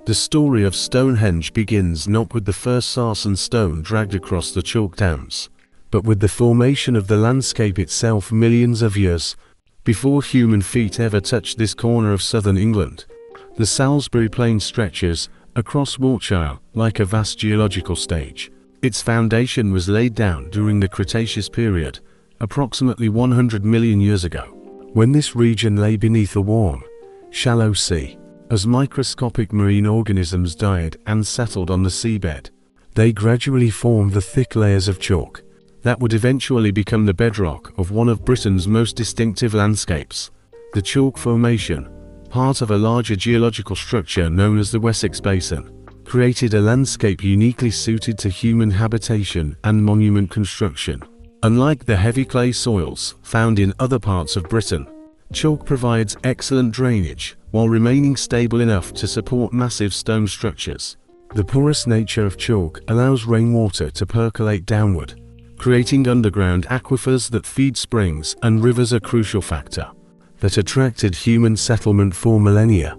The story of Stonehenge begins not with the first sarsen stone dragged across the chalk downs, but with the formation of the landscape itself millions of years before human feet ever touched this corner of southern England. The Salisbury Plain stretches across Wiltshire like a vast geological stage. Its foundation was laid down during the Cretaceous period, approximately 100 million years ago, when this region lay beneath a warm, shallow sea. As microscopic marine organisms died and settled on the seabed, they gradually formed the thick layers of chalk that would eventually become the bedrock of one of Britain's most distinctive landscapes. The chalk formation, part of a larger geological structure known as the Wessex Basin, created a landscape uniquely suited to human habitation and monument construction. Unlike the heavy clay soils found in other parts of Britain, chalk provides excellent drainage while remaining stable enough to support massive stone structures. The porous nature of chalk allows rainwater to percolate downward, creating underground aquifers that feed springs and rivers, a crucial factor that attracted human settlement for millennia.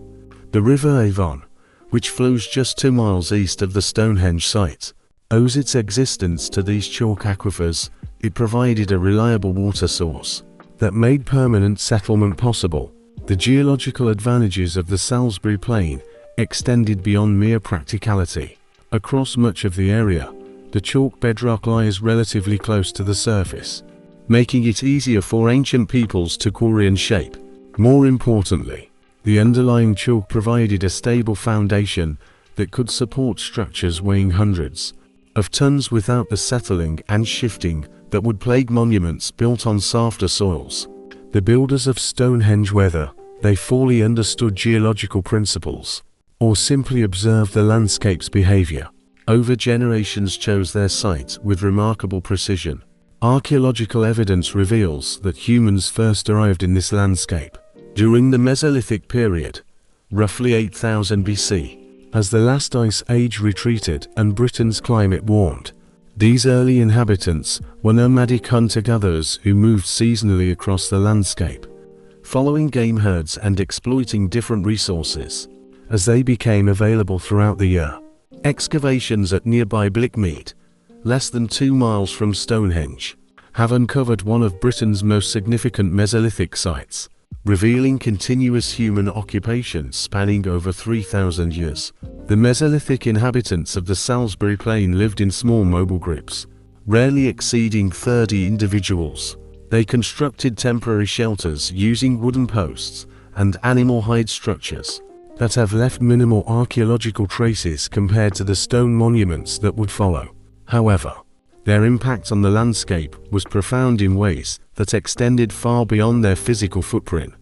The River Avon, which flows just 2 miles east of the Stonehenge site, owes its existence to these chalk aquifers. It provided a reliable water source that made permanent settlement possible. The geological advantages of the Salisbury Plain extended beyond mere practicality. Across much of the area, the chalk bedrock lies relatively close to the surface, making it easier for ancient peoples to quarry and shape. More importantly, the underlying chalk provided a stable foundation that could support structures weighing hundreds of tons without the settling and shifting that would plague monuments built on softer soils. The builders of Stonehenge, whether they fully understood geological principles or simply observed the landscape's behavior over generations, chose their site with remarkable precision. Archaeological evidence reveals that humans first arrived in this landscape during the Mesolithic period, roughly 8000 BC, as the last ice age retreated and Britain's climate warmed. These early inhabitants were nomadic hunter-gatherers who moved seasonally across the landscape, following game herds and exploiting different resources as they became available throughout the year. Excavations at nearby Blickmead, less than 2 miles from Stonehenge, have uncovered one of Britain's most significant Mesolithic sites, revealing continuous human occupation spanning over 3,000 years. The Mesolithic inhabitants of the Salisbury Plain lived in small mobile groups, rarely exceeding 30 individuals. They constructed temporary shelters using wooden posts and animal hide structures that have left minimal archaeological traces compared to the stone monuments that would follow. However, their impact on the landscape was profound in ways that extended far beyond their physical footprint.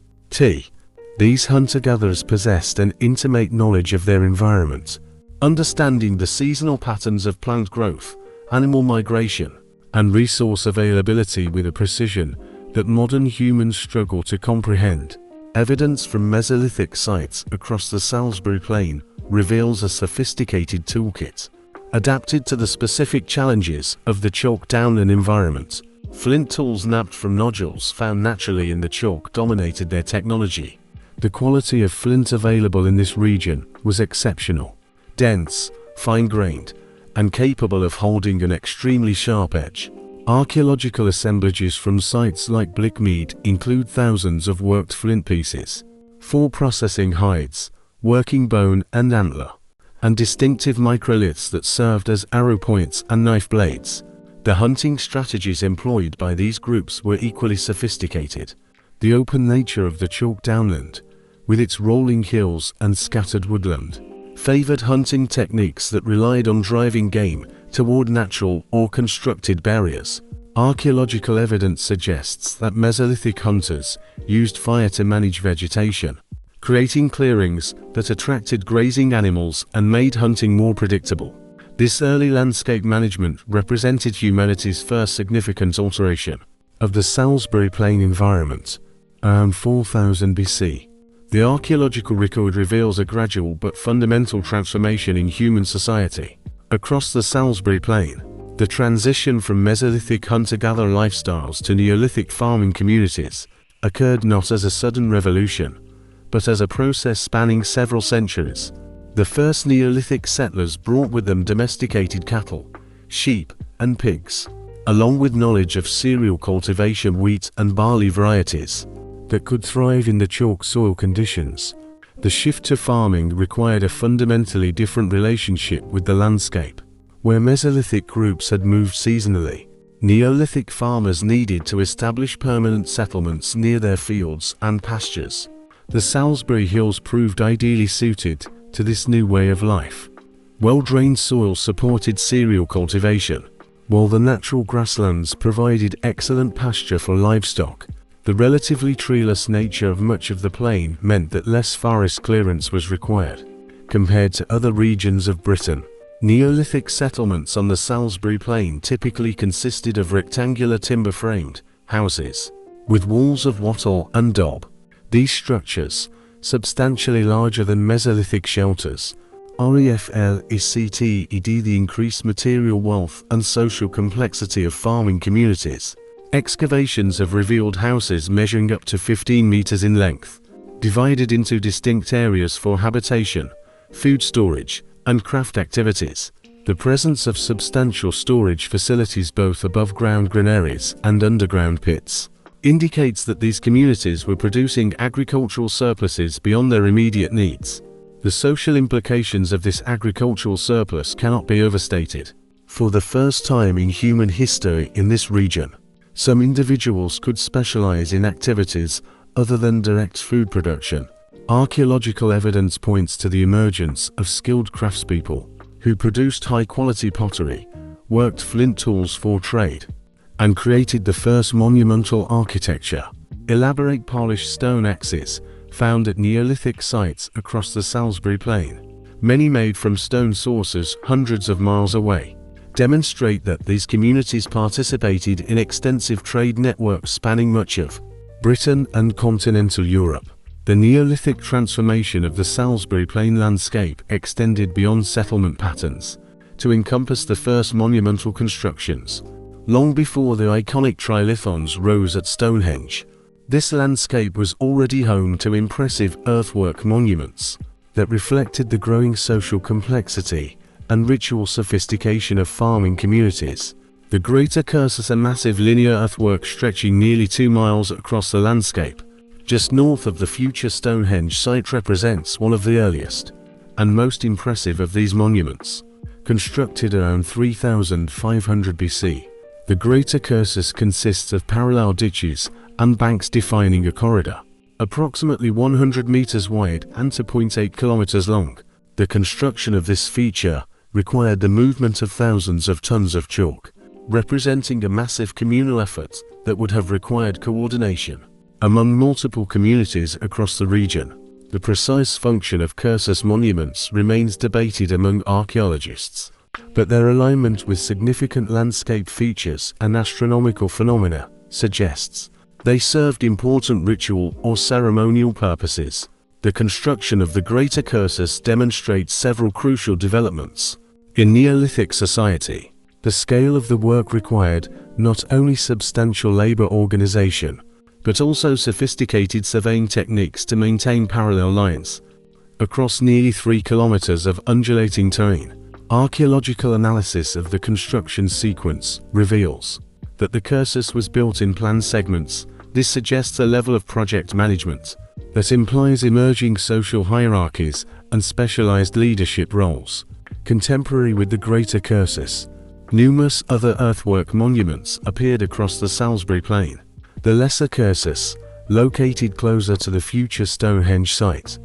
These hunter-gatherers possessed an intimate knowledge of their environment, understanding the seasonal patterns of plant growth, animal migration, and resource availability with a precision that modern humans struggle to comprehend. Evidence from Mesolithic sites across the Salisbury Plain reveals a sophisticated toolkit adapted to the specific challenges of the chalk downland environment. Flint tools nabbed from nodules found naturally in the chalk dominated their technology. The quality of flint available in this region was exceptional, dense, fine-grained, and capable of holding an extremely sharp edge. Archaeological assemblages from sites like Blickmead include thousands of worked flint pieces, for processing hides, working bone and antler, and distinctive microliths that served as arrow points and knife blades. The hunting strategies employed by these groups were equally sophisticated. The open nature of the chalk downland, with its rolling hills and scattered woodland, favored hunting techniques that relied on driving game toward natural or constructed barriers. Archaeological evidence suggests that Mesolithic hunters used fire to manage vegetation, creating clearings that attracted grazing animals and made hunting more predictable. This early landscape management represented humanity's first significant alteration of the Salisbury Plain environment. Around 4000 BC, the archaeological record reveals a gradual but fundamental transformation in human society. Across the Salisbury Plain, the transition from Mesolithic hunter-gatherer lifestyles to Neolithic farming communities occurred not as a sudden revolution, but as a process spanning several centuries. The first Neolithic settlers brought with them domesticated cattle, sheep, and pigs, along with knowledge of cereal cultivation, wheat and barley varieties that could thrive in the chalk soil conditions. The shift to farming required a fundamentally different relationship with the landscape. Where Mesolithic groups had moved seasonally, Neolithic farmers needed to establish permanent settlements near their fields and pastures. The Salisbury Hills proved ideally suited to this new way of life. Well-drained soil supported cereal cultivation, while the natural grasslands provided excellent pasture for livestock. The relatively treeless nature of much of the plain meant that less forest clearance was required compared to other regions of Britain. Neolithic settlements on the Salisbury Plain typically consisted of rectangular timber-framed houses with walls of wattle and daub. These structures, substantially larger than Mesolithic shelters, reflected the increased material wealth and social complexity of farming communities. Excavations have revealed houses measuring up to 15 meters in length, divided into distinct areas for habitation, food storage, and craft activities. The presence of substantial storage facilities both above ground granaries and underground pits indicates that these communities were producing agricultural surpluses beyond their immediate needs. The social implications of this agricultural surplus cannot be overstated. For the first time in human history in this region, some individuals could specialize in activities other than direct food production. Archaeological evidence points to the emergence of skilled craftspeople who produced high-quality pottery, worked flint tools for trade, and created the first monumental architecture. Elaborate polished stone axes found at Neolithic sites across the Salisbury Plain, many made from stone sources hundreds of miles away, demonstrate that these communities participated in extensive trade networks spanning much of Britain and continental Europe. The Neolithic transformation of the Salisbury Plain landscape extended beyond settlement patterns to encompass the first monumental constructions. Long before the iconic trilithons rose at Stonehenge, this landscape was already home to impressive earthwork monuments that reflected the growing social complexity and ritual sophistication of farming communities. The Great Rearrangement, a massive linear earthwork stretching nearly 2 miles across the landscape, just north of the future Stonehenge site, represents one of the earliest and most impressive of these monuments. Constructed around 3500 BC, the Great Rearrangement consists of parallel ditches and banks defining a corridor, approximately 100 meters wide and 2.8 kilometers long. The construction of this feature required the movement of thousands of tons of chalk, representing a massive communal effort that would have required coordination among multiple communities across the region. The precise function of Rearrangement monuments remains debated among archaeologists, but their alignment with significant landscape features and astronomical phenomena suggests they served important ritual or ceremonial purposes. The construction of the Great Rearrangement demonstrates several crucial developments in Neolithic society. The scale of the work required not only substantial labor organization, but also sophisticated surveying techniques to maintain parallel lines across nearly 3 kilometers of undulating terrain. Archaeological analysis of the construction sequence reveals that the Rearrangement was built in planned segments. This suggests a level of project management that implies emerging social hierarchies and specialized leadership roles. Contemporary with the Great Rearrangement, numerous other earthwork monuments appeared across the Salisbury Plain. The Lesser Rearrangement, located closer to the future Stonehenge site,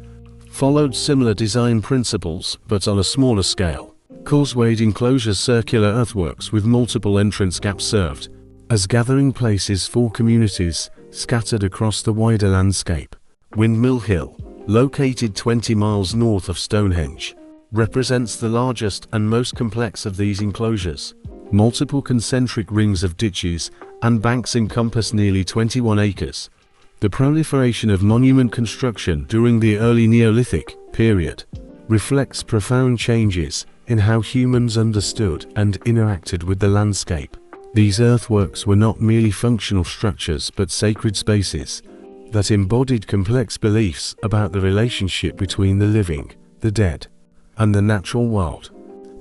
followed similar design principles but on a smaller scale. Causewayed enclosures, circular earthworks with multiple entrance gaps served as gathering places for communities scattered across the wider landscape. Windmill Hill, located 20 miles north of Stonehenge, represents the largest and most complex of these enclosures. Multiple concentric rings of ditches and banks encompass nearly 21 acres. The proliferation of monument construction during the early Neolithic period reflects profound changes in how humans understood and interacted with the landscape. These earthworks were not merely functional structures but sacred spaces that embodied complex beliefs about the relationship between the living, the dead, and the natural world.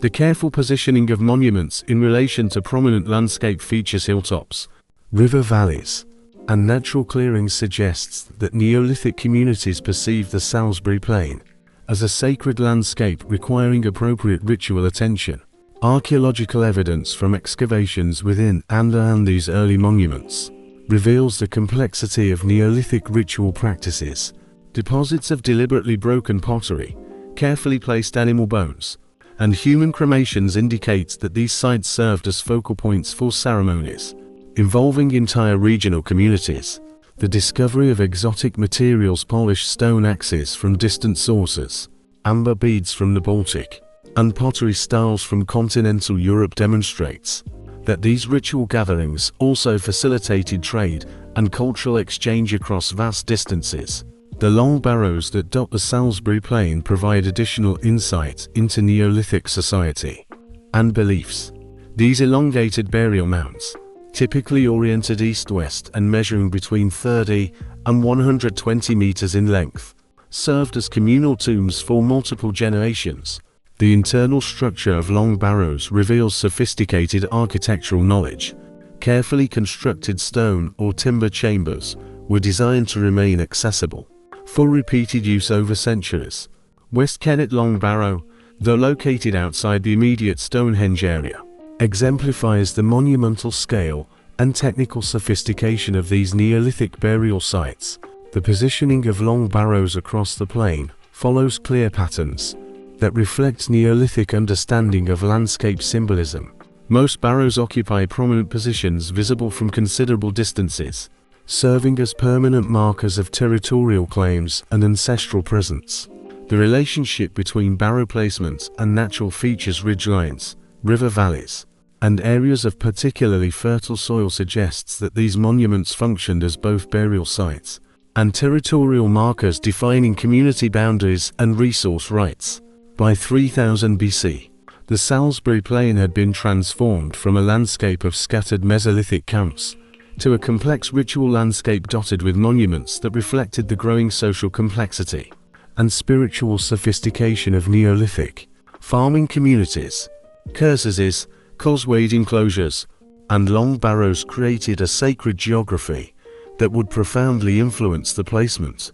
The careful positioning of monuments in relation to prominent landscape features, hilltops, river valleys, and natural clearings suggests that Neolithic communities perceived the Salisbury Plain as a sacred landscape requiring appropriate ritual attention. Archaeological evidence from excavations within and around these early monuments reveals the complexity of Neolithic ritual practices. Deposits of deliberately broken pottery, carefully placed animal bones, and human cremations indicate that these sites served as focal points for ceremonies involving entire regional communities. The discovery of exotic materials, polished stone axes from distant sources, amber beads from the Baltic, and pottery styles from continental Europe demonstrates that these ritual gatherings also facilitated trade and cultural exchange across vast distances. The long barrows that dot the Salisbury Plain provide additional insight into Neolithic society and beliefs. These elongated burial mounds, typically oriented east-west and measuring between 30 and 120 meters in length, served as communal tombs for multiple generations. The internal structure of long barrows reveals sophisticated architectural knowledge. Carefully constructed stone or timber chambers were designed to remain accessible for repeated use over centuries. West Kennet Long Barrow, though located outside the immediate Stonehenge area, exemplifies the monumental scale and technical sophistication of these Neolithic burial sites. The positioning of long barrows across the plain follows clear patterns that reflect Neolithic understanding of landscape symbolism. Most barrows occupy prominent positions visible from considerable distances, serving as permanent markers of territorial claims and ancestral presence. The relationship between barrow placement and natural features, ridgelines, river valleys, and areas of particularly fertile soil suggests that these monuments functioned as both burial sites and territorial markers defining community boundaries and resource rights. By 3000 BC, the Salisbury Plain had been transformed from a landscape of scattered Mesolithic camps to a complex ritual landscape dotted with monuments that reflected the growing social complexity and spiritual sophistication of Neolithic farming communities. Curses, causewayed enclosures, and long barrows created a sacred geography that would profoundly influence the placement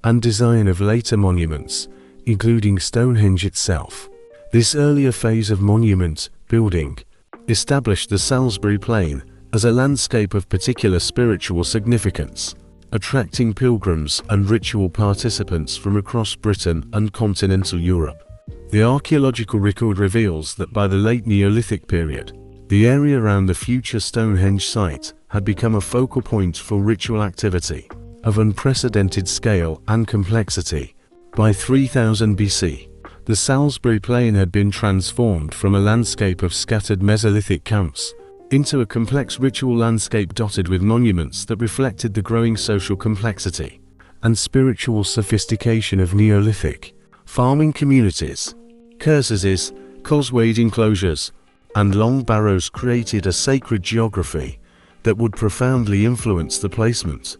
and design of later monuments, including Stonehenge itself. This earlier phase of monument building established the Salisbury Plain as a landscape of particular spiritual significance, attracting pilgrims and ritual participants from across Britain and continental Europe. The archaeological record reveals that by the late Neolithic period, the area around the future Stonehenge site had become a focal point for ritual activity of unprecedented scale and complexity. By 3000 BC, the Salisbury Plain had been transformed from a landscape of scattered Mesolithic camps into a complex ritual landscape dotted with monuments that reflected the growing social complexity and spiritual sophistication of Neolithic farming communities. Curses, causewayed enclosures, and long barrows created a sacred geography that would profoundly influence the placement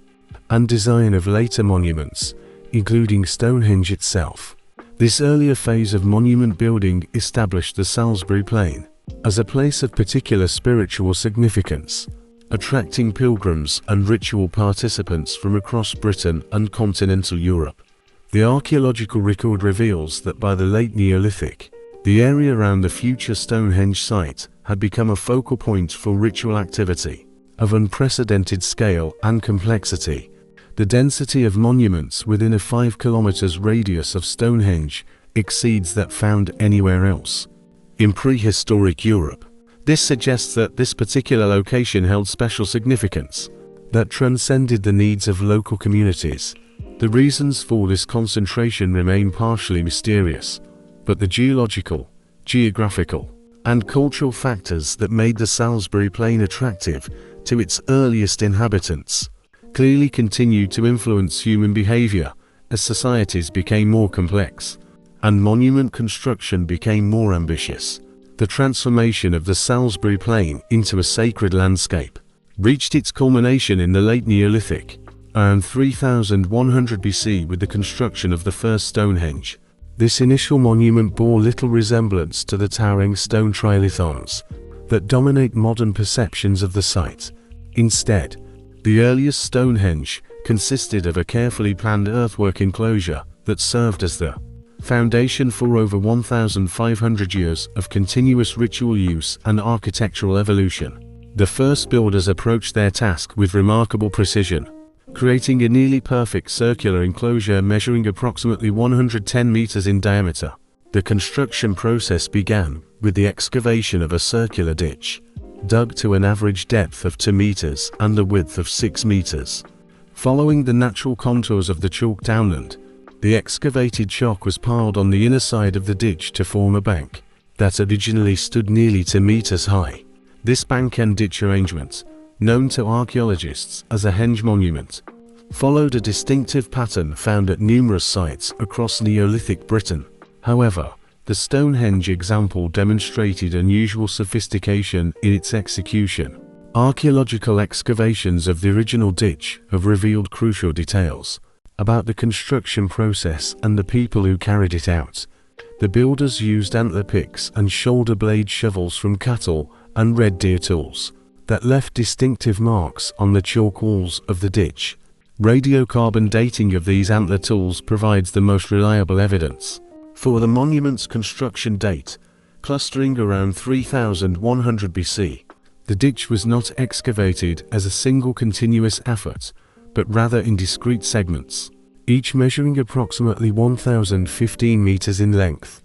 and design of later monuments, including Stonehenge itself. This earlier phase of monument building established the Salisbury Plain as a place of particular spiritual significance, attracting pilgrims and ritual participants from across Britain and continental Europe. The archaeological record reveals that by the late Neolithic, the area around the future Stonehenge site had become a focal point for ritual activity of unprecedented scale and complexity. The density of monuments within a 5 km radius of Stonehenge exceeds that found anywhere else in prehistoric Europe. This suggests that this particular location held special significance that transcended the needs of local communities. The reasons for this concentration remain partially mysterious, but the geological, geographical, and cultural factors that made the Salisbury Plain attractive to its earliest inhabitants clearly continued to influence human behavior as societies became more complex and monument construction became more ambitious. The transformation of the Salisbury Plain into a sacred landscape reached its culmination in the late Neolithic, around 3100 BC with the construction of the first Stonehenge. This initial monument bore little resemblance to the towering stone trilithons that dominate modern perceptions of the site. Instead, the earliest Stonehenge consisted of a carefully planned earthwork enclosure that served as the foundation for over 1,500 years of continuous ritual use and architectural evolution. The first builders approached their task with remarkable precision, creating a nearly perfect circular enclosure measuring approximately 110 meters in diameter. The construction process began with the excavation of a circular ditch, dug to an average depth of 2 meters and a width of 6 meters. Following the natural contours of the chalk downland, the excavated chalk was piled on the inner side of the ditch to form a bank that originally stood nearly 2 meters high. This bank and ditch arrangement, known to archaeologists as a henge monument, followed a distinctive pattern found at numerous sites across Neolithic Britain. However, the Stonehenge example demonstrated unusual sophistication in its execution. Archaeological excavations of the original ditch have revealed crucial details about the construction process and the people who carried it out. The builders used antler picks and shoulder blade shovels from cattle and red deer tools that left distinctive marks on the chalk walls of the ditch. Radiocarbon dating of these antler tools provides the most reliable evidence for the monument's construction date, clustering around 3100 BC. The ditch was not excavated as a single continuous effort, but rather in discrete segments, each measuring approximately 1,015 meters in length.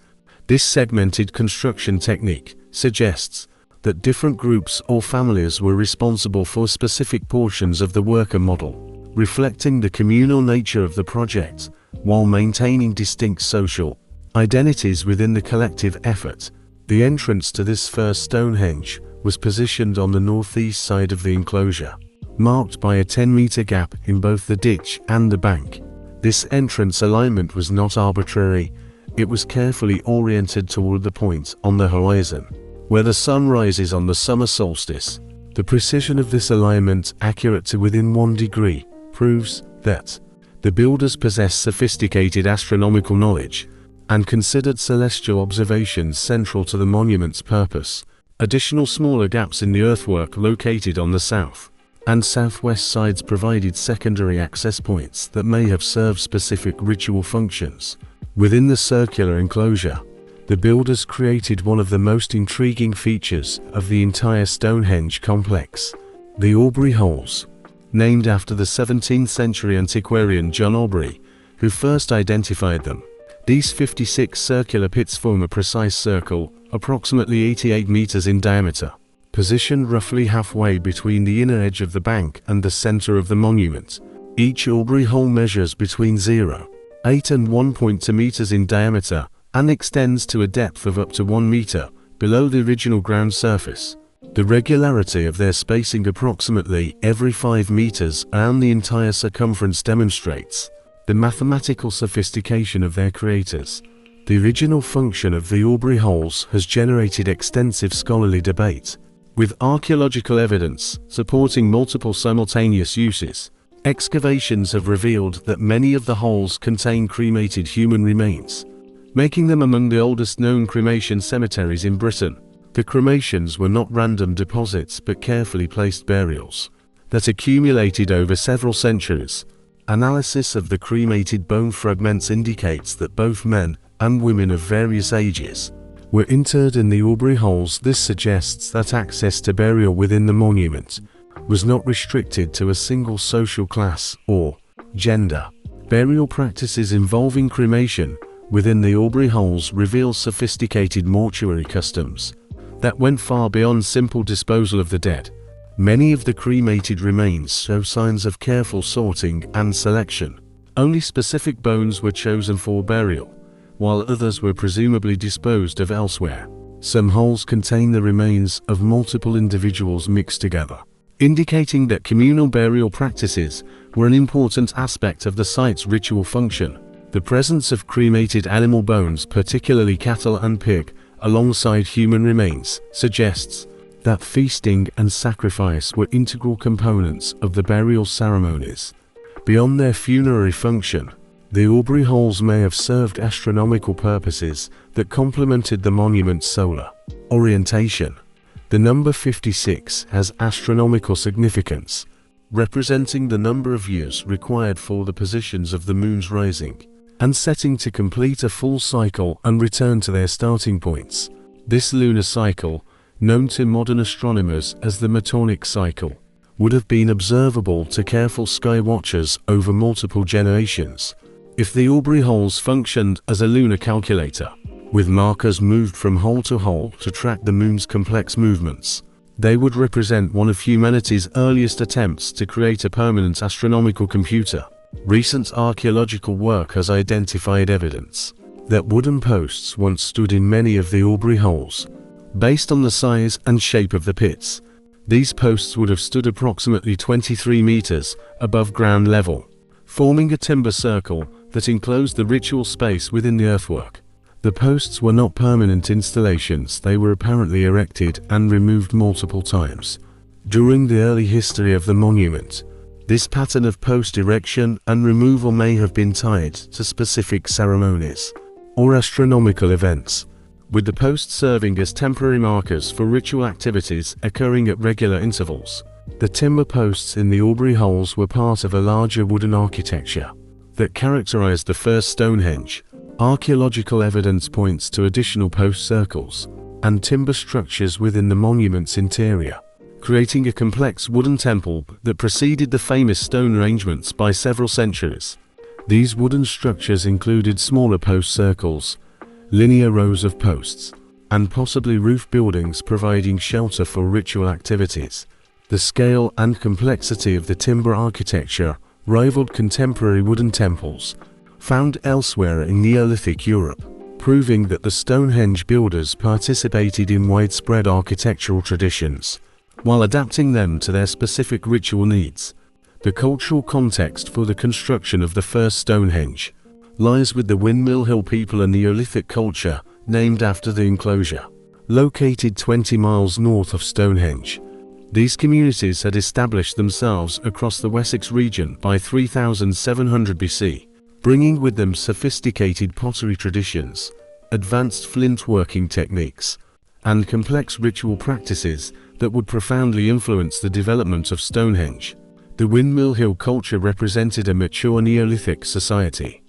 This segmented construction technique suggests that different groups or families were responsible for specific portions of the worker model, reflecting the communal nature of the project, while maintaining distinct social identities within the collective effort. The entrance to this first Stonehenge was positioned on the northeast side of the enclosure, marked by a 10-meter gap in both the ditch and the bank. This entrance alignment was not arbitrary, it was carefully oriented toward the point on the horizon where the sun rises on the summer solstice. The precision of this alignment, accurate to within 1 degree, proves that the builders possessed sophisticated astronomical knowledge and considered celestial observations central to the monument's purpose. Additional smaller gaps in the earthwork located on the south and southwest sides provided secondary access points that may have served specific ritual functions. Within the circular enclosure, the builders created one of the most intriguing features of the entire Stonehenge complex: the Aubrey holes, named after the 17th century antiquarian John Aubrey, who first identified them. These 56 circular pits form a precise circle, approximately 88 meters in diameter, positioned roughly halfway between the inner edge of the bank and the center of the monument. Each Aubrey hole measures between 0.8 and 1.2 meters in diameter and extends to a depth of up to 1 meter below the original ground surface. The regularity of their spacing, approximately every 5 meters around the entire circumference, demonstrates the mathematical sophistication of their creators. The original function of the Aubrey holes has generated extensive scholarly debate, with archaeological evidence supporting multiple simultaneous uses. Excavations have revealed that many of the holes contain cremated human remains, making them among the oldest known cremation cemeteries in Britain. The cremations were not random deposits but carefully placed burials that accumulated over several centuries. Analysis of the cremated bone fragments indicates that both men and women of various ages were interred in the Aubrey holes. This suggests that access to burial within the monument was not restricted to a single social class or gender. Burial practices involving cremation within the Aubrey holes reveal sophisticated mortuary customs that went far beyond simple disposal of the dead. Many of the cremated remains show signs of careful sorting and selection. Only specific bones were chosen for burial, while others were presumably disposed of elsewhere. Some holes contain the remains of multiple individuals mixed together, indicating that communal burial practices were an important aspect of the site's ritual function. The presence of cremated animal bones, particularly cattle and pig, alongside human remains, suggests that feasting and sacrifice were integral components of the burial ceremonies. Beyond their funerary function, The Aubrey holes may have served astronomical purposes that complemented the monument's solar orientation. The number 56 has astronomical significance, representing the number of years required for the positions of the moon's rising and setting to complete a full cycle and return to their starting points. This lunar cycle, known to modern astronomers as the Metonic cycle, would have been observable to careful sky watchers over multiple generations if the Aubrey holes functioned as a lunar calculator, with markers moved from hole to hole to track the moon's complex movements. They would represent one of humanity's earliest attempts to create a permanent astronomical computer. Recent archaeological work has identified evidence that wooden posts once stood in many of the Aubrey holes. Based on the size and shape of the pits, these posts would have stood approximately 23 meters above ground level, forming a timber circle that enclosed the ritual space within the earthwork. The posts were not permanent installations, they were apparently erected and removed multiple times. During the early history of the monument, this pattern of post erection and removal may have been tied to specific ceremonies or astronomical events, with the posts serving as temporary markers for ritual activities occurring at regular intervals. The timber posts in the Aubrey holes were part of a larger wooden architecture that characterized the first Stonehenge. Archaeological evidence points to additional post circles and timber structures within the monument's interior, creating a complex wooden temple that preceded the famous stone arrangements by several centuries. These wooden structures included smaller post circles, linear rows of posts, and possibly roof buildings providing shelter for ritual activities. The scale and complexity of the timber architecture rivaled contemporary wooden temples found elsewhere in Neolithic Europe, proving that the Stonehenge builders participated in widespread architectural traditions while adapting them to their specific ritual needs. The cultural context for the construction of the first Stonehenge lies with the Windmill Hill people, a Neolithic culture named after the enclosure. Located 20 miles north of Stonehenge, these communities had established themselves across the Wessex region by 3700 BC, bringing with them sophisticated pottery traditions, advanced flint working techniques, and complex ritual practices that would profoundly influence the development of Stonehenge. The Windmill Hill culture represented a mature Neolithic society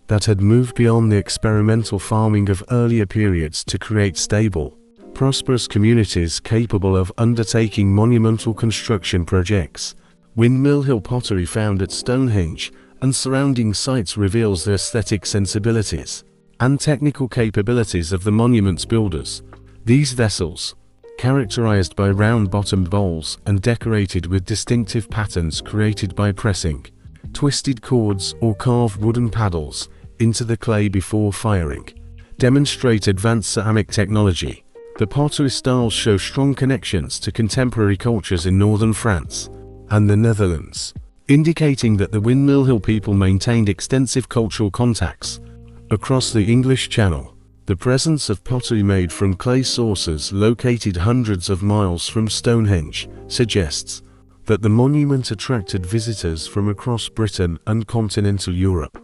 that had moved beyond the experimental farming of earlier periods to create stable, prosperous communities capable of undertaking monumental construction projects. Windmill Hill pottery found at Stonehenge and surrounding sites reveals the aesthetic sensibilities and technical capabilities of the monument's builders. These vessels, characterized by round-bottomed bowls and decorated with distinctive patterns created by pressing twisted cords or carved wooden paddles into the clay before firing, demonstrate advanced ceramic technology. The pottery styles show strong connections to contemporary cultures in northern France and the Netherlands, indicating that the Windmill Hill people maintained extensive cultural contacts across the English Channel. The presence of pottery made from clay sources located hundreds of miles from Stonehenge suggests that the monument attracted visitors from across Britain and continental Europe.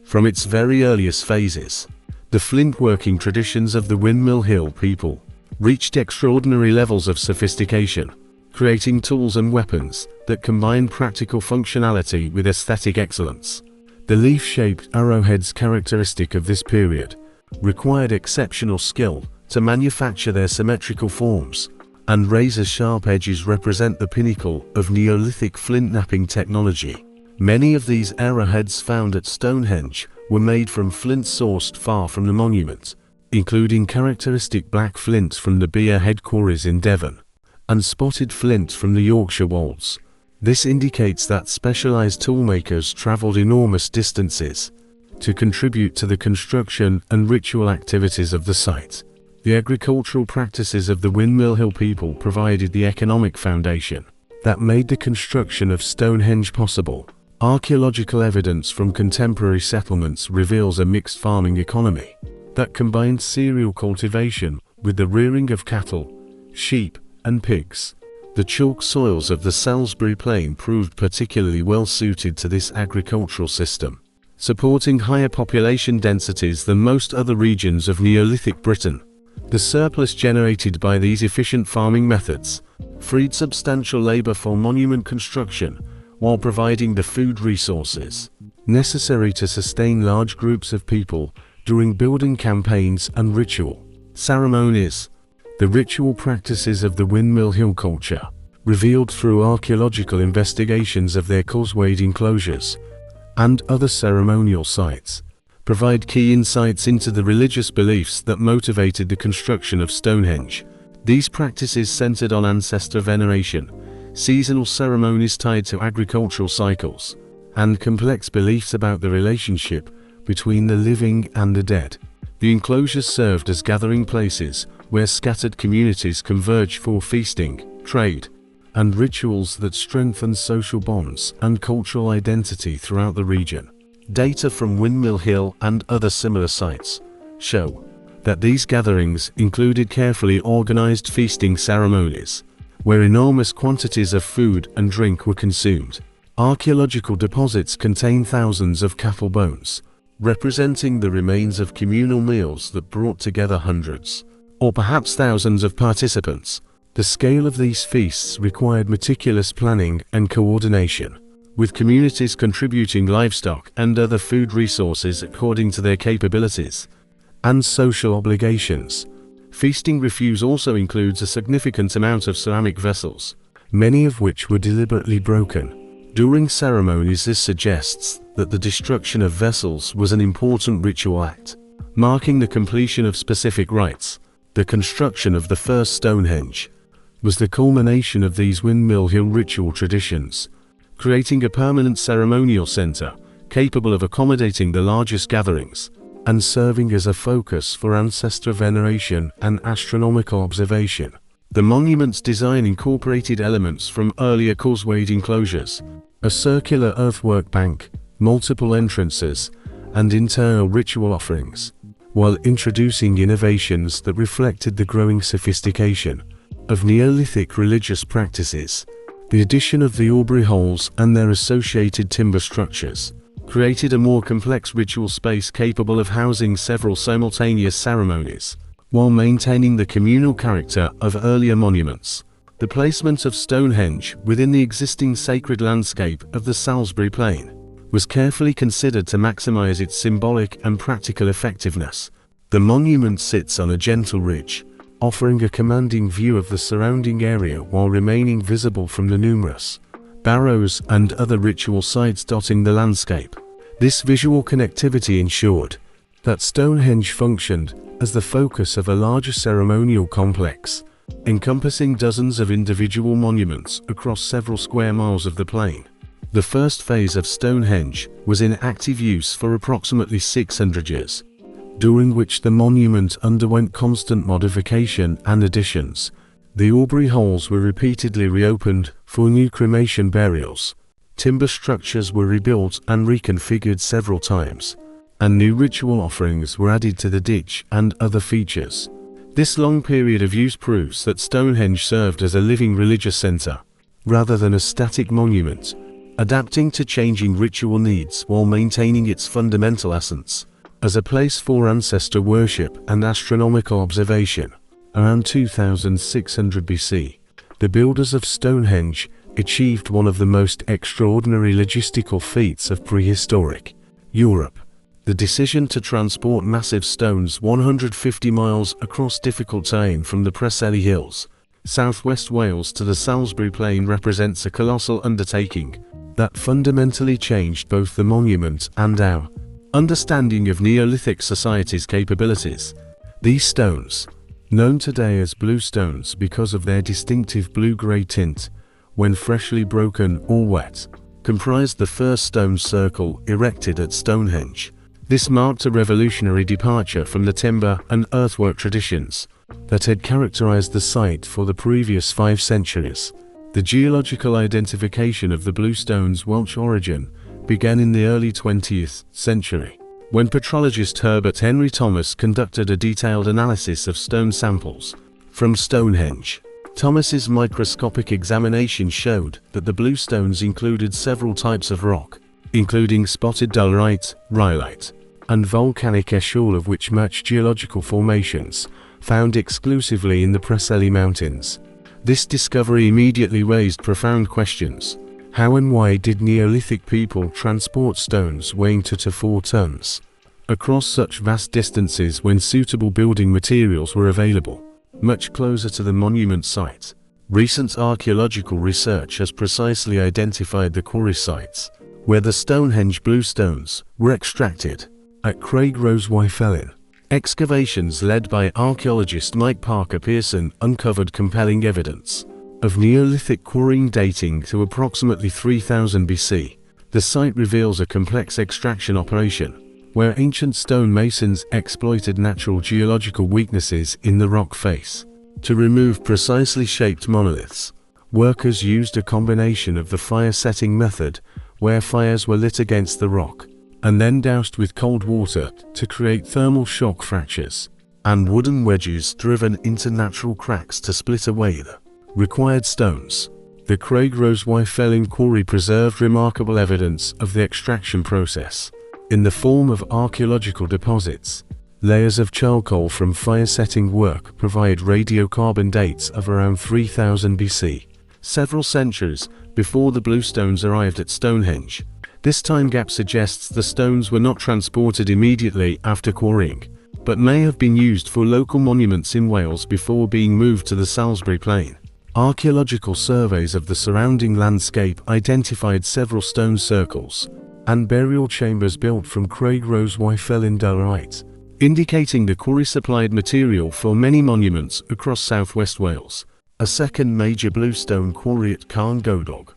From its very earliest phases, the flint working traditions of the Windmill Hill people reached extraordinary levels of sophistication, creating tools and weapons that combined practical functionality with aesthetic excellence. The leaf-shaped arrowheads characteristic of this period required exceptional skill to manufacture their symmetrical forms, and razor-sharp edges represent the pinnacle of Neolithic flint-knapping technology. Many of these arrowheads found at Stonehenge were made from flint sourced far from the monument, including characteristic black flint from the Beer Head quarries in Devon, and spotted flint from the Yorkshire Wolds. This indicates that specialized toolmakers traveled enormous distances to contribute to the construction and ritual activities of the site. The agricultural practices of the Windmill Hill people provided the economic foundation that made the construction of Stonehenge possible. Archaeological evidence from contemporary settlements reveals a mixed farming economy that combined cereal cultivation with the rearing of cattle, sheep, and pigs. The chalk soils of the Salisbury Plain proved particularly well suited to this agricultural system. supporting higher population densities than most other regions of Neolithic Britain. The surplus generated by these efficient farming methods freed substantial labor for monument construction, while providing the food resources necessary to sustain large groups of people during building campaigns and ritual ceremonies. The ritual practices of the Windmill Hill culture, revealed through archaeological investigations of their causewayed enclosures and other ceremonial sites, provide key insights into the religious beliefs that motivated the construction of Stonehenge. These practices centered on ancestor veneration, seasonal ceremonies tied to agricultural cycles, and complex beliefs about the relationship between the living and the dead. The enclosures served as gathering places where scattered communities converge for feasting, trade, and rituals that strengthen social bonds and cultural identity throughout the region. Data from Windmill Hill and other similar sites show that these gatherings included carefully organized feasting ceremonies, where enormous quantities of food and drink were consumed. Archaeological deposits contain thousands of cattle bones, representing the remains of communal meals that brought together hundreds, or perhaps thousands of participants. The scale of these feasts required meticulous planning and coordination, with communities contributing livestock and other food resources according to their capabilities and social obligations. Feasting refuse also includes a significant amount of ceramic vessels, many of which were deliberately broken during ceremonies. This suggests that the destruction of vessels was an important ritual act, marking the completion of specific rites. The construction of the first Stonehenge was the culmination of these Windmill Hill ritual traditions, creating a permanent ceremonial center capable of accommodating the largest gatherings and serving as a focus for ancestor veneration and astronomical observation. The monument's design incorporated elements from earlier causewayed enclosures, a circular earthwork bank, multiple entrances, and internal ritual offerings, while introducing innovations that reflected the growing sophistication of Neolithic religious practices. The addition of the Aubrey holes and their associated timber structures created a more complex ritual space capable of housing several simultaneous ceremonies, while maintaining the communal character of earlier monuments. The placement of Stonehenge within the existing sacred landscape of the Salisbury Plain was carefully considered to maximize its symbolic and practical effectiveness. The monument sits on a gentle ridge, offering a commanding view of the surrounding area while remaining visible from the numerous barrows and other ritual sites dotting the landscape. This visual connectivity ensured that Stonehenge functioned as the focus of a larger ceremonial complex, encompassing dozens of individual monuments across several square miles of the plain. The first phase of Stonehenge was in active use for approximately 600 years, during which the monument underwent constant modification and additions. The Aubrey holes were repeatedly reopened for new cremation burials, timber structures were rebuilt and reconfigured several times, and new ritual offerings were added to the ditch and other features. This long period of use proves that Stonehenge served as a living religious center, rather than a static monument, adapting to changing ritual needs while maintaining its fundamental essence as a place for ancestor worship and astronomical observation. Around 2600 BC, the builders of Stonehenge achieved one of the most extraordinary logistical feats of prehistoric Europe: the decision to transport massive stones 150 miles across difficult terrain from the Preseli Hills, southwest Wales to the Salisbury Plain represents a colossal undertaking that fundamentally changed both the monument and our understanding of Neolithic society's capabilities. These stones, known today as bluestones because of their distinctive blue-gray tint when freshly broken or wet, comprised the first stone circle erected at Stonehenge. This marked a revolutionary departure from the timber and earthwork traditions that had characterized the site for the previous 5 centuries. The geological identification of the bluestone's Welsh origin began in the early 20th century, when petrologist Herbert Henry Thomas conducted a detailed analysis of stone samples from Stonehenge. Thomas's microscopic examination showed that the bluestones included several types of rock, including spotted diorite, rhyolite, and volcanic ash, all of which match geological formations found exclusively in the Preseli Mountains. This discovery immediately raised profound questions. How and why did Neolithic people transport stones weighing 2 to 4 tons across such vast distances when suitable building materials were available much closer to the monument site? Recent archaeological research has precisely identified the quarry sites where the Stonehenge bluestones were extracted. At Craigrose-y-Felin, excavations led by archaeologist Mike Parker Pearson uncovered compelling evidence of Neolithic quarrying dating to approximately 3000 BC. The site reveals a complex extraction operation where ancient stonemasons exploited natural geological weaknesses in the rock face to remove precisely shaped monoliths. Workers used a combination of the fire-setting method, where fires were lit against the rock and then doused with cold water to create thermal shock fractures, and wooden wedges driven into natural cracks to split away the required stones. The Craigrose-y-Felin quarry preserved remarkable evidence of the extraction process in the form of archaeological deposits. Layers of charcoal from fire-setting work provide radiocarbon dates of around 3000 BC, several centuries before the bluestones arrived at Stonehenge. This time gap suggests the stones were not transported immediately after quarrying, but may have been used for local monuments in Wales before being moved to the Salisbury Plain. Archaeological surveys of the surrounding landscape identified several stone circles and burial chambers built from Craigrose-y-Felin diorite, indicating the quarry supplied material for many monuments across southwest Wales. A second major bluestone quarry at Carn Godog,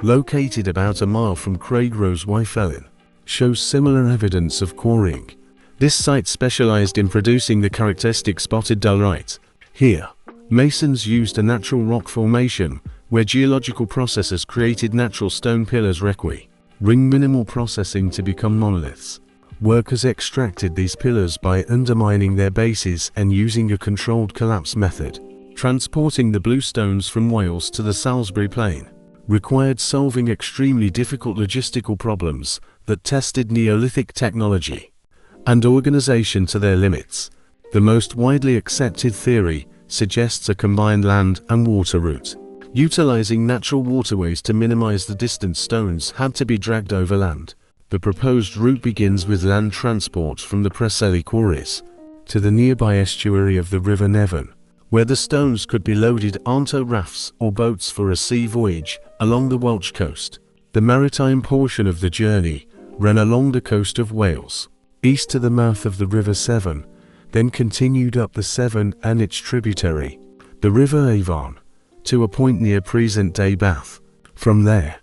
located about a mile from Craigrose-y-Felin, shows similar evidence of quarrying. This site specialized in producing the characteristic spotted diorite. Here, masons used a natural rock formation where geological processes created natural stone pillars requiring minimal processing to become monoliths. Workers extracted these pillars by undermining their bases and using a controlled collapse method. Transporting the bluestones from Wales to the Salisbury Plain required solving extremely difficult logistical problems that tested Neolithic technology and organization to their limits. The most widely accepted theory suggests a combined land and water route. Utilizing natural waterways to minimize the distance stones had to be dragged over land. The proposed route begins with land transport from the Preseli quarries to the nearby estuary of the River Nevern, where the stones could be loaded onto rafts or boats for a sea voyage along the Welsh coast. The maritime portion of the journey ran along the coast of Wales, east to the mouth of the River Severn, then continued up the Severn and its tributary, the River Avon, to a point near present-day Bath. From there,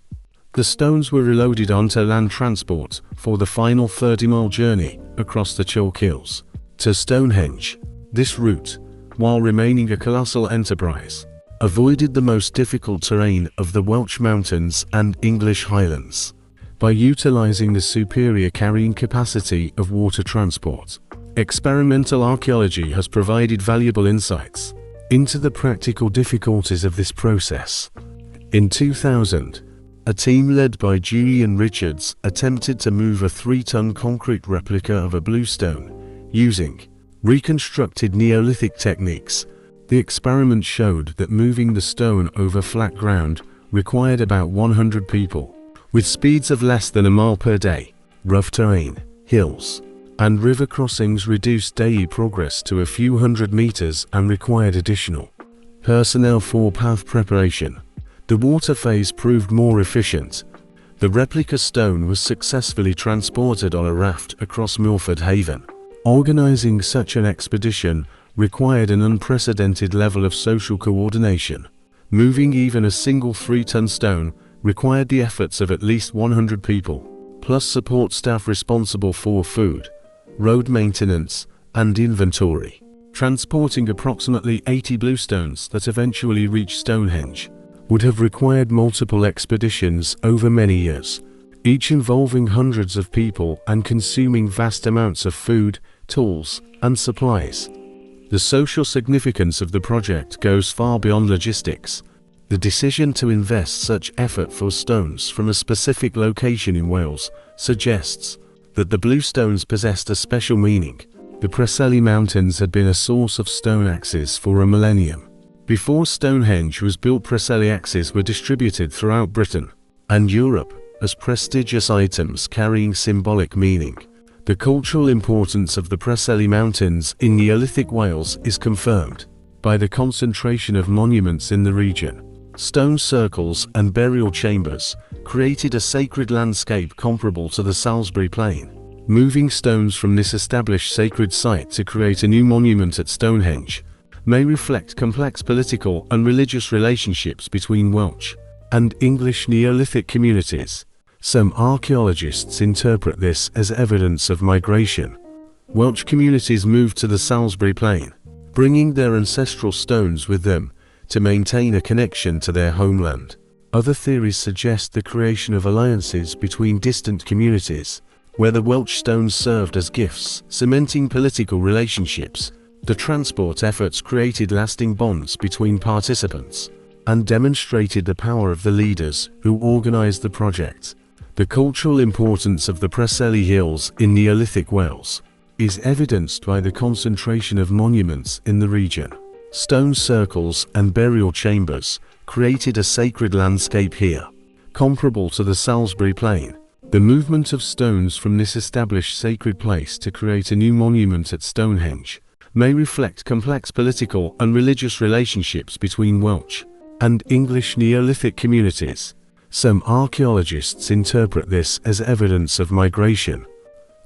the stones were reloaded onto land transport for the final 30-mile journey across the chalk hills to Stonehenge. This route, while remaining a colossal enterprise, avoided the most difficult terrain of the Welsh Mountains and English Highlands by utilizing the superior carrying capacity of water transport. Experimental archaeology has provided valuable insights into the practical difficulties of this process. In 2000, a team led by Julian Richards attempted to move a 3-ton concrete replica of a bluestone using reconstructed Neolithic techniques. The experiment showed that moving the stone over flat ground required about 100 people, with speeds of less than a mile per day. Rough terrain, hills, and river crossings reduced daily progress to a few hundred meters and required additional personnel for path preparation. The water phase proved more efficient. The replica stone was successfully transported on a raft across Milford Haven. Organizing such an expedition required an unprecedented level of social coordination. Moving even a single 3-ton stone required the efforts of at least 100 people, plus support staff responsible for food, road maintenance, and inventory. Transporting approximately 80 bluestones that eventually reached Stonehenge would have required multiple expeditions over many years, each involving hundreds of people and consuming vast amounts of food, tools, and supplies. The social significance of the project goes far beyond logistics. The decision to invest such effort for stones from a specific location in Wales suggests that the bluestones possessed a special meaning. The Preseli Mountains had been a source of stone axes for a millennium. Before Stonehenge was built, Preseli axes were distributed throughout Britain and Europe as prestigious items carrying symbolic meaning. The cultural importance of the Preseli Mountains in Neolithic Wales is confirmed by the concentration of monuments in the region. Stone circles and burial chambers created a sacred landscape comparable to the Salisbury Plain. Moving stones from this established sacred site to create a new monument at Stonehenge may reflect complex political and religious relationships between Welsh and English Neolithic communities. Some archaeologists interpret this as evidence of migration. Welsh communities moved to the Salisbury Plain, bringing their ancestral stones with them to maintain a connection to their homeland. Other theories suggest the creation of alliances between distant communities, where the Welsh stones served as gifts, cementing political relationships. The transport efforts created lasting bonds between participants and demonstrated the power of the leaders who organized the project. The cultural importance of the Preseli Hills in Neolithic Wales is evidenced by the concentration of monuments in the region. Stone circles and burial chambers created a sacred landscape here, comparable to the Salisbury Plain. The movement of stones from this established sacred place to create a new monument at Stonehenge may reflect complex political and religious relationships between Welsh and English Neolithic communities. Some archaeologists interpret this as evidence of migration.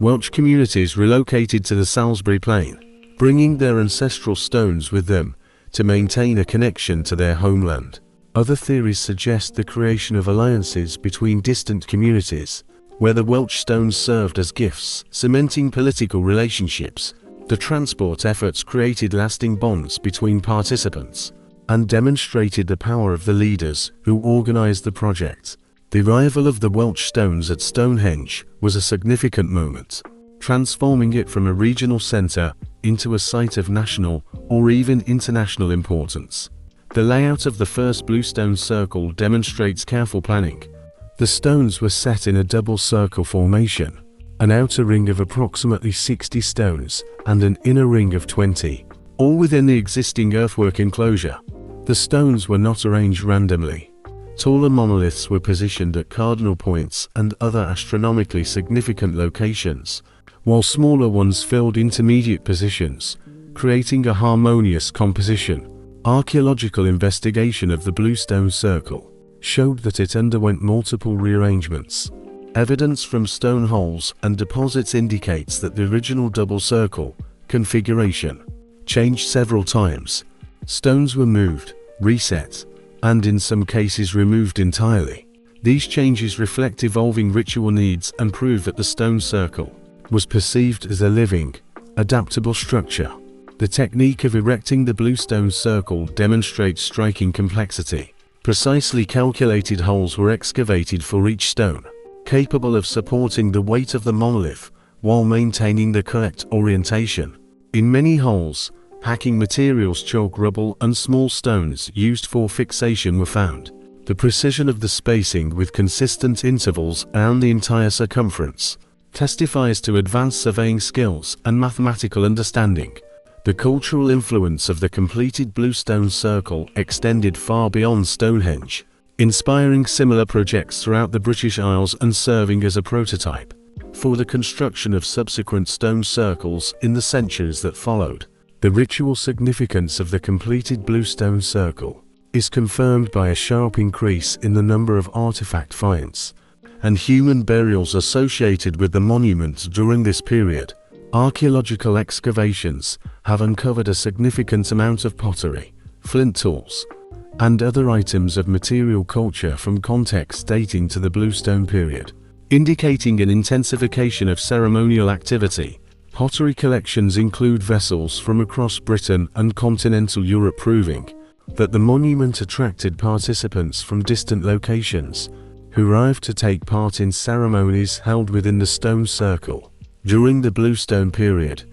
Welsh communities relocated to the Salisbury Plain, bringing their ancestral stones with them to maintain a connection to their homeland. Other theories suggest the creation of alliances between distant communities, where the Welsh stones served as gifts, cementing political relationships. The transport efforts created lasting bonds between participants and demonstrated the power of the leaders who organized the project. The arrival of the Welsh stones at Stonehenge was a significant moment, transforming it from a regional center into a site of national or even international importance. The layout of the first bluestone circle demonstrates careful planning. The stones were set in a double circle formation, an outer ring of approximately 60 stones and an inner ring of 20, all within the existing earthwork enclosure. The stones were not arranged randomly. Taller monoliths were positioned at cardinal points and other astronomically significant locations, while smaller ones filled intermediate positions, creating a harmonious composition. Archaeological investigation of the bluestone circle showed that it underwent multiple rearrangements. Evidence from stone holes and deposits indicates that the original double circle configuration changed several times. Stones were moved, reset, and in some cases removed entirely. These changes reflect evolving ritual needs and prove that the stone circle was perceived as a living, adaptable structure. The technique of erecting the bluestone circle demonstrates striking complexity. Precisely calculated holes were excavated for each stone, capable of supporting the weight of the monolith while maintaining the correct orientation. In many holes, packing materials, chalk, rubble, and small stones used for fixation were found. The precision of the spacing with consistent intervals around the entire circumference testifies to advanced surveying skills and mathematical understanding. The cultural influence of the completed bluestone circle extended far beyond Stonehenge, inspiring similar projects throughout the British Isles and serving as a prototype for the construction of subsequent stone circles in the centuries that followed. The ritual significance of the completed bluestone circle is confirmed by a sharp increase in the number of artifact finds and human burials associated with the monument during this period. Archaeological excavations have uncovered a significant amount of pottery, flint tools, and other items of material culture from contexts dating to the bluestone period, indicating an intensification of ceremonial activity. Pottery collections include vessels from across Britain and continental Europe, proving that the monument attracted participants from distant locations who arrived to take part in ceremonies held within the stone circle. During the bluestone period,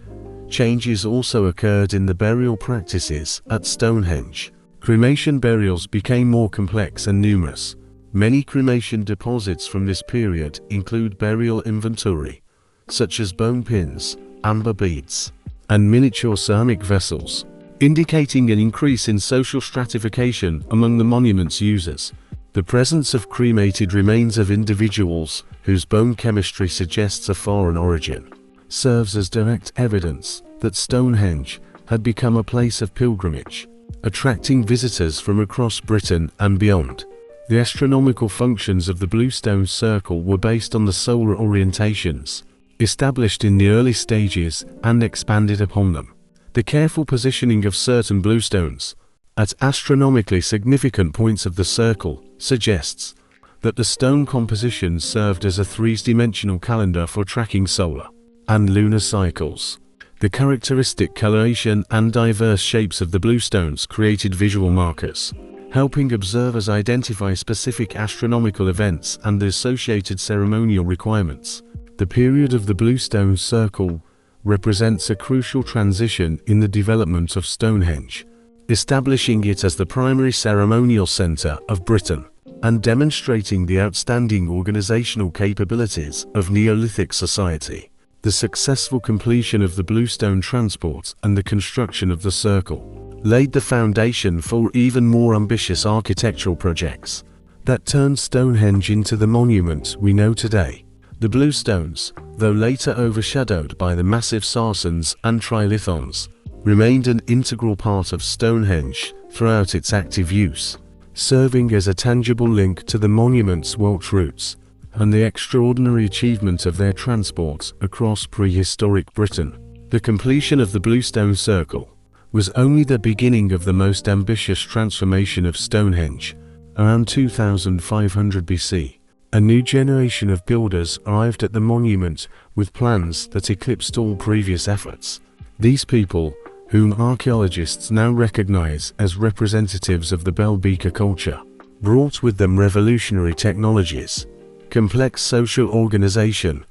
changes also occurred in the burial practices at Stonehenge. Cremation burials became more complex and numerous. Many cremation deposits from this period include burial inventory, such as bone pins, amber beads, and miniature ceramic vessels, indicating an increase in social stratification among the monument's users. The presence of cremated remains of individuals whose bone chemistry suggests a foreign origin serves as direct evidence that Stonehenge had become a place of pilgrimage, attracting visitors from across Britain and beyond. The astronomical functions of the bluestone circle were based on the solar orientations established in the early stages and expanded upon them. The careful positioning of certain bluestones at astronomically significant points of the circle suggests that the stone composition served as a three-dimensional calendar for tracking solar and lunar cycles. The characteristic coloration and diverse shapes of the bluestones created visual markers, helping observers identify specific astronomical events and the associated ceremonial requirements. The period of the bluestone circle represents a crucial transition in the development of Stonehenge, establishing it as the primary ceremonial center of Britain and demonstrating the outstanding organizational capabilities of Neolithic society. The successful completion of the bluestone transport and the construction of the circle laid the foundation for even more ambitious architectural projects that turned Stonehenge into the monument we know today. The bluestones, though later overshadowed by the massive sarsens and trilithons, remained an integral part of Stonehenge throughout its active use, serving as a tangible link to the monument's Welsh roots and the extraordinary achievement of their transport across prehistoric Britain. The completion of the bluestone circle was only the beginning of the most ambitious transformation of Stonehenge. Around 2500 BC, a new generation of builders arrived at the monument with plans that eclipsed all previous efforts. These people, whom archaeologists now recognize as representatives of the Bell Beaker culture, brought with them revolutionary technologies, complex social organization,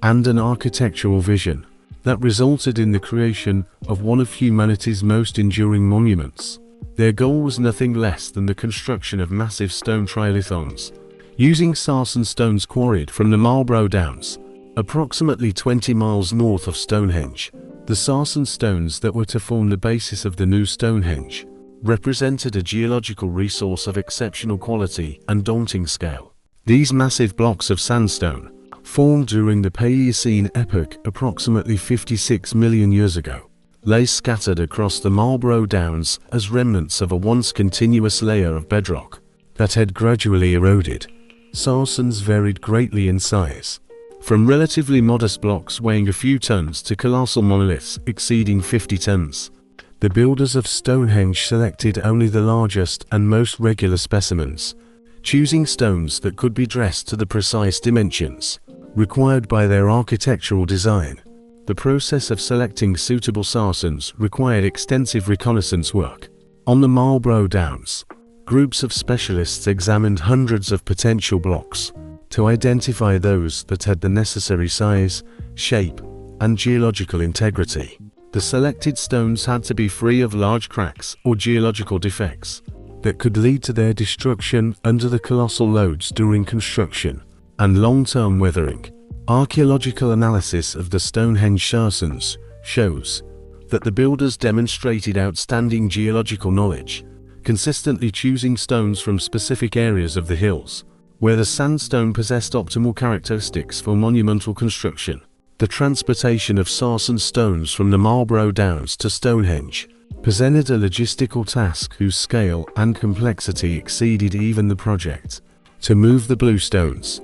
and an architectural vision that resulted in the creation of one of humanity's most enduring monuments. Their goal was nothing less than the construction of massive stone trilithons, using sarsen stones quarried from the Marlborough Downs, approximately 20 miles north of Stonehenge. The sarsen stones that were to form the basis of the new Stonehenge represented a geological resource of exceptional quality and daunting scale. These massive blocks of sandstone, formed during the Paleocene epoch approximately 56 million years ago, lay scattered across the Marlborough Downs as remnants of a once continuous layer of bedrock that had gradually eroded. Sarsens varied greatly in size, from relatively modest blocks weighing a few tons to colossal monoliths exceeding 50 tons. The builders of Stonehenge selected only the largest and most regular specimens, choosing stones that could be dressed to the precise dimensions required by their architectural design. The process of selecting suitable sarsens required extensive reconnaissance work. On the Marlborough Downs, groups of specialists examined hundreds of potential blocks to identify those that had the necessary size, shape, and geological integrity. The selected stones had to be free of large cracks or geological defects that could lead to their destruction under the colossal loads during construction and long-term weathering. Archaeological analysis of the Stonehenge sarsens shows that the builders demonstrated outstanding geological knowledge, consistently choosing stones from specific areas of the hills, where the sandstone possessed optimal characteristics for monumental construction. The transportation of sarsen stones from the Marlborough Downs to Stonehenge presented a logistical task whose scale and complexity exceeded even the project to move the bluestones.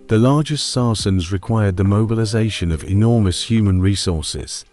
The largest sarsens required the mobilization of enormous human resources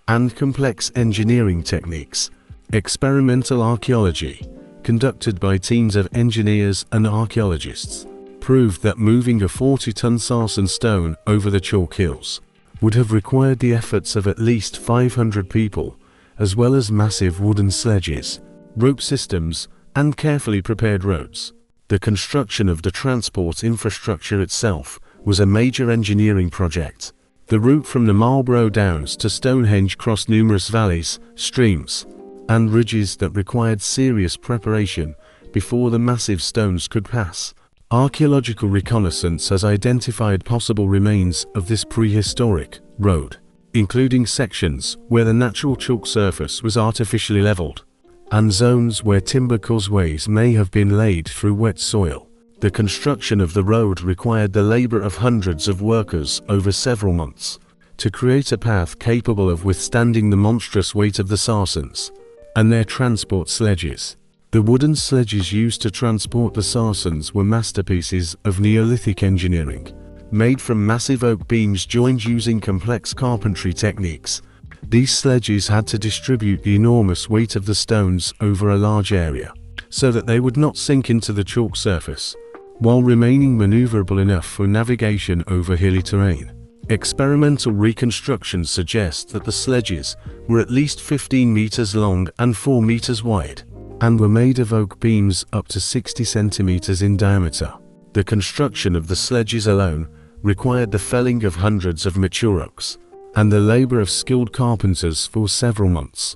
and complex engineering techniques. Experimental archaeology, conducted by teams of engineers and archaeologists, proved that moving a 40-ton sarsen stone over the chalk hills would have required the efforts of at least 500 people, as well as massive wooden sledges, rope systems, and carefully prepared roads. The construction of the transport infrastructure itself was a major engineering project. The route from the Marlborough Downs to Stonehenge crossed numerous valleys, streams, and ridges that required serious preparation before the massive stones could pass. Archaeological reconnaissance has identified possible remains of this prehistoric road, including sections where the natural chalk surface was artificially leveled, and zones where timber causeways may have been laid through wet soil. The construction of the road required the labor of hundreds of workers over several months to create a path capable of withstanding the monstrous weight of the sarsens and their transport sledges. The wooden sledges used to transport the sarsens were masterpieces of Neolithic engineering, made from massive oak beams joined using complex carpentry techniques. These sledges had to distribute the enormous weight of the stones over a large area, so that they would not sink into the chalk surface, while remaining maneuverable enough for navigation over hilly terrain. Experimental reconstructions suggest that the sledges were at least 15 meters long and 4 meters wide, and were made of oak beams up to 60 centimeters in diameter. The construction of the sledges alone required the felling of hundreds of mature oaks, and the labor of skilled carpenters for several months.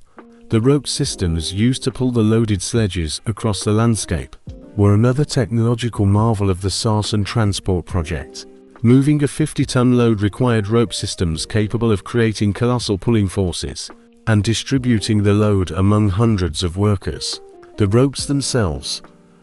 The rope systems used to pull the loaded sledges across the landscape were another technological marvel of the Sarsen transport project. Moving a 50-ton load required rope systems capable of creating colossal pulling forces and distributing the load among hundreds of workers. The ropes themselves,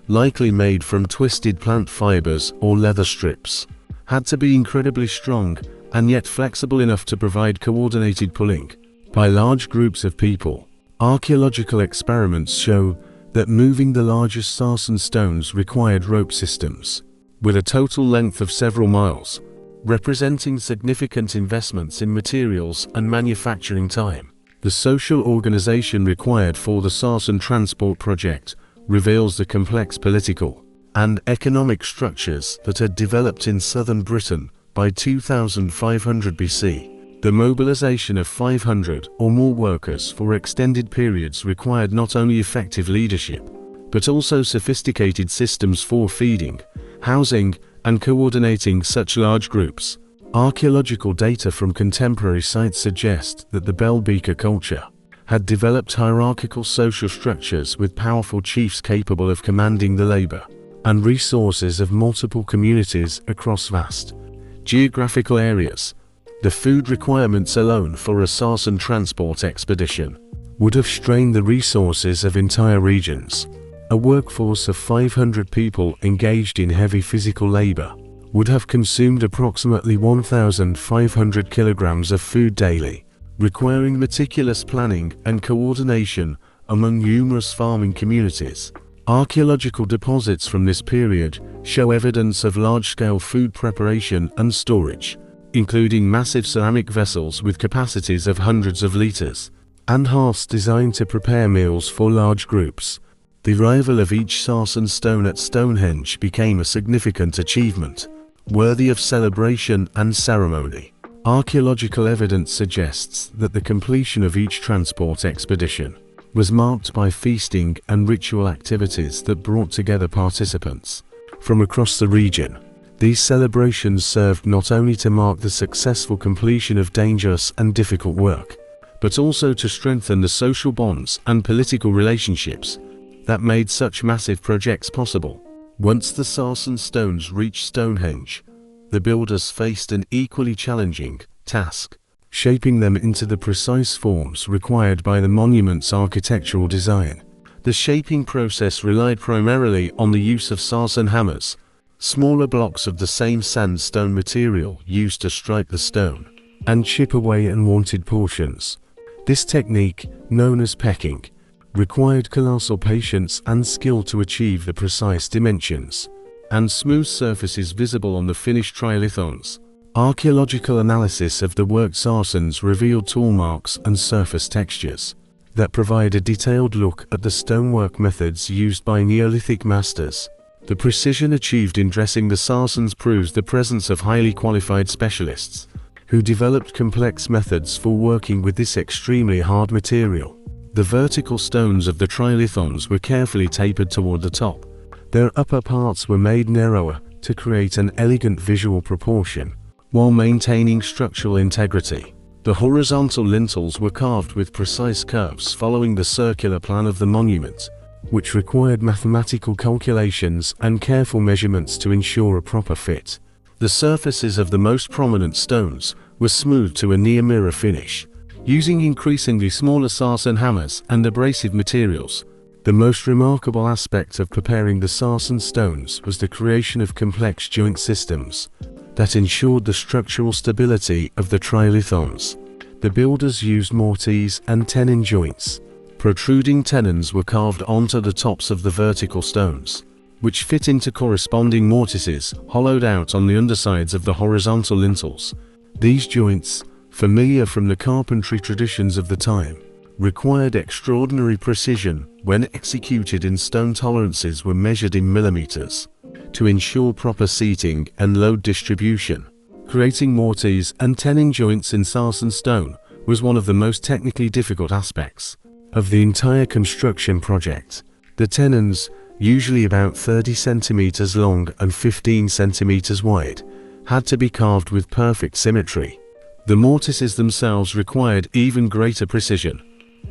likely made from twisted plant fibers or leather strips, had to be incredibly strong and yet flexible enough to provide coordinated pulling by large groups of people. Archaeological experiments show that moving the largest sarsen stones required rope systems, with a total length of several miles, representing significant investments in materials and manufacturing time. The social organization required for the Sarsen transport project reveals the complex political and economic structures that had developed in southern Britain by 2500 BC. The mobilization of 500 or more workers for extended periods required not only effective leadership, but also sophisticated systems for feeding, housing, and coordinating such large groups. Archaeological data from contemporary sites suggest that the Bell Beaker culture had developed hierarchical social structures with powerful chiefs capable of commanding the labor and resources of multiple communities across vast geographical areas. The food requirements alone for a Sarsen transport expedition would have strained the resources of entire regions. A workforce of 500 people engaged in heavy physical labor would have consumed approximately 1,500 kilograms of food daily, requiring meticulous planning and coordination among numerous farming communities. Archaeological deposits from this period show evidence of large-scale food preparation and storage, including massive ceramic vessels with capacities of hundreds of liters, and hearths designed to prepare meals for large groups. The arrival of each sarsen stone at Stonehenge became a significant achievement, worthy of celebration and ceremony. Archaeological evidence suggests that the completion of each transport expedition was marked by feasting and ritual activities that brought together participants from across the region. These celebrations served not only to mark the successful completion of dangerous and difficult work, but also to strengthen the social bonds and political relationships that made such massive projects possible. Once the sarsen stones reached Stonehenge, the builders faced an equally challenging task, shaping them into the precise forms required by the monument's architectural design. The shaping process relied primarily on the use of sarsen hammers, smaller blocks of the same sandstone material used to strike the stone and chip away unwanted portions. This technique, known as pecking, required colossal patience and skill to achieve the precise dimensions and smooth surfaces visible on the finished trilithons. Archaeological analysis of the worked sarsens revealed tool marks and surface textures that provide a detailed look at the stonework methods used by Neolithic masters. The precision achieved in dressing the sarsens proves the presence of highly qualified specialists who developed complex methods for working with this extremely hard material. The vertical stones of the trilithons were carefully tapered toward the top. Their upper parts were made narrower to create an elegant visual proportion, while maintaining structural integrity. The horizontal lintels were carved with precise curves following the circular plan of the monument, which required mathematical calculations and careful measurements to ensure a proper fit. The surfaces of the most prominent stones were smoothed to a near-mirror finish, using increasingly smaller sarsen hammers and abrasive materials. The most remarkable aspect of preparing the sarsen stones was the creation of complex joint systems that ensured the structural stability of the trilithons. The builders used mortise and tenon joints. Protruding tenons were carved onto the tops of the vertical stones, which fit into corresponding mortises hollowed out on the undersides of the horizontal lintels. These joints, familiar from the carpentry traditions of the time, required extraordinary precision when executed, and stone tolerances were measured in millimeters to ensure proper seating and load distribution. Creating mortise and tenon joints in sarsen stone was one of the most technically difficult aspects of the entire construction project. The tenons, usually about 30 centimeters long and 15 centimeters wide, had to be carved with perfect symmetry. The mortises themselves required even greater precision,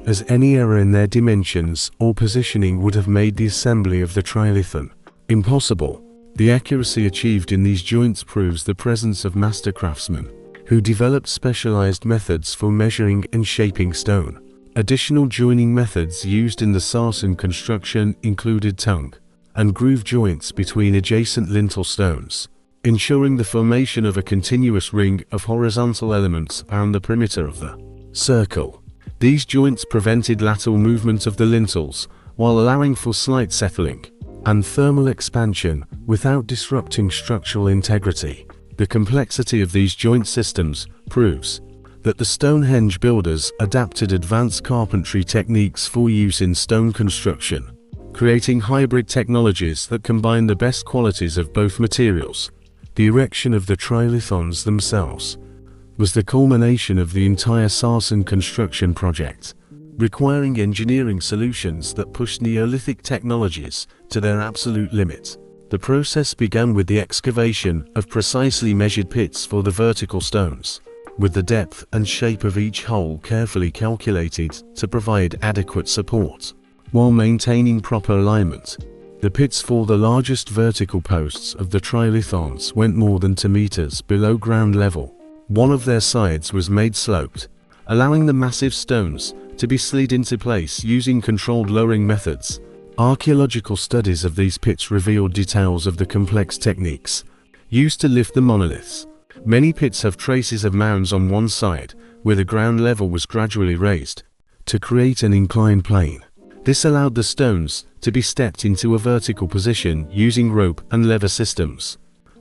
as any error in their dimensions or positioning would have made the assembly of the trilithon impossible. The accuracy achieved in these joints proves the presence of master craftsmen who developed specialized methods for measuring and shaping stone. Additional joining methods used in the sarsen construction included tongue and groove joints between adjacent lintel stones, ensuring the formation of a continuous ring of horizontal elements around the perimeter of the circle. These joints prevented lateral movement of the lintels while allowing for slight settling and thermal expansion without disrupting structural integrity. The complexity of these joint systems proves that the Stonehenge builders adapted advanced carpentry techniques for use in stone construction, creating hybrid technologies that combine the best qualities of both materials. The erection of the trilithons themselves was the culmination of the entire sarsen construction project, requiring engineering solutions that pushed Neolithic technologies to their absolute limit. The process began with the excavation of precisely measured pits for the vertical stones, with the depth and shape of each hole carefully calculated to provide adequate support, while maintaining proper alignment. The pits for the largest vertical posts of the trilithons went more than 2 meters below ground level. One of their sides was made sloped, allowing the massive stones to be slid into place using controlled lowering methods. Archaeological studies of these pits revealed details of the complex techniques used to lift the monoliths. Many pits have traces of mounds on one side, where the ground level was gradually raised to create an inclined plane. This allowed the stones to be stepped into a vertical position using rope and lever systems.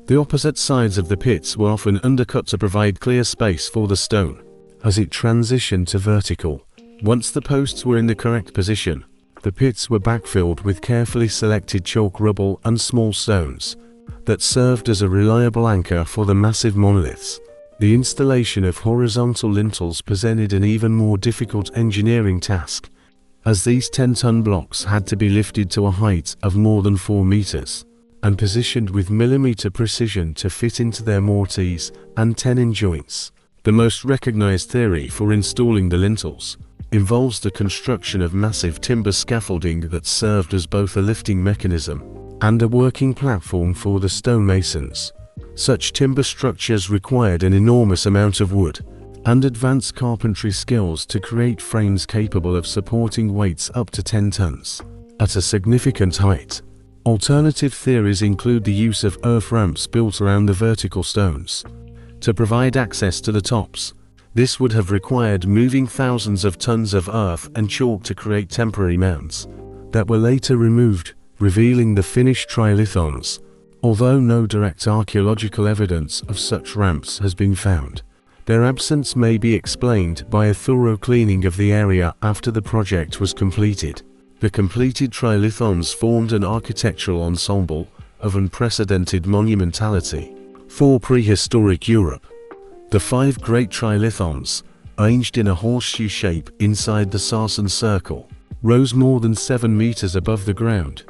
The opposite sides of the pits were often undercut to provide clear space for the stone as it transitioned to vertical. Once the posts were in the correct position, the pits were backfilled with carefully selected chalk rubble and small stones that served as a reliable anchor for the massive monoliths. The installation of horizontal lintels presented an even more difficult engineering task, as these 10-ton blocks had to be lifted to a height of more than 4 meters and positioned with millimeter precision to fit into their mortise and tenon joints. The most recognized theory for installing the lintels involves the construction of massive timber scaffolding that served as both a lifting mechanism and a working platform for the stonemasons. Such timber structures required an enormous amount of wood and advanced carpentry skills to create frames capable of supporting weights up to 10 tons at a significant height. Alternative theories include the use of earth ramps built around the vertical stones to provide access to the tops. This would have required moving thousands of tons of earth and chalk to create temporary mounds that were later removed, revealing the finished trilithons. Although no direct archaeological evidence of such ramps has been found, their absence may be explained by a thorough cleaning of the area after the project was completed. The completed trilithons formed an architectural ensemble of unprecedented monumentality for prehistoric Europe. The 5 great trilithons, arranged in a horseshoe shape inside the sarsen circle, rose more than 7 meters above the ground,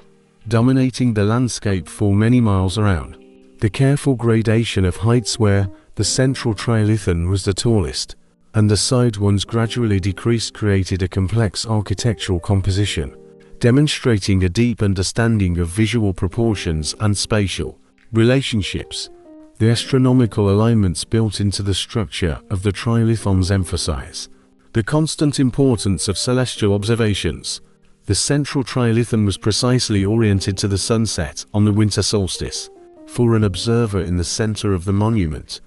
dominating the landscape for many miles around. The careful gradation of heights, where the central trilithon was the tallest, and the side ones gradually decreased, created a complex architectural composition, demonstrating a deep understanding of visual proportions and spatial relationships. The astronomical alignments built into the structure of the trilithons emphasize the constant importance of celestial observations. The central trilithon was precisely oriented to the sunset on the winter solstice. For an observer in the center of the monument,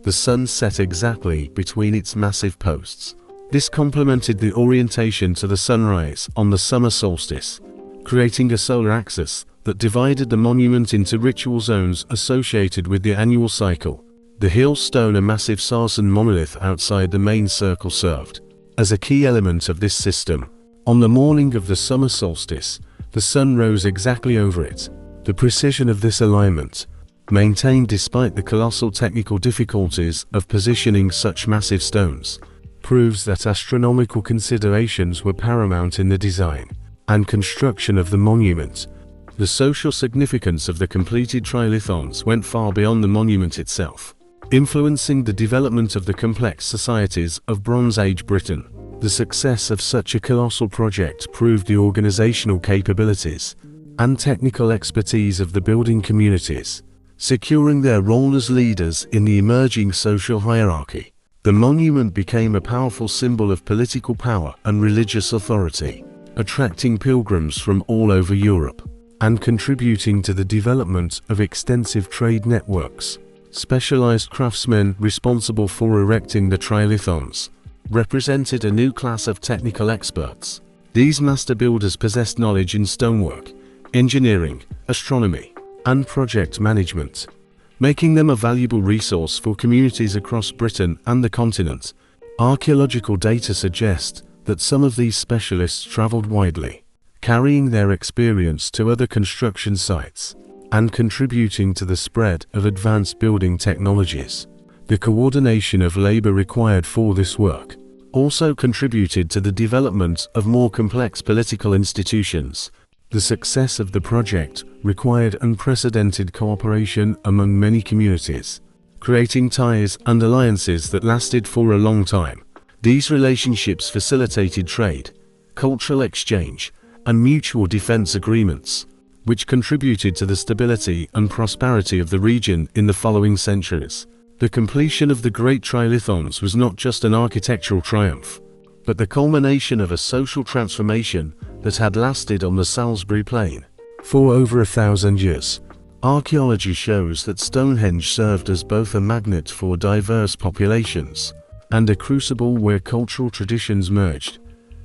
the sun set exactly between its massive posts. This complemented the orientation to the sunrise on the summer solstice, creating a solar axis that divided the monument into ritual zones associated with the annual cycle. The hill stone, a massive sarsen monolith outside the main circle, served as a key element of this system. On the morning of the summer solstice, the sun rose exactly over it. The precision of this alignment, maintained despite the colossal technical difficulties of positioning such massive stones, proves that astronomical considerations were paramount in the design and construction of the monument. The social significance of the completed trilithons went far beyond the monument itself, influencing the development of the complex societies of Bronze Age Britain. The success of such a colossal project proved the organizational capabilities and technical expertise of the building communities, securing their role as leaders in the emerging social hierarchy. The monument became a powerful symbol of political power and religious authority, attracting pilgrims from all over Europe and contributing to the development of extensive trade networks. Specialized craftsmen responsible for erecting the trilithons represented a new class of technical experts. These master builders possessed knowledge in stonework, engineering, astronomy, and project management, making them a valuable resource for communities across Britain and the continent. Archaeological data suggest that some of these specialists traveled widely, carrying their experience to other construction sites and contributing to the spread of advanced building technologies. The coordination of labor required for this work also contributed to the development of more complex political institutions. The success of the project required unprecedented cooperation among many communities, creating ties and alliances that lasted for a long time. These relationships facilitated trade, cultural exchange, and mutual defense agreements, which contributed to the stability and prosperity of the region in the following centuries. The completion of the Great Trilithons was not just an architectural triumph, but the culmination of a social transformation that had lasted on the Salisbury Plain for over 1,000 years. Archaeology shows that Stonehenge served as both a magnet for diverse populations and a crucible where cultural traditions merged,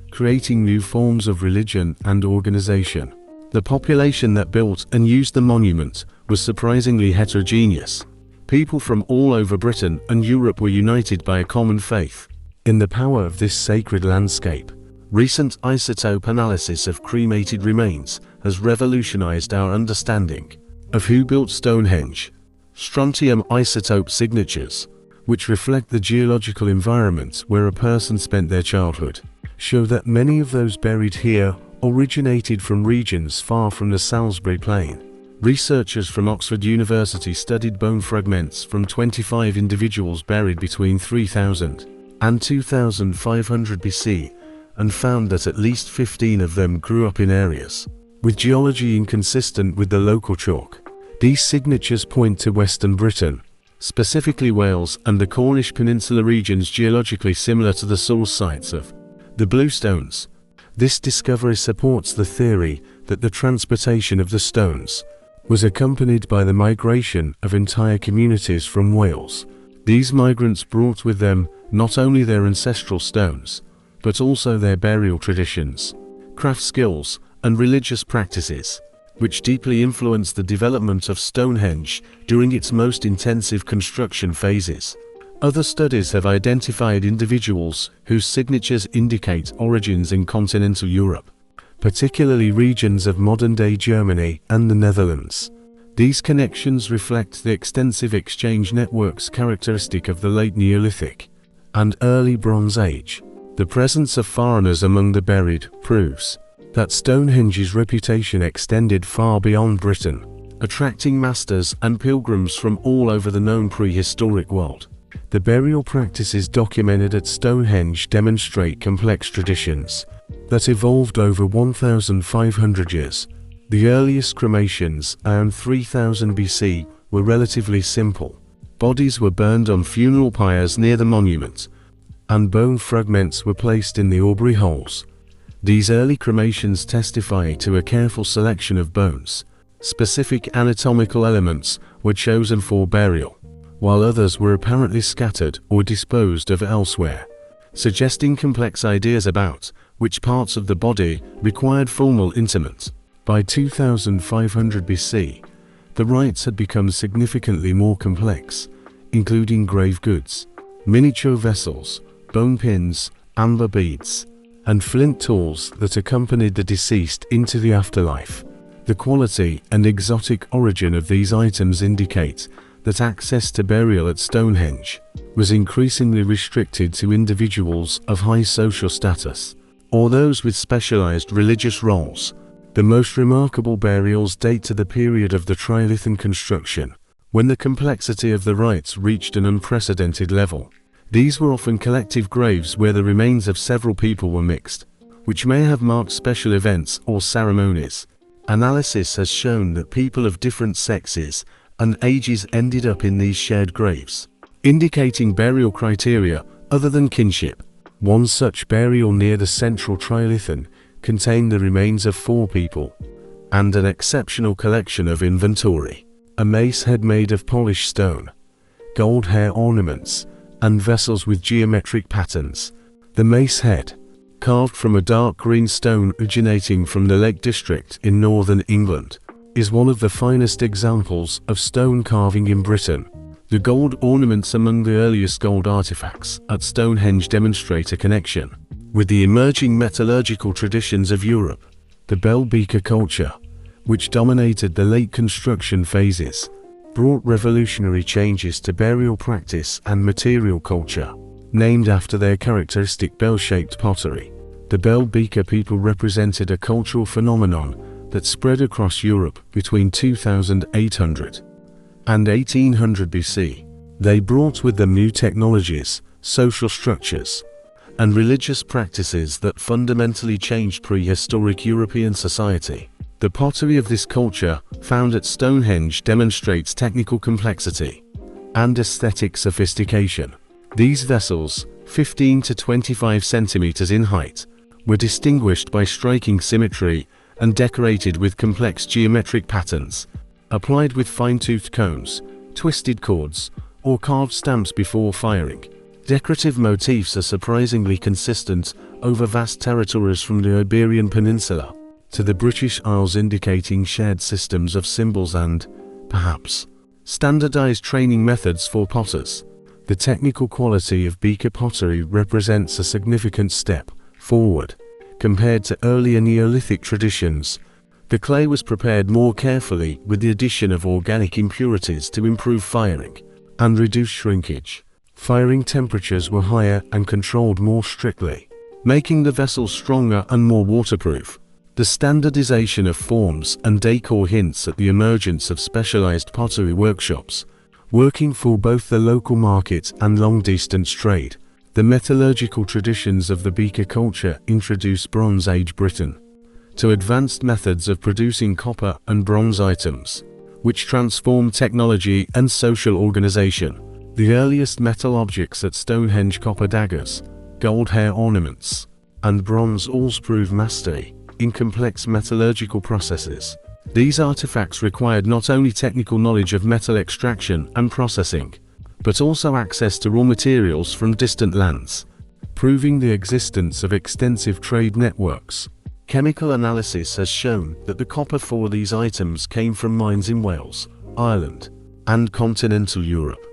creating new forms of religion and organization. The population that built and used the monument was surprisingly heterogeneous. People from all over Britain and Europe were united by a common faith in the power of this sacred landscape. Recent isotope analysis of cremated remains has revolutionized our understanding of who built Stonehenge. Strontium isotope signatures, which reflect the geological environment where a person spent their childhood, show that many of those buried here originated from regions far from the Salisbury Plain. Researchers from Oxford University studied bone fragments from 25 individuals buried between 3000 and 2500 BC and found that at least 15 of them grew up in areas with geology inconsistent with the local chalk. These signatures point to Western Britain, specifically Wales and the Cornish Peninsula regions geologically similar to the source sites of the bluestones. This discovery supports the theory that the transportation of the stones was accompanied by the migration of entire communities from Wales. These migrants brought with them not only their ancestral stones, but also their burial traditions, craft skills, and religious practices, which deeply influenced the development of Stonehenge during its most intensive construction phases. Other studies have identified individuals whose signatures indicate origins in continental Europe, particularly regions of modern-day Germany and the Netherlands. These connections reflect the extensive exchange networks characteristic of the late Neolithic and early Bronze Age. The presence of foreigners among the buried proves that Stonehenge's reputation extended far beyond Britain, attracting masters and pilgrims from all over the known prehistoric world. The burial practices documented at Stonehenge demonstrate complex traditions that evolved over 1,500 years. The earliest cremations, around 3000 BC, were relatively simple. Bodies were burned on funeral pyres near the monument, and bone fragments were placed in the Aubrey holes. These early cremations testify to a careful selection of bones. Specific anatomical elements were chosen for burial, while others were apparently scattered or disposed of elsewhere, suggesting complex ideas about which parts of the body required formal interment. By 2500 BC, the rites had become significantly more complex, including grave goods, miniature vessels, bone pins, amber beads, and flint tools that accompanied the deceased into the afterlife. The quality and exotic origin of these items indicate that access to burial at Stonehenge was increasingly restricted to individuals of high social status, or those with specialized religious roles. The most remarkable burials date to the period of the trilithon construction, when the complexity of the rites reached an unprecedented level. These were often collective graves where the remains of several people were mixed, which may have marked special events or ceremonies. Analysis has shown that people of different sexes and ages ended up in these shared graves, indicating burial criteria other than kinship. One such burial near the central trilithon contained the remains of 4 people, and an exceptional collection of inventory: a mace head made of polished stone, gold hair ornaments, and vessels with geometric patterns. The mace head, carved from a dark green stone originating from the Lake District in northern England, is one of the finest examples of stone carving in Britain. The gold ornaments among the earliest gold artifacts at Stonehenge demonstrate a connection with the emerging metallurgical traditions of Europe. The bell beaker culture, which dominated the late construction phases, brought revolutionary changes to burial practice and material culture. Named after their characteristic bell-shaped pottery, the bell beaker people represented a cultural phenomenon that spread across Europe between 2800 and 1800 BC. They brought with them new technologies, social structures, and religious practices that fundamentally changed prehistoric European society. The pottery of this culture, found at Stonehenge, demonstrates technical complexity and aesthetic sophistication. These vessels, 15 to 25 centimeters in height, were distinguished by striking symmetry and decorated with complex geometric patterns, applied with fine-toothed cones, twisted cords, or carved stamps before firing. Decorative motifs are surprisingly consistent over vast territories from the Iberian Peninsula to the British Isles, indicating shared systems of symbols and, perhaps, standardized training methods for potters. The technical quality of beaker pottery represents a significant step forward compared to earlier Neolithic traditions. The clay was prepared more carefully with the addition of organic impurities to improve firing and reduce shrinkage. Firing temperatures were higher and controlled more strictly, making the vessels stronger and more waterproof. The standardization of forms and decor hints at the emergence of specialized pottery workshops, working for both the local market and long-distance trade. The metallurgical traditions of the beaker culture introduced Bronze Age Britain to advanced methods of producing copper and bronze items, which transformed technology and social organization. The earliest metal objects at Stonehenge, copper daggers, gold hair ornaments, and bronze awls, prove mastery in complex metallurgical processes. These artifacts required not only technical knowledge of metal extraction and processing, but also access to raw materials from distant lands, proving the existence of extensive trade networks. Chemical analysis has shown that the copper for these items came from mines in Wales, Ireland, and continental Europe,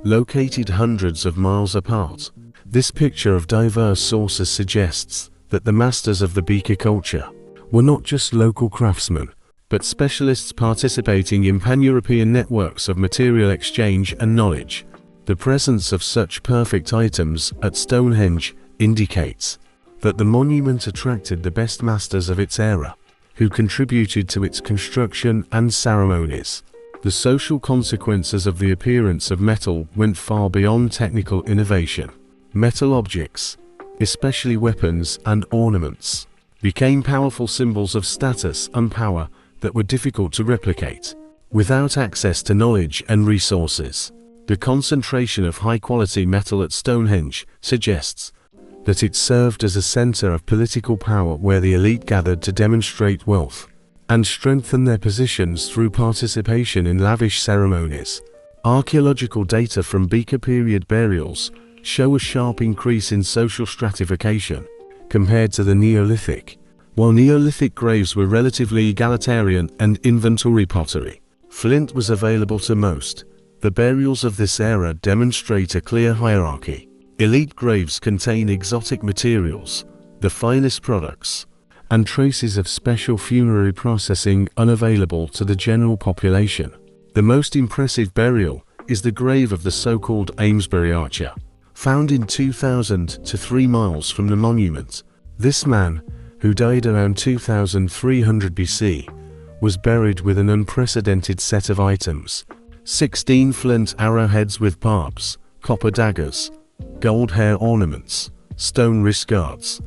located hundreds of miles apart. This picture of diverse sources suggests that the masters of the beaker culture were not just local craftsmen, but specialists participating in pan-European networks of material exchange and knowledge. The presence of such perfect items at Stonehenge indicates that the monument attracted the best masters of its era, who contributed to its construction and ceremonies. The social consequences of the appearance of metal went far beyond technical innovation. Metal objects, especially weapons and ornaments, became powerful symbols of status and power that were difficult to replicate. Without access to knowledge and resources, the concentration of high-quality metal at Stonehenge suggests that it served as a center of political power where the elite gathered to demonstrate wealth and strengthen their positions through participation in lavish ceremonies. Archaeological data from Beaker period burials show a sharp increase in social stratification compared to the Neolithic. While Neolithic graves were relatively egalitarian and inventory pottery, flint was available to most. The burials of this era demonstrate a clear hierarchy. Elite graves contain exotic materials, the finest products, and traces of special funerary processing unavailable to the general population. The most impressive burial is the grave of the so-called Amesbury archer, found in 2000 to 3 miles from the monument. This man, who died around 2300 BC, was buried with an unprecedented set of items: 16 flint arrowheads with barbs, copper daggers, gold hair ornaments, stone wrist guards,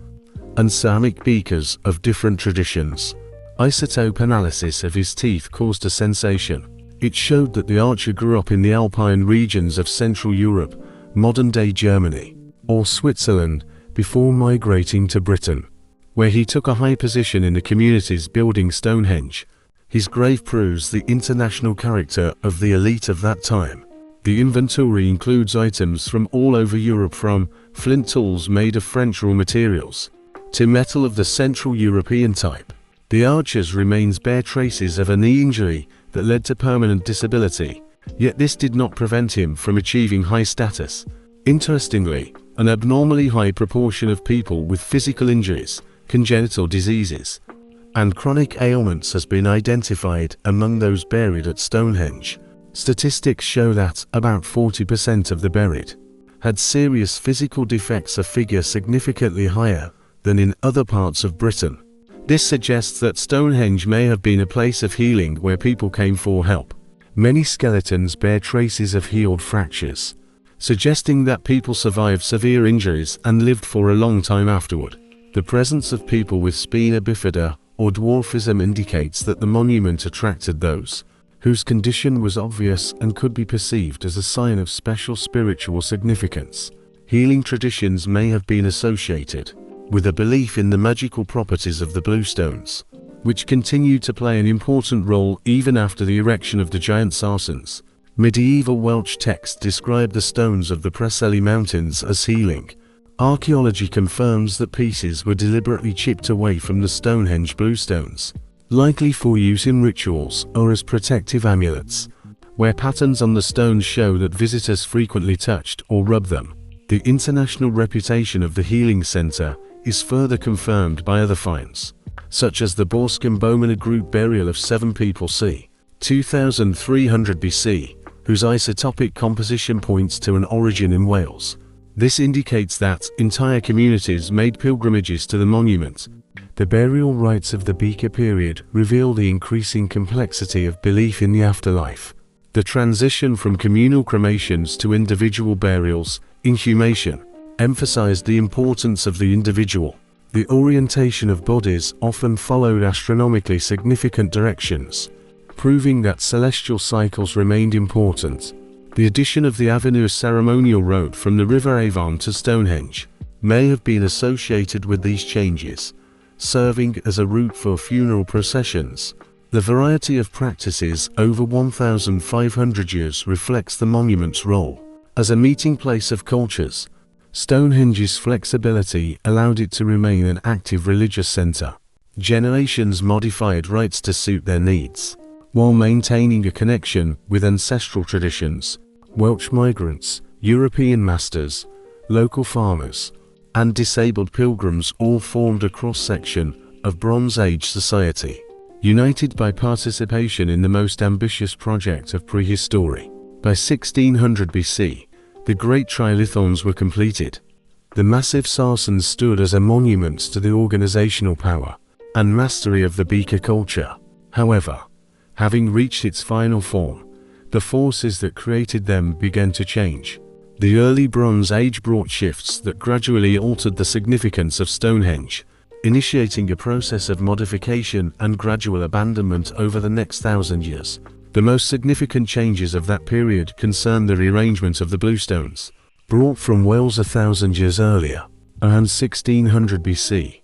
and ceramic beakers of different traditions. Isotope analysis of his teeth caused a sensation. It showed that the archer grew up in the alpine regions of Central Europe, modern-day Germany, or Switzerland, before migrating to Britain, where he took a high position in the communities building Stonehenge. His grave proves the international character of the elite of that time. The inventory includes items from all over Europe, from flint tools made of French raw materials to metal of the Central European type. The archer's remains bear traces of a knee injury that led to permanent disability, yet this did not prevent him from achieving high status. Interestingly, an abnormally high proportion of people with physical injuries, congenital diseases, and chronic ailments has been identified among those buried at Stonehenge. Statistics show that about 40% of the buried had serious physical defects, a figure significantly higher than in other parts of Britain. This suggests that Stonehenge may have been a place of healing where people came for help. Many skeletons bear traces of healed fractures, suggesting that people survived severe injuries and lived for a long time afterward. The presence of people with spina bifida or dwarfism indicates that the monument attracted those whose condition was obvious and could be perceived as a sign of special spiritual significance. Healing traditions may have been associated with a belief in the magical properties of the bluestones, which continued to play an important role even after the erection of the giant sarsens. Medieval Welsh texts describe the stones of the Preseli Mountains as healing. Archaeology confirms that pieces were deliberately chipped away from the Stonehenge bluestones, likely for use in rituals or as protective amulets, where patterns on the stones show that visitors frequently touched or rubbed them. The international reputation of the healing center is further confirmed by other finds, such as the Borscombe Bowman group burial of 7 people c. 2300 BC, whose isotopic composition points to an origin in Wales. This indicates that entire communities made pilgrimages to the monument. The burial rites of the Beaker period reveal the increasing complexity of belief in the afterlife. The transition from communal cremations to individual burials, inhumation, emphasized the importance of the individual. The orientation of bodies often followed astronomically significant directions, proving that celestial cycles remained important. The addition of the Avenue ceremonial road from the River Avon to Stonehenge may have been associated with these changes, serving as a route for funeral processions. The variety of practices over 1,500 years reflects the monument's role as a meeting place of cultures. Stonehenge's flexibility allowed it to remain an active religious center. Generations modified rites to suit their needs, while maintaining a connection with ancestral traditions. Welsh migrants, European masters, local farmers, and disabled pilgrims all formed a cross-section of Bronze Age society, united by participation in the most ambitious project of prehistory. By 1600 BC, the Great Trilithons were completed. The massive sarsens stood as a monument to the organizational power and mastery of the Beaker culture. However, having reached its final form, the forces that created them began to change. The early Bronze Age brought shifts that gradually altered the significance of Stonehenge, initiating a process of modification and gradual abandonment over the next 1,000 years. The most significant changes of that period concern the rearrangement of the bluestones, brought from Wales 1,000 years earlier, around 1600 BC.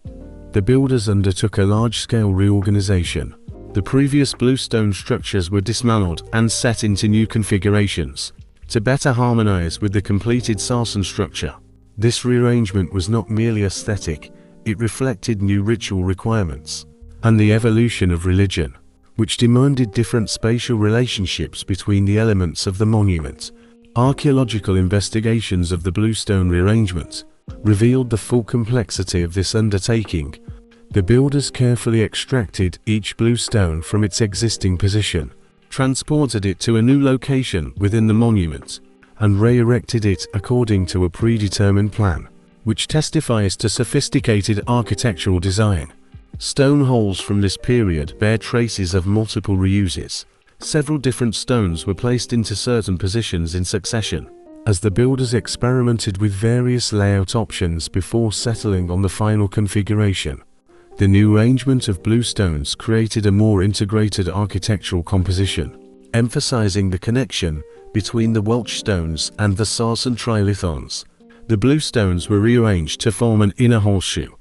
The builders undertook a large-scale reorganization. The previous bluestone structures were dismantled and set into new configurations, to better harmonize with the completed sarsen structure. This rearrangement was not merely aesthetic, it reflected new ritual requirements, and the evolution of religion, which demanded different spatial relationships between the elements of the monument. Archaeological investigations of the bluestone rearrangement revealed the full complexity of this undertaking. The builders carefully extracted each bluestone from its existing position, transported it to a new location within the monument, and re-erected it according to a predetermined plan, which testifies to sophisticated architectural design. Stone holes from this period bear traces of multiple reuses. Several different stones were placed into certain positions in succession, as the builders experimented with various layout options before settling on the final configuration. The new arrangement of bluestones created a more integrated architectural composition, emphasizing the connection between the Welsh stones and the sarsen trilithons. The bluestones were rearranged to form an inner horseshoe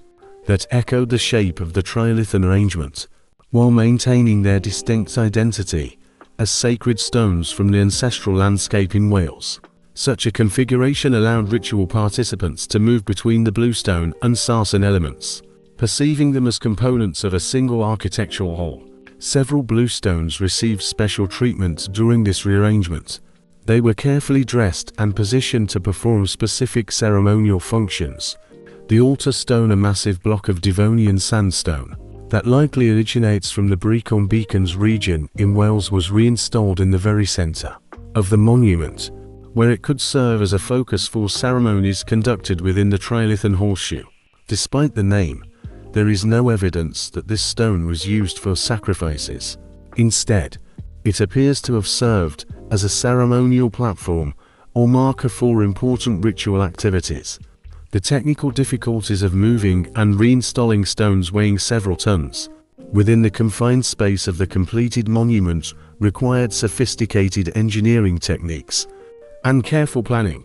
that echoed the shape of the trilithon arrangement, while maintaining their distinct identity as sacred stones from the ancestral landscape in Wales. Such a configuration allowed ritual participants to move between the bluestone and sarsen elements, perceiving them as components of a single architectural whole. Several bluestones received special treatment during this rearrangement. They were carefully dressed and positioned to perform specific ceremonial functions. The altar stone, a massive block of Devonian sandstone that likely originates from the Brecon Beacons region in Wales, was reinstalled in the very center of the monument, where it could serve as a focus for ceremonies conducted within the trilithon horseshoe. Despite the name, there is no evidence that this stone was used for sacrifices. Instead, it appears to have served as a ceremonial platform or marker for important ritual activities. The technical difficulties of moving and reinstalling stones weighing several tons within the confined space of the completed monument required sophisticated engineering techniques and careful planning.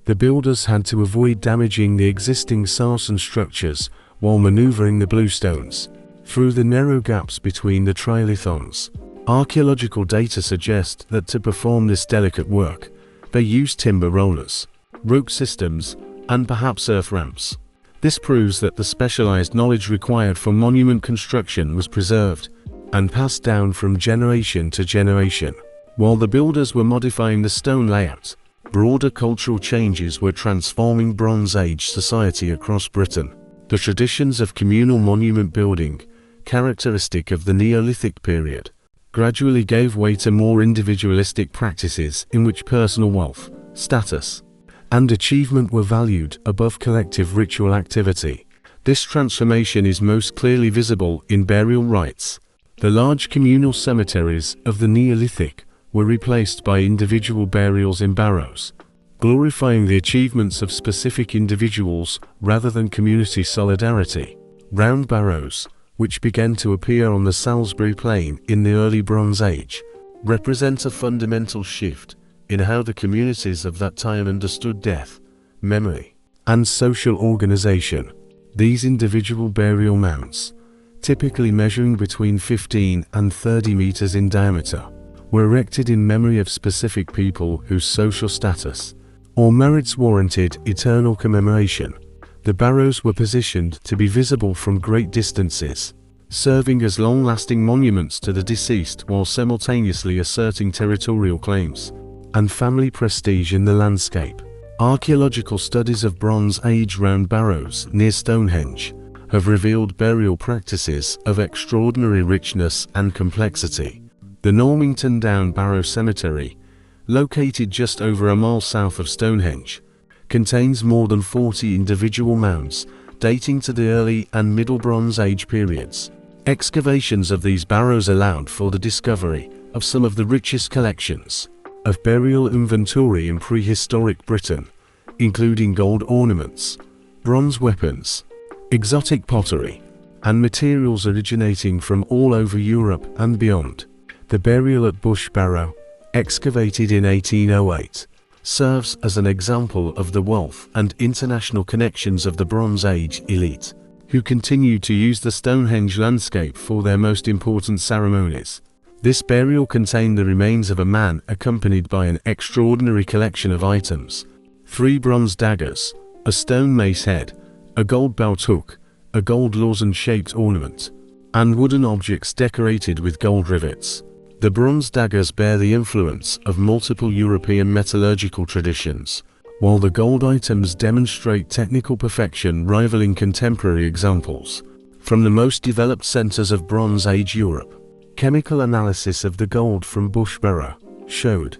The builders had to avoid damaging the existing sarsen structures while maneuvering the bluestones through the narrow gaps between the trilithons. Archaeological data suggest that to perform this delicate work, they used timber rollers, rope systems, and perhaps earth ramps. This proves that the specialized knowledge required for monument construction was preserved and passed down from generation to generation. While the builders were modifying the stone layout, broader cultural changes were transforming Bronze Age society across Britain. The traditions of communal monument building, characteristic of the Neolithic period, gradually gave way to more individualistic practices in which personal wealth, status, and achievement were valued above collective ritual activity. This transformation is most clearly visible in burial rites. The large communal cemeteries of the Neolithic were replaced by individual burials in barrows, glorifying the achievements of specific individuals rather than community solidarity. Round barrows, which began to appear on the Salisbury Plain in the early Bronze Age, represent a fundamental shift in how the communities of that time understood death, memory, and social organization. These individual burial mounds, typically measuring between 15 and 30 meters in diameter, were erected in memory of specific people whose social status or merits warranted eternal commemoration. The barrows were positioned to be visible from great distances, serving as long-lasting monuments to the deceased while simultaneously asserting territorial claims and family prestige in the landscape. Archaeological studies of Bronze Age round barrows near Stonehenge have revealed burial practices of extraordinary richness and complexity. The Normington Down Barrow Cemetery, located just over a mile south of Stonehenge, contains more than 40 individual mounds dating to the early and middle Bronze Age periods. Excavations of these barrows allowed for the discovery of some of the richest collections of burial inventory in prehistoric Britain, including gold ornaments, bronze weapons, exotic pottery, and materials originating from all over Europe and beyond. The burial at Bush Barrow, excavated in 1808, serves as an example of the wealth and international connections of the Bronze Age elite, who continued to use the Stonehenge landscape for their most important ceremonies. This burial contained the remains of a man accompanied by an extraordinary collection of items: 3 bronze daggers, a stone mace head, a gold belt hook, a gold lozenge-shaped ornament, and wooden objects decorated with gold rivets. The bronze daggers bear the influence of multiple European metallurgical traditions, while the gold items demonstrate technical perfection rivaling contemporary examples from the most developed centers of Bronze Age Europe. Chemical analysis of the gold from Bush Barrow showed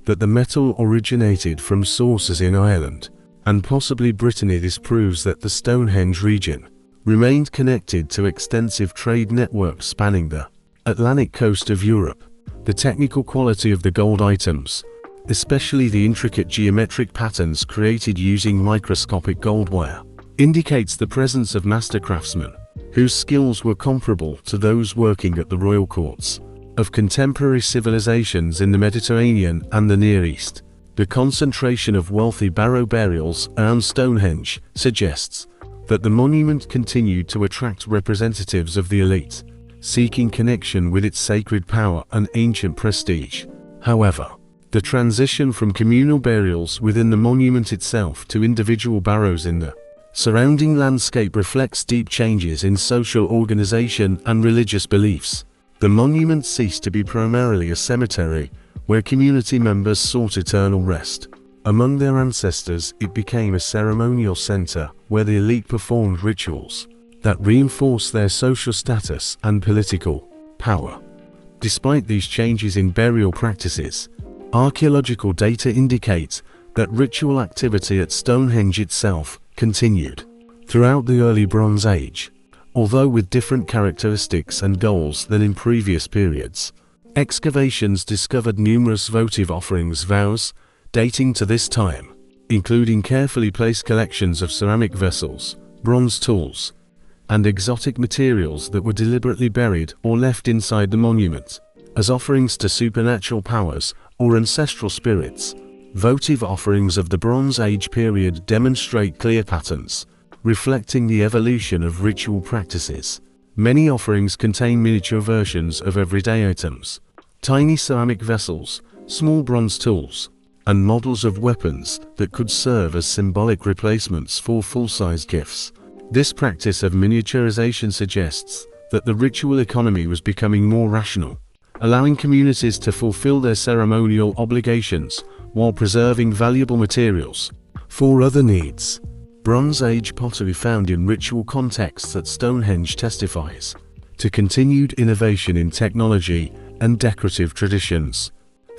that the metal originated from sources in Ireland and possibly Brittany. This proves that the Stonehenge region remained connected to extensive trade networks spanning the Atlantic coast of Europe. The technical quality of the gold items, especially the intricate geometric patterns created using microscopic gold wire, indicates the presence of master craftsmen whose skills were comparable to those working at the royal courts of contemporary civilizations in the Mediterranean and the Near East. The concentration of wealthy barrow burials around Stonehenge suggests that the monument continued to attract representatives of the elite, seeking connection with its sacred power and ancient prestige. However, the transition from communal burials within the monument itself to individual barrows in the surrounding landscape reflects deep changes in social organization and religious beliefs. The monument ceased to be primarily a cemetery where community members sought eternal rest among their ancestors. It became a ceremonial center where the elite performed rituals that reinforced their social status and political power. Despite these changes in burial practices, archaeological data indicates that ritual activity at Stonehenge itself continued throughout the early Bronze Age, although with different characteristics and goals than in previous periods. Excavations discovered numerous votive offerings vows dating to this time, including carefully placed collections of ceramic vessels, bronze tools, and exotic materials that were deliberately buried or left inside the monument as offerings to supernatural powers or ancestral spirits. Votive offerings of the Bronze Age period demonstrate clear patterns, reflecting the evolution of ritual practices. Many offerings contain miniature versions of everyday items, tiny ceramic vessels, small bronze tools, and models of weapons that could serve as symbolic replacements for full-size gifts. This practice of miniaturization suggests that the ritual economy was becoming more rational, allowing communities to fulfill their ceremonial obligations while preserving valuable materials for other needs. Bronze Age pottery found in ritual contexts at Stonehenge testifies to continued innovation in technology and decorative traditions.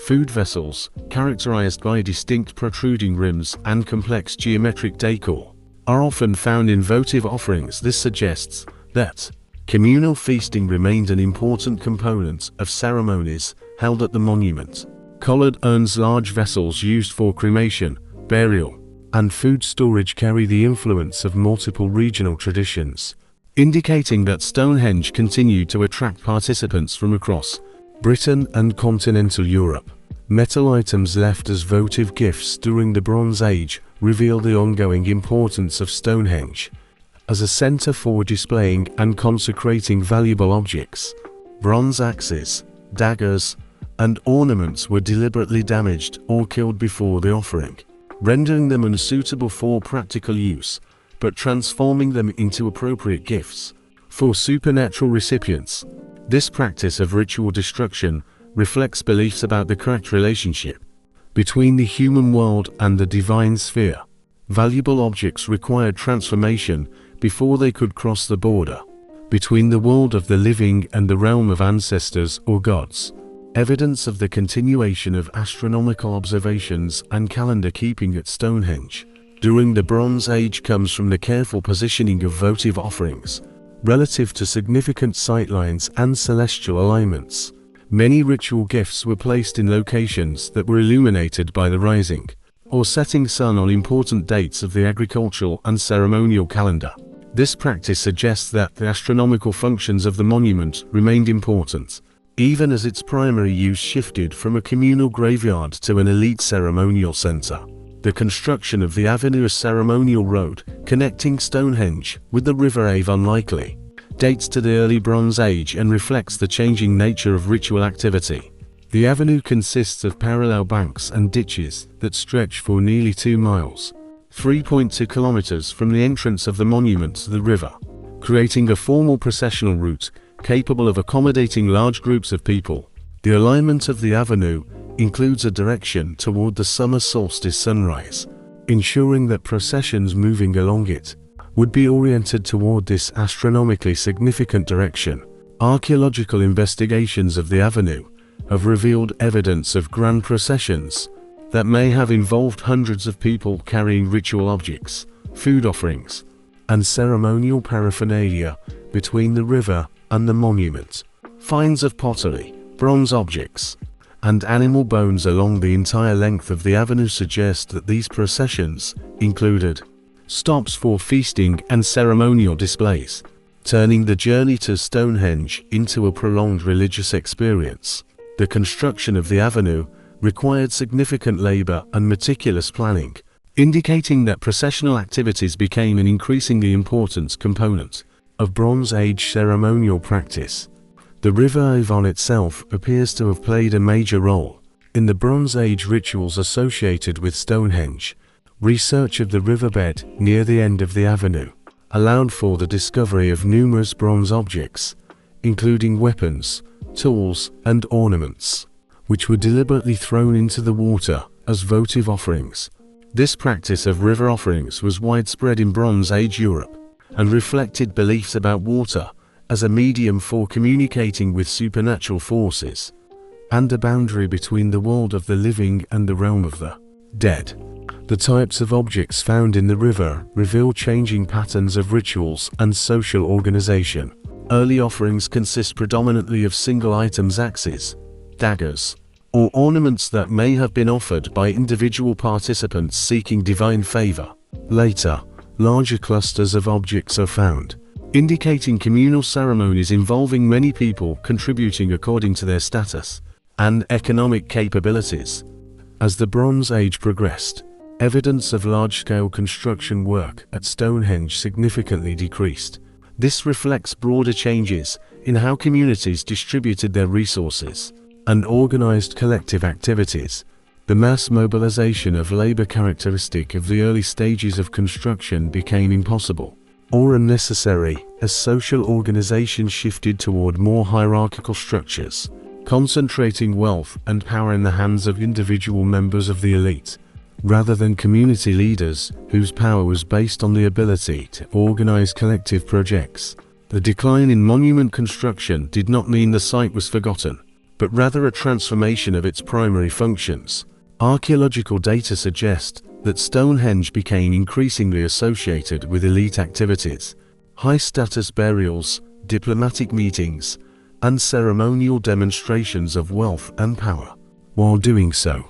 Food vessels, characterized by distinct protruding rims and complex geometric decor, are often found in votive offerings. This suggests that communal feasting remained an important component of ceremonies held at the monument. Collared urns, large vessels used for cremation, burial, and food storage, carry the influence of multiple regional traditions, indicating that Stonehenge continued to attract participants from across Britain and continental Europe. Metal items left as votive gifts during the Bronze Age reveal the ongoing importance of Stonehenge as a center for displaying and consecrating valuable objects. Bronze axes, daggers, and ornaments were deliberately damaged or killed before the offering, rendering them unsuitable for practical use, but transforming them into appropriate gifts for supernatural recipients. This practice of ritual destruction reflects beliefs about the correct relationship between the human world and the divine sphere. Valuable objects required transformation before they could cross the border between the world of the living and the realm of ancestors or gods. Evidence of the continuation of astronomical observations and calendar keeping at Stonehenge during the Bronze Age comes from the careful positioning of votive offerings relative to significant sightlines and celestial alignments. Many ritual gifts were placed in locations that were illuminated by the rising or setting sun on important dates of the agricultural and ceremonial calendar. This practice suggests that the astronomical functions of the monument remained important, even as its primary use shifted from a communal graveyard to an elite ceremonial center. The construction of the avenue, a ceremonial road connecting Stonehenge with the River Avon, likely dates to the early Bronze Age and reflects the changing nature of ritual activity. The avenue consists of parallel banks and ditches that stretch for nearly 2 miles, 3.2 kilometers from the entrance of the monument to the river, creating a formal processional route capable of accommodating large groups of people. The alignment of the avenue includes a direction toward the summer solstice sunrise, ensuring that processions moving along it would be oriented toward this astronomically significant direction. Archaeological investigations of the avenue have revealed evidence of grand processions that may have involved hundreds of people carrying ritual objects, food offerings, and ceremonial paraphernalia between the river and the monument. Finds of pottery, bronze objects, and animal bones along the entire length of the avenue suggest that these processions included stops for feasting and ceremonial displays, turning the journey to Stonehenge into a prolonged religious experience. The construction of the avenue required significant labor and meticulous planning, indicating that processional activities became an increasingly important component of Bronze Age ceremonial practice. The River Avon itself appears to have played a major role in the Bronze Age rituals associated with Stonehenge. Research of the riverbed near the end of the avenue allowed for the discovery of numerous bronze objects, including weapons, tools, and ornaments, which were deliberately thrown into the water as votive offerings. This practice of river offerings was widespread in Bronze Age Europe and reflected beliefs about water as a medium for communicating with supernatural forces and a boundary between the world of the living and the realm of the dead. The types of objects found in the river reveal changing patterns of rituals and social organization. Early offerings consist predominantly of single items, axes, daggers, or ornaments that may have been offered by individual participants seeking divine favor. Later, larger clusters of objects are found, indicating communal ceremonies involving many people contributing according to their status and economic capabilities. As the Bronze Age progressed, evidence of large-scale construction work at Stonehenge significantly decreased. This reflects broader changes in how communities distributed their resources and organized collective activities. The mass mobilization of labor characteristic of the early stages of construction became impossible or unnecessary as social organization shifted toward more hierarchical structures, concentrating wealth and power in the hands of individual members of the elite, rather than community leaders whose power was based on the ability to organize collective projects. The decline in monument construction did not mean the site was forgotten, but rather a transformation of its primary functions. Archaeological data suggest that Stonehenge became increasingly associated with elite activities, high-status burials, diplomatic meetings, and ceremonial demonstrations of wealth and power. While doing so,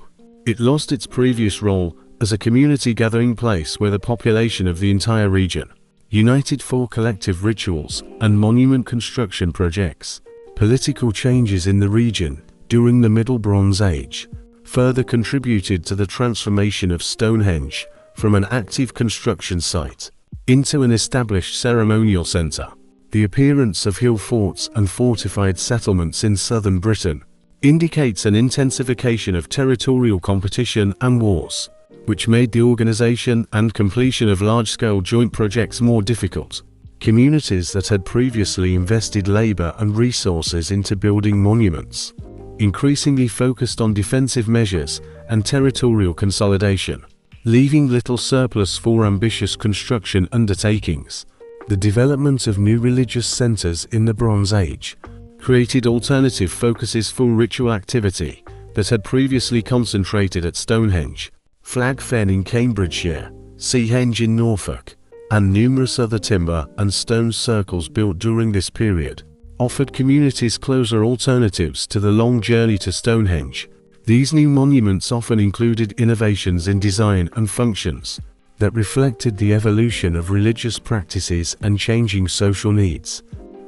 it lost its previous role as a community gathering place where the population of the entire region united for collective rituals and monument construction projects. Political changes in the region during the Middle Bronze Age further contributed to the transformation of Stonehenge from an active construction site into an established ceremonial center. The appearance of hill forts and fortified settlements in southern Britain indicates an intensification of territorial competition and wars, which made the organization and completion of large-scale joint projects more difficult. Communities that had previously invested labor and resources into building monuments increasingly focused on defensive measures and territorial consolidation, leaving little surplus for ambitious construction undertakings. The development of new religious centers in the Bronze Age created alternative focuses for ritual activity that had previously concentrated at Stonehenge, Flag Fen in Cambridgeshire, Seahenge in Norfolk, and numerous other timber and stone circles built during this period. offered communities closer alternatives to the long journey to Stonehenge. These new monuments often included innovations in design and functions that reflected the evolution of religious practices and changing social needs,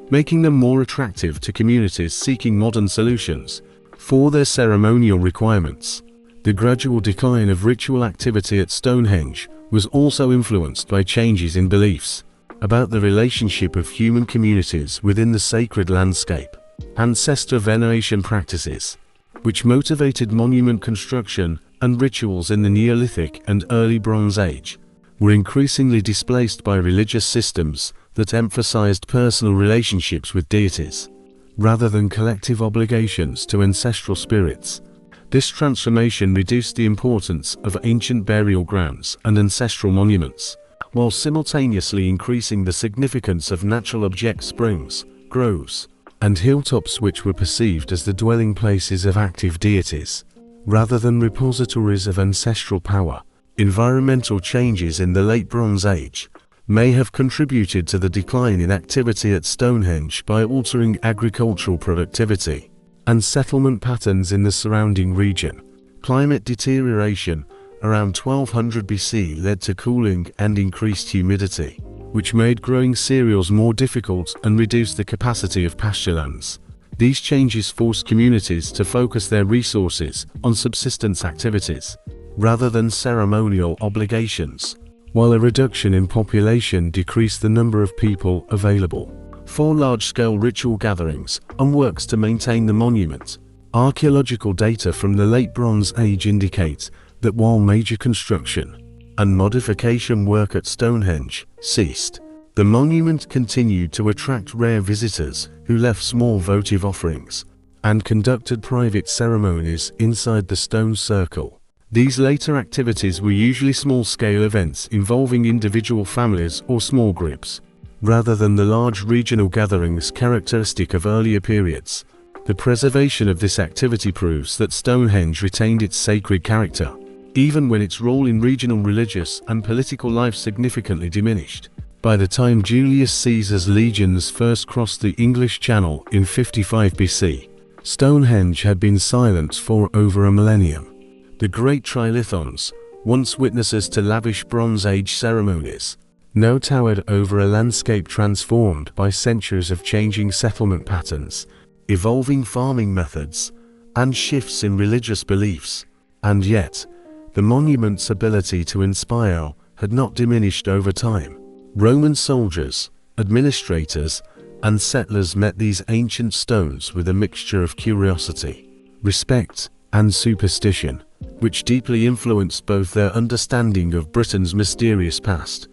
making them more attractive to communities seeking modern solutions for their ceremonial requirements. The gradual decline of ritual activity at Stonehenge was also influenced by changes in beliefs about the relationship of human communities within the sacred landscape. Ancestor veneration practices, which motivated monument construction and rituals in the Neolithic and early Bronze Age, were increasingly displaced by religious systems that emphasized personal relationships with deities, rather than collective obligations to ancestral spirits. This transformation reduced the importance of ancient burial grounds and ancestral monuments, while simultaneously increasing the significance of natural objects, springs, groves, and hilltops, which were perceived as the dwelling places of active deities, rather than repositories of ancestral power. Environmental changes in the late Bronze Age may have contributed to the decline in activity at Stonehenge by altering agricultural productivity and settlement patterns in the surrounding region. Climate deterioration around 1200 BC led to cooling and increased humidity, which made growing cereals more difficult and reduced the capacity of pasturelands. These changes forced communities to focus their resources on subsistence activities rather than ceremonial obligations, while a reduction in population decreased the number of people available for large-scale ritual gatherings and works to maintain the monument. Archaeological data from the late Bronze Age indicates that while major construction and modification work at Stonehenge ceased, the monument continued to attract rare visitors who left small votive offerings and conducted private ceremonies inside the stone circle. These later activities were usually small-scale events involving individual families or small groups, rather than the large regional gatherings characteristic of earlier periods. The preservation of this activity proves that Stonehenge retained its sacred character, even when its role in regional religious and political life significantly diminished. By the time Julius Caesar's legions first crossed the English Channel in 55 BC, Stonehenge had been silent for over a millennium. The great trilithons, once witnesses to lavish Bronze Age ceremonies, now towered over a landscape transformed by centuries of changing settlement patterns, evolving farming methods, and shifts in religious beliefs. And yet, the monument's ability to inspire had not diminished over time. Roman soldiers, administrators, and settlers met these ancient stones with a mixture of curiosity, respect, and superstition, which deeply influenced both their understanding of Britain's mysterious past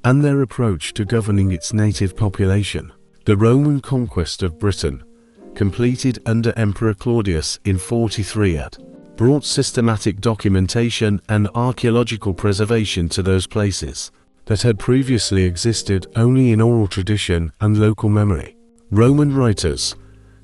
and their approach to governing its native population. The Roman conquest of Britain, completed under Emperor Claudius in 43 AD, brought systematic documentation and archaeological preservation to those places that had previously existed only in oral tradition and local memory. Roman writers,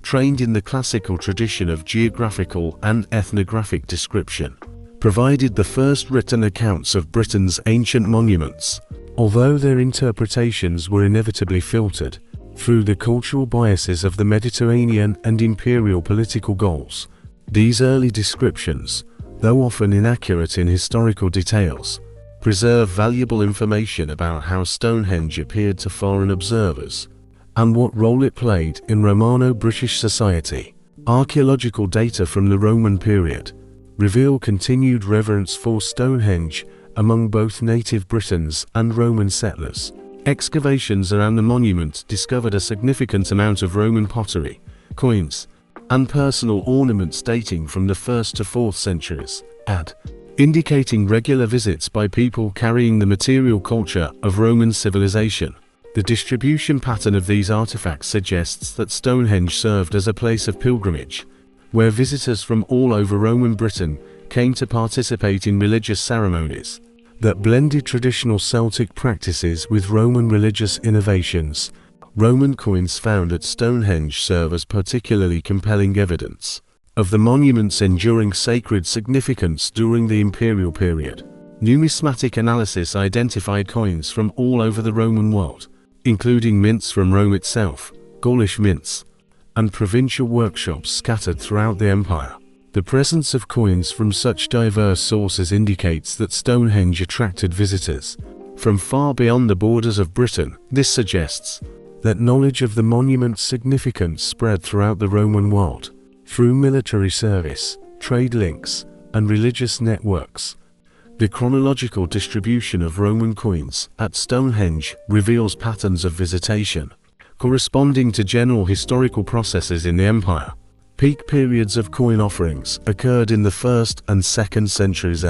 trained in the classical tradition of geographical and ethnographic description, provided the first written accounts of Britain's ancient monuments, although their interpretations were inevitably filtered through the cultural biases of the Mediterranean and imperial political goals. These early descriptions, though often inaccurate in historical details, preserve valuable information about how Stonehenge appeared to foreign observers and what role it played in Romano-British society. Archaeological data from the Roman period reveal continued reverence for Stonehenge among both native Britons and Roman settlers. Excavations around the monument discovered a significant amount of Roman pottery, coins, and personal ornaments dating from the 1st to 4th centuries AD, indicating regular visits by people carrying the material culture of Roman civilization. The distribution pattern of these artifacts suggests that Stonehenge served as a place of pilgrimage, where visitors from all over Roman Britain came to participate in religious ceremonies that blended traditional Celtic practices with Roman religious innovations. Roman coins found at Stonehenge serve as particularly compelling evidence of the monument's enduring sacred significance during the imperial period. Numismatic analysis identified coins from all over the Roman world, including mints from Rome itself, Gaulish mints, and provincial workshops scattered throughout the empire. The presence of coins from such diverse sources indicates that Stonehenge attracted visitors from far beyond the borders of Britain. This suggests that knowledge of the monument's significance spread throughout the Roman world through military service, trade links, and religious networks. The chronological distribution of Roman coins at Stonehenge reveals patterns of visitation corresponding to general historical processes in the empire. Peak periods of coin offerings occurred in the 1st and 2nd centuries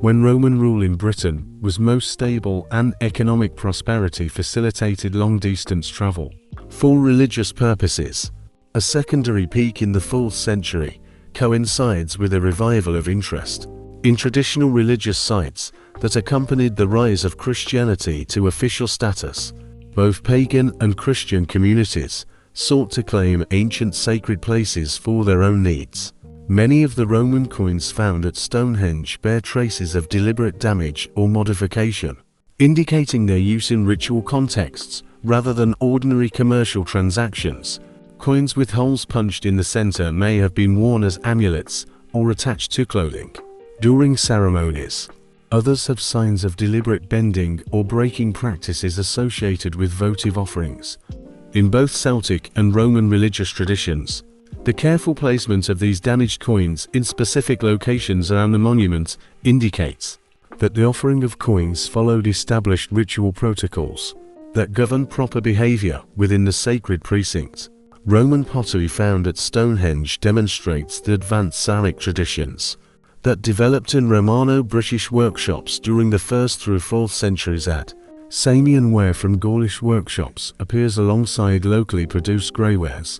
when Roman rule in Britain was most stable and economic prosperity facilitated long-distance travel for religious purposes. A secondary peak in the 4th century coincides with a revival of interest in traditional religious sites that accompanied the rise of Christianity to official status. Both pagan and Christian communities sought to claim ancient sacred places for their own needs. Many of the Roman coins found at Stonehenge bear traces of deliberate damage or modification, indicating their use in ritual contexts rather than ordinary commercial transactions. Coins with holes punched in the center may have been worn as amulets or attached to clothing during ceremonies. Others have signs of deliberate bending or breaking practices associated with votive offerings. In both Celtic and Roman religious traditions, the careful placement of these damaged coins in specific locations around the monument indicates that the offering of coins followed established ritual protocols that govern proper behavior within the sacred precinct. Roman pottery found at Stonehenge demonstrates the advanced ceramic traditions that developed in Romano-British workshops during the 1st through 4th centuries. Samian ware from Gaulish workshops appears alongside locally produced greywares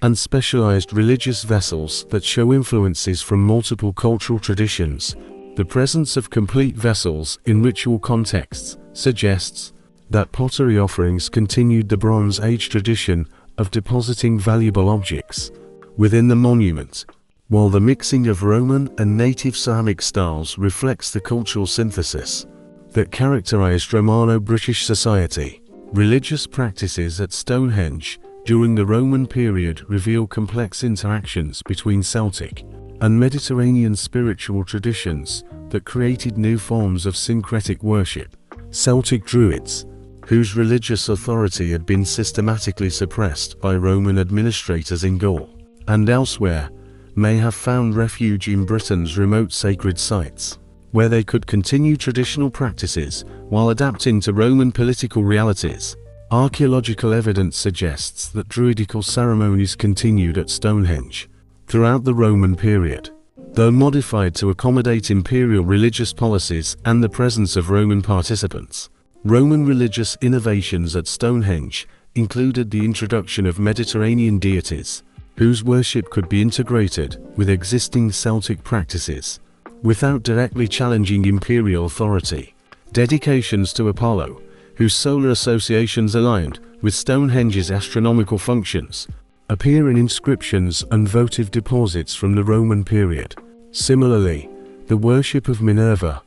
and specialized religious vessels that show influences from multiple cultural traditions. The presence of complete vessels in ritual contexts suggests that pottery offerings continued the Bronze Age tradition of depositing valuable objects within the monument. While the mixing of Roman and native ceramic styles reflects the cultural synthesis that characterized Romano-British society, religious practices at Stonehenge during the Roman period reveal complex interactions between Celtic and Mediterranean spiritual traditions that created new forms of syncretic worship. Celtic Druids, whose religious authority had been systematically suppressed by Roman administrators in Gaul and elsewhere, may have found refuge in Britain's remote sacred sites, where they could continue traditional practices while adapting to Roman political realities. Archaeological evidence suggests that druidical ceremonies continued at Stonehenge throughout the Roman period, though modified to accommodate imperial religious policies and the presence of Roman participants. Roman religious innovations at Stonehenge included the introduction of Mediterranean deities, whose worship could be integrated with existing Celtic practices without directly challenging imperial authority. Dedications to Apollo, whose solar associations aligned with Stonehenge's astronomical functions, appear in inscriptions and votive deposits from the Roman period. Similarly, the worship of Minerva,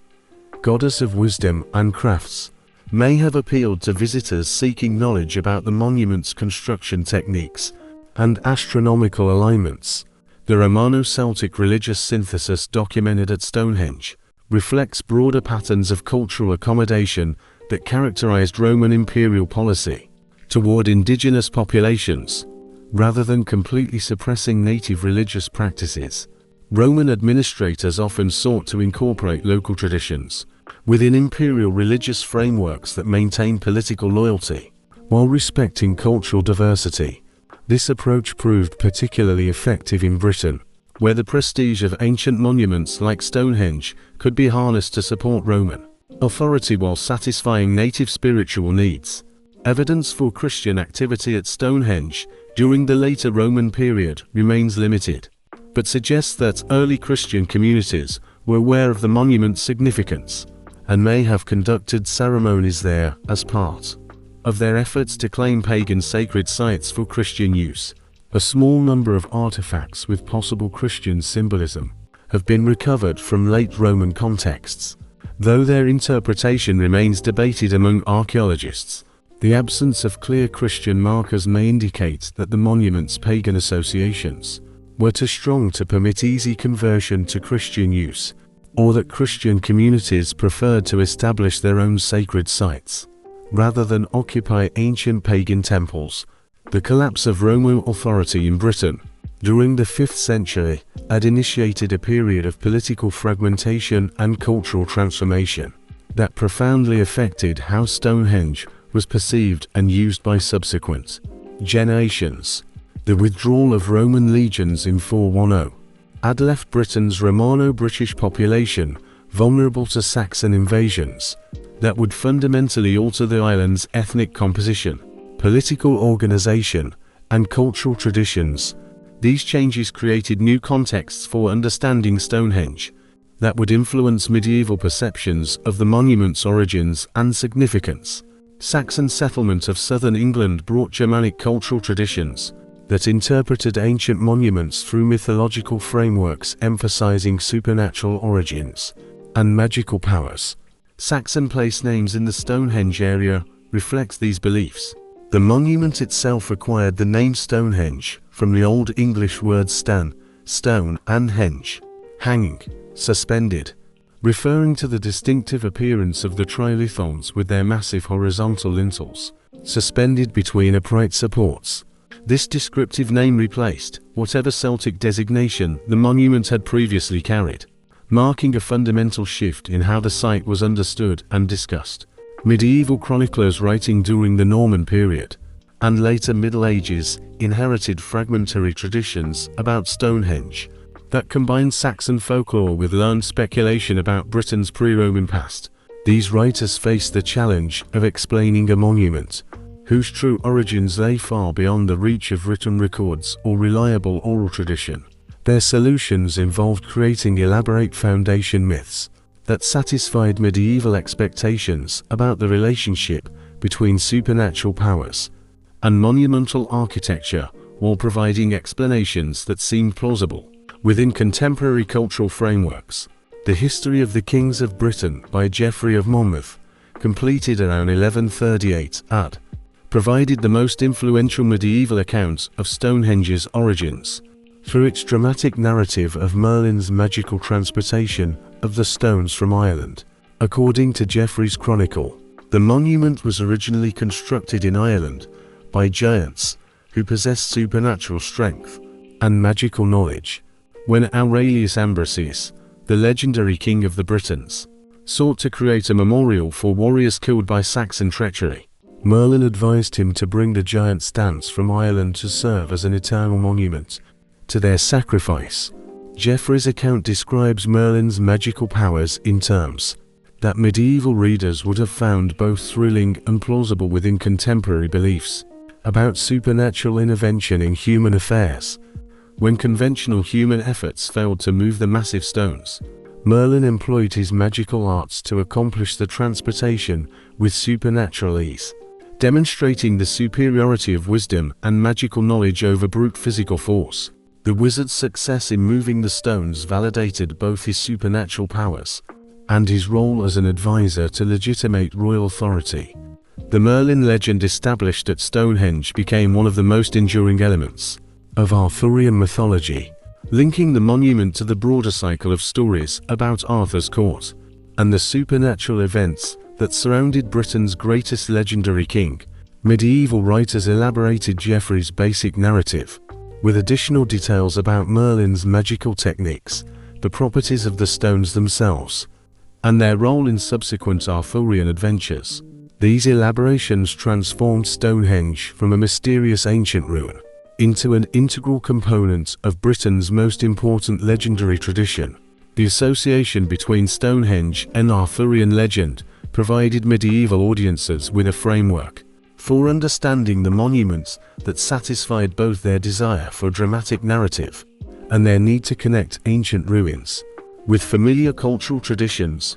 goddess of wisdom and crafts, may have appealed to visitors seeking knowledge about the monument's construction techniques and astronomical alignments. The Romano-Celtic religious synthesis documented at Stonehenge reflects broader patterns of cultural accommodation that characterized Roman imperial policy toward indigenous populations, rather than completely suppressing native religious practices. Roman administrators often sought to incorporate local traditions within imperial religious frameworks that maintain political loyalty while respecting cultural diversity. This approach proved particularly effective in Britain, where the prestige of ancient monuments like Stonehenge could be harnessed to support Roman authority while satisfying native spiritual needs. Evidence for Christian activity at Stonehenge during the later Roman period remains limited, but suggests that early Christian communities were aware of the monument's significance and may have conducted ceremonies there as part of their efforts to claim pagan sacred sites for Christian use. A small number of artifacts with possible Christian symbolism have been recovered from late Roman contexts, though their interpretation remains debated among archaeologists. The absence of clear Christian markers may indicate that the monument's pagan associations were too strong to permit easy conversion to Christian use, or that Christian communities preferred to establish their own sacred sites rather than occupy ancient pagan temples. The collapse of Roman authority in Britain during the 5th century had initiated a period of political fragmentation and cultural transformation that profoundly affected how Stonehenge was perceived and used by subsequent generations. The withdrawal of Roman legions in 410 had left Britain's Romano-British population vulnerable to Saxon invasions that would fundamentally alter the island's ethnic composition, political organization, and cultural traditions. These changes created new contexts for understanding Stonehenge that would influence medieval perceptions of the monument's origins and significance. Saxon settlement of southern England brought Germanic cultural traditions that interpreted ancient monuments through mythological frameworks emphasizing supernatural origins and magical powers. Saxon place names in the Stonehenge area reflect these beliefs. The monument itself acquired the name Stonehenge from the Old English words stan, stone, and henge, hanging, suspended, referring to the distinctive appearance of the trilithons with their massive horizontal lintels, suspended between upright supports. This descriptive name replaced whatever Celtic designation the monument had previously carried, marking a fundamental shift in how the site was understood and discussed. Medieval chroniclers writing during the Norman period and later Middle Ages inherited fragmentary traditions about Stonehenge that combined Saxon folklore with learned speculation about Britain's pre-Roman past. These writers faced the challenge of explaining a monument whose true origins lay far beyond the reach of written records or reliable oral tradition. Their solutions involved creating elaborate foundation myths that satisfied medieval expectations about the relationship between supernatural powers and monumental architecture, while providing explanations that seemed plausible within contemporary cultural frameworks. The History of the Kings of Britain by Geoffrey of Monmouth, completed around 1138 AD, provided the most influential medieval account of Stonehenge's origins. Through its dramatic narrative of Merlin's magical transportation of the stones from Ireland. According to Geoffrey's chronicle, the monument was originally constructed in Ireland by giants who possessed supernatural strength and magical knowledge. When Aurelius Ambrosius, the legendary king of the Britons, sought to create a memorial for warriors killed by Saxon treachery, Merlin advised him to bring the giant stance from Ireland to serve as an eternal monument to their sacrifice. Geoffrey's account describes Merlin's magical powers in terms that medieval readers would have found both thrilling and plausible within contemporary beliefs about supernatural intervention in human affairs. When conventional human efforts failed to move the massive stones, Merlin employed his magical arts to accomplish the transportation with supernatural ease, demonstrating the superiority of wisdom and magical knowledge over brute physical force. The wizard's success in moving the stones validated both his supernatural powers and his role as an advisor to legitimate royal authority. The Merlin legend established at Stonehenge became one of the most enduring elements of Arthurian mythology, linking the monument to the broader cycle of stories about Arthur's court and the supernatural events that surrounded Britain's greatest legendary king. Medieval writers elaborated Geoffrey's basic narrative with additional details about Merlin's magical techniques, the properties of the stones themselves, and their role in subsequent Arthurian adventures. These elaborations transformed Stonehenge from a mysterious ancient ruin into an integral component of Britain's most important legendary tradition. The association between Stonehenge and Arthurian legend provided medieval audiences with a framework for understanding the monuments that satisfied both their desire for dramatic narrative and their need to connect ancient ruins with familiar cultural traditions.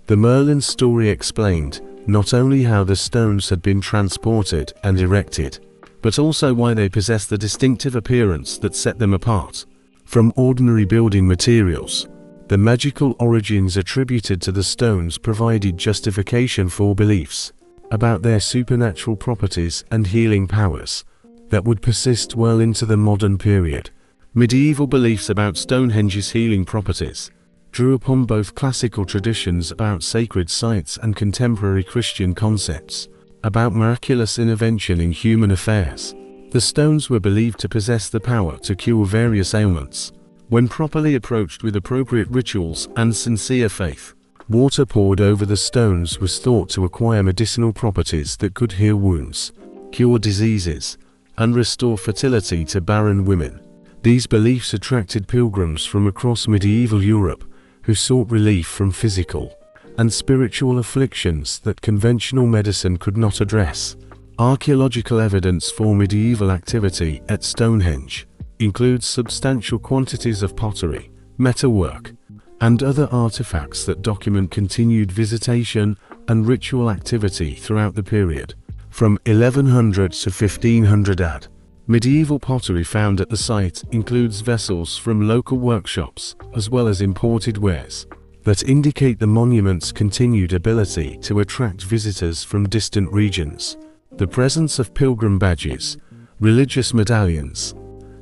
The Merlin story explained not only how the stones had been transported and erected, but also why they possessed the distinctive appearance that set them apart from ordinary building materials. The magical origins attributed to the stones provided justification for beliefs about their supernatural properties and healing powers that would persist well into the modern period. Medieval beliefs about Stonehenge's healing properties drew upon both classical traditions about sacred sites and contemporary Christian concepts about miraculous intervention in human affairs. The stones were believed to possess the power to cure various ailments when properly approached with appropriate rituals and sincere faith. Water poured over the stones was thought to acquire medicinal properties that could heal wounds, cure diseases, and restore fertility to barren women. These beliefs attracted pilgrims from across medieval Europe who sought relief from physical and spiritual afflictions that conventional medicine could not address. Archaeological evidence for medieval activity at Stonehenge includes substantial quantities of pottery, metalwork, and other artifacts that document continued visitation and ritual activity throughout the period. From 1100 to 1500 AD, medieval pottery found at the site includes vessels from local workshops as well as imported wares that indicate the monument's continued ability to attract visitors from distant regions. The presence of pilgrim badges, religious medallions,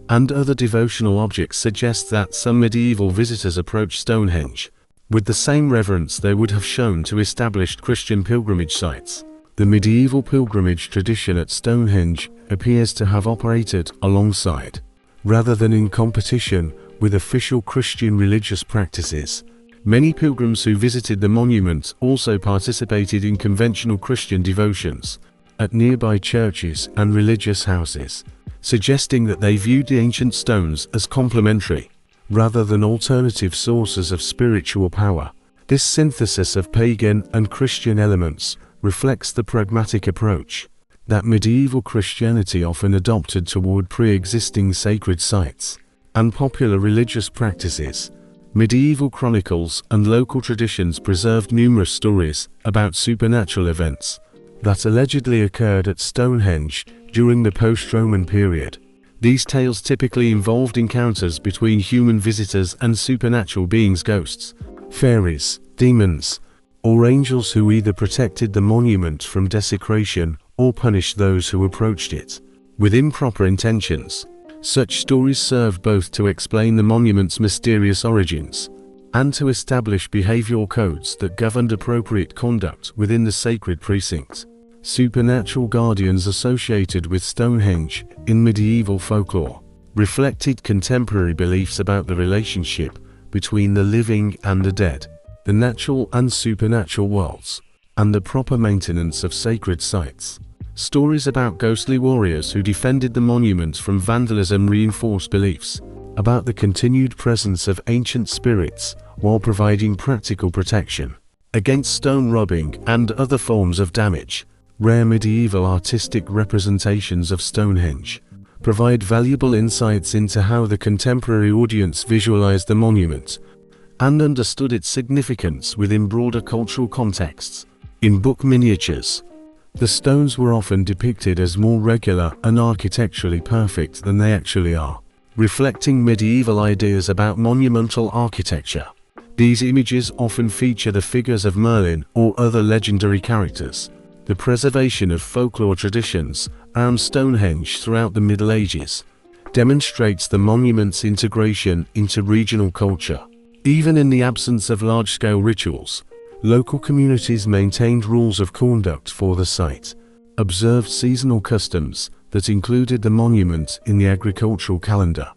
and other devotional objects suggests that some medieval visitors approached Stonehenge with the same reverence they would have shown to established Christian pilgrimage sites. The medieval pilgrimage tradition at Stonehenge appears to have operated alongside, rather than in competition, with official Christian religious practices. Many pilgrims who visited the monument also participated in conventional Christian devotions at nearby churches and religious houses, suggesting that they viewed the ancient stones as complementary, rather than alternative sources of spiritual power. This synthesis of pagan and Christian elements reflects the pragmatic approach that medieval Christianity often adopted toward pre-existing sacred sites and popular religious practices. Medieval chronicles and local traditions preserved numerous stories about supernatural events that allegedly occurred at Stonehenge during the post-Roman period. These tales typically involved encounters between human visitors and supernatural beings, ghosts, fairies, demons, or angels who either protected the monument from desecration or punished those who approached it with improper intentions. Such stories served both to explain the monument's mysterious origins and to establish behavioral codes that governed appropriate conduct within the sacred precinct. Supernatural guardians associated with Stonehenge in medieval folklore reflected contemporary beliefs about the relationship between the living and the dead, the natural and supernatural worlds, and the proper maintenance of sacred sites. Stories about ghostly warriors who defended the monument from vandalism reinforced beliefs about the continued presence of ancient spirits while providing practical protection against stone rubbing and other forms of damage. Rare medieval artistic representations of Stonehenge provide valuable insights into how the contemporary audience visualized the monument and understood its significance within broader cultural contexts. In book miniatures, the stones were often depicted as more regular and architecturally perfect than they actually are, reflecting medieval ideas about monumental architecture. These images often feature the figures of Merlin or other legendary characters. The preservation of folklore traditions around Stonehenge throughout the Middle Ages demonstrates the monument's integration into regional culture. Even in the absence of large-scale rituals, local communities maintained rules of conduct for the site, observed seasonal customs that included the monument in the agricultural calendar,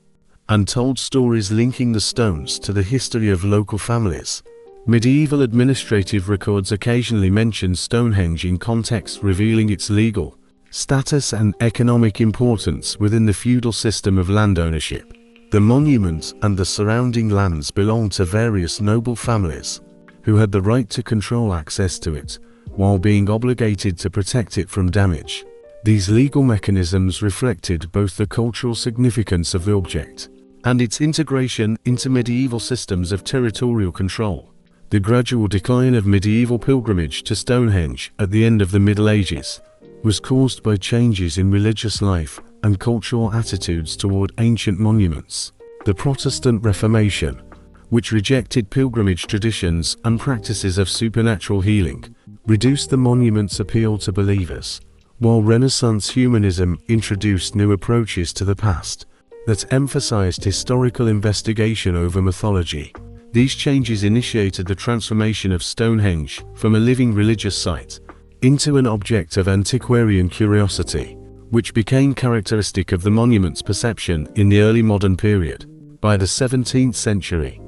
and told stories linking the stones to the history of local families. Medieval administrative records occasionally mention Stonehenge in context revealing its legal status and economic importance within the feudal system of land ownership. The monument and the surrounding lands belonged to various noble families who had the right to control access to it, while being obligated to protect it from damage. These legal mechanisms reflected both the cultural significance of the object and its integration into medieval systems of territorial control. The gradual decline of medieval pilgrimage to Stonehenge at the end of the Middle Ages was caused by changes in religious life and cultural attitudes toward ancient monuments. The Protestant Reformation, which rejected pilgrimage traditions and practices of supernatural healing, reduced the monument's appeal to believers, while Renaissance humanism introduced new approaches to the past that emphasized historical investigation over mythology. These changes initiated the transformation of Stonehenge from a living religious site into an object of antiquarian curiosity, which became characteristic of the monument's perception in the early modern period. By the 17th century,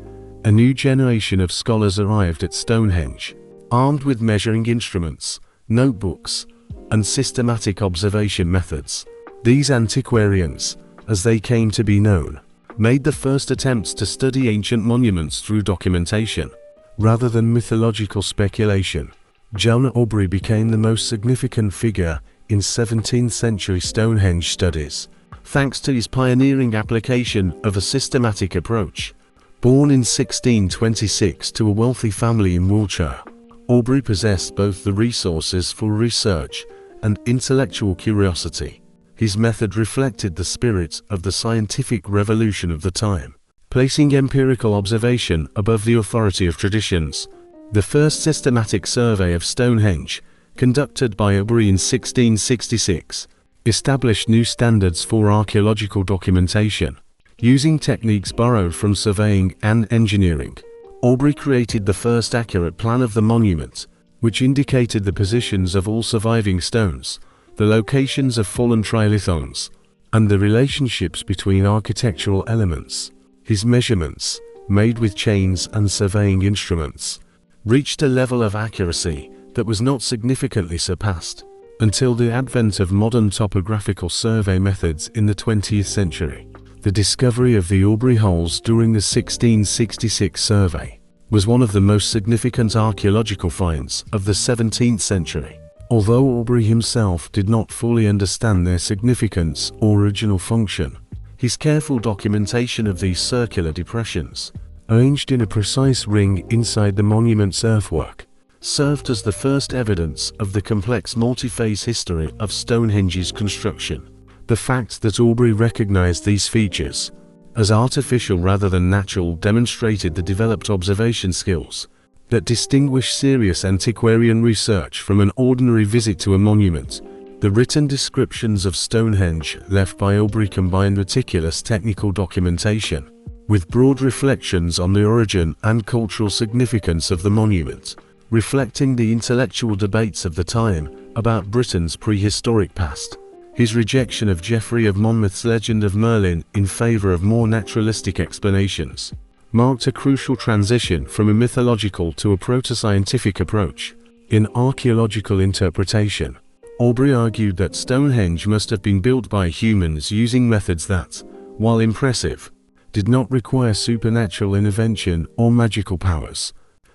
a new generation of scholars arrived at Stonehenge, armed with measuring instruments, notebooks, and systematic observation methods. These antiquarians, as they came to be known, made the first attempts to study ancient monuments through documentation, rather than mythological speculation. John Aubrey became the most significant figure in 17th century Stonehenge studies, thanks to his pioneering application of a systematic approach. Born in 1626 to a wealthy family in Wiltshire, Aubrey possessed both the resources for research and intellectual curiosity. His method reflected the spirit of the scientific revolution of the time, placing empirical observation above the authority of traditions. The first systematic survey of Stonehenge, conducted by Aubrey in 1666, established new standards for archaeological documentation. Using techniques borrowed from surveying and engineering, Aubrey created the first accurate plan of the monument, which indicated the positions of all surviving stones, the locations of fallen trilithons, and the relationships between architectural elements. His measurements, made with chains and surveying instruments, reached a level of accuracy that was not significantly surpassed until the advent of modern topographical survey methods in the 20th century. The discovery of the Aubrey holes during the 1666 survey was one of the most significant archaeological finds of the 17th century. Although Aubrey himself did not fully understand their significance or original function, his careful documentation of these circular depressions, arranged in a precise ring inside the monument's earthwork, served as the first evidence of the complex multi-phase history of Stonehenge's construction. The fact that Aubrey recognized these features as artificial rather than natural demonstrated the developed observation skills that distinguish serious antiquarian research from an ordinary visit to a monument. The written descriptions of Stonehenge left by Aubrey combined meticulous technical documentation with broad reflections on the origin and cultural significance of the monument, reflecting the intellectual debates of the time about Britain's prehistoric past. His rejection of Geoffrey of Monmouth's legend of Merlin in favor of more naturalistic explanations marked a crucial transition from a mythological to a proto-scientific approach. In archaeological interpretation, Aubrey argued that Stonehenge must have been built by humans using methods that, while impressive, did not require supernatural intervention or magical powers.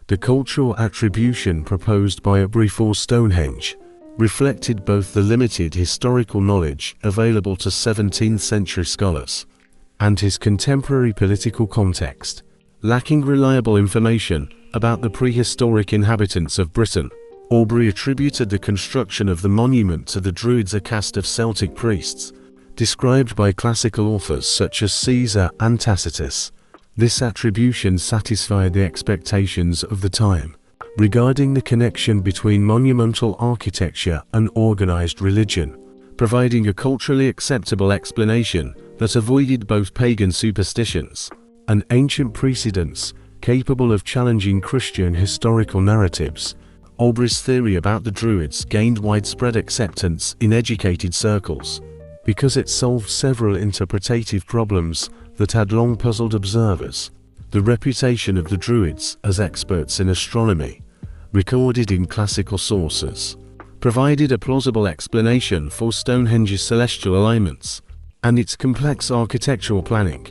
The cultural attribution proposed by Aubrey for Stonehenge reflected both the limited historical knowledge available to 17th century scholars and his contemporary political context. Lacking reliable information about the prehistoric inhabitants of Britain, Aubrey attributed the construction of the monument to the Druids, a caste of Celtic priests, described by classical authors such as Caesar and Tacitus. This attribution satisfied the expectations of the time regarding the connection between monumental architecture and organized religion, providing a culturally acceptable explanation that avoided both pagan superstitions and ancient precedents capable of challenging Christian historical narratives. Aubrey's theory about the Druids gained widespread acceptance in educated circles because it solved several interpretative problems that had long puzzled observers. The reputation of the Druids as experts in astronomy, recorded in classical sources, provided a plausible explanation for Stonehenge's celestial alignments and its complex architectural planning.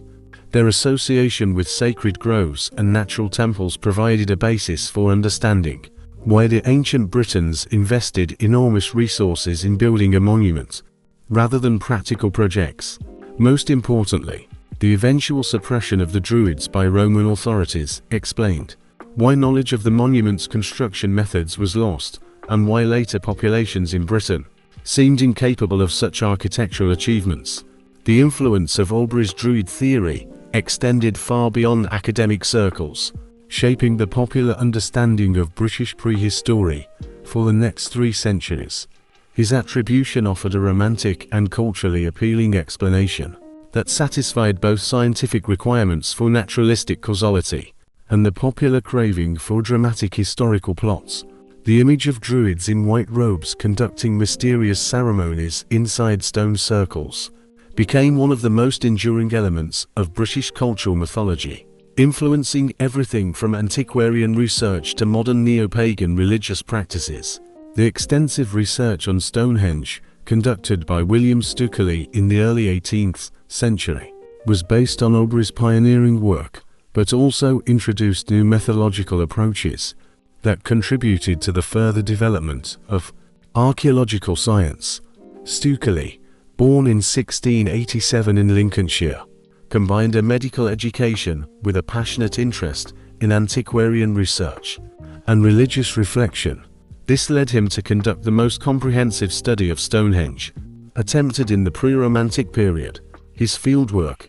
Their association with sacred groves and natural temples provided a basis for understanding why the ancient Britons invested enormous resources in building a monument, rather than practical projects. Most importantly, the eventual suppression of the Druids by Roman authorities explained why knowledge of the monument's construction methods was lost, and why later populations in Britain seemed incapable of such architectural achievements. The influence of Aubrey's Druid theory extended far beyond academic circles, shaping the popular understanding of British prehistory for the next 3 centuries. His attribution offered a romantic and culturally appealing explanation that satisfied both scientific requirements for naturalistic causality and the popular craving for dramatic historical plots. The image of druids in white robes conducting mysterious ceremonies inside stone circles became one of the most enduring elements of British cultural mythology, influencing everything from antiquarian research to modern neo-pagan religious practices. The extensive research on Stonehenge, conducted by William Stukeley in the early 18th century, was based on Aubrey's pioneering work, but also introduced new methodological approaches that contributed to the further development of archaeological science. Stukeley, born in 1687 in Lincolnshire, combined a medical education with a passionate interest in antiquarian research and religious reflection. This led him to conduct the most comprehensive study of Stonehenge attempted in the pre-Romantic period. His fieldwork,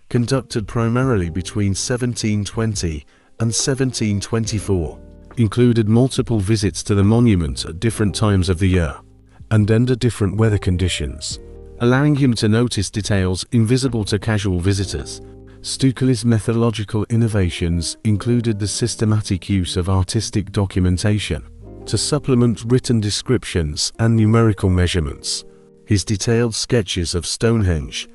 conducted primarily between 1720 and 1724, included multiple visits to the monument at different times of the year and under different weather conditions, allowing him to notice details invisible to casual visitors. Stukeley's methodological innovations included the systematic use of artistic documentation to supplement written descriptions and numerical measurements. His detailed sketches of Stonehenge,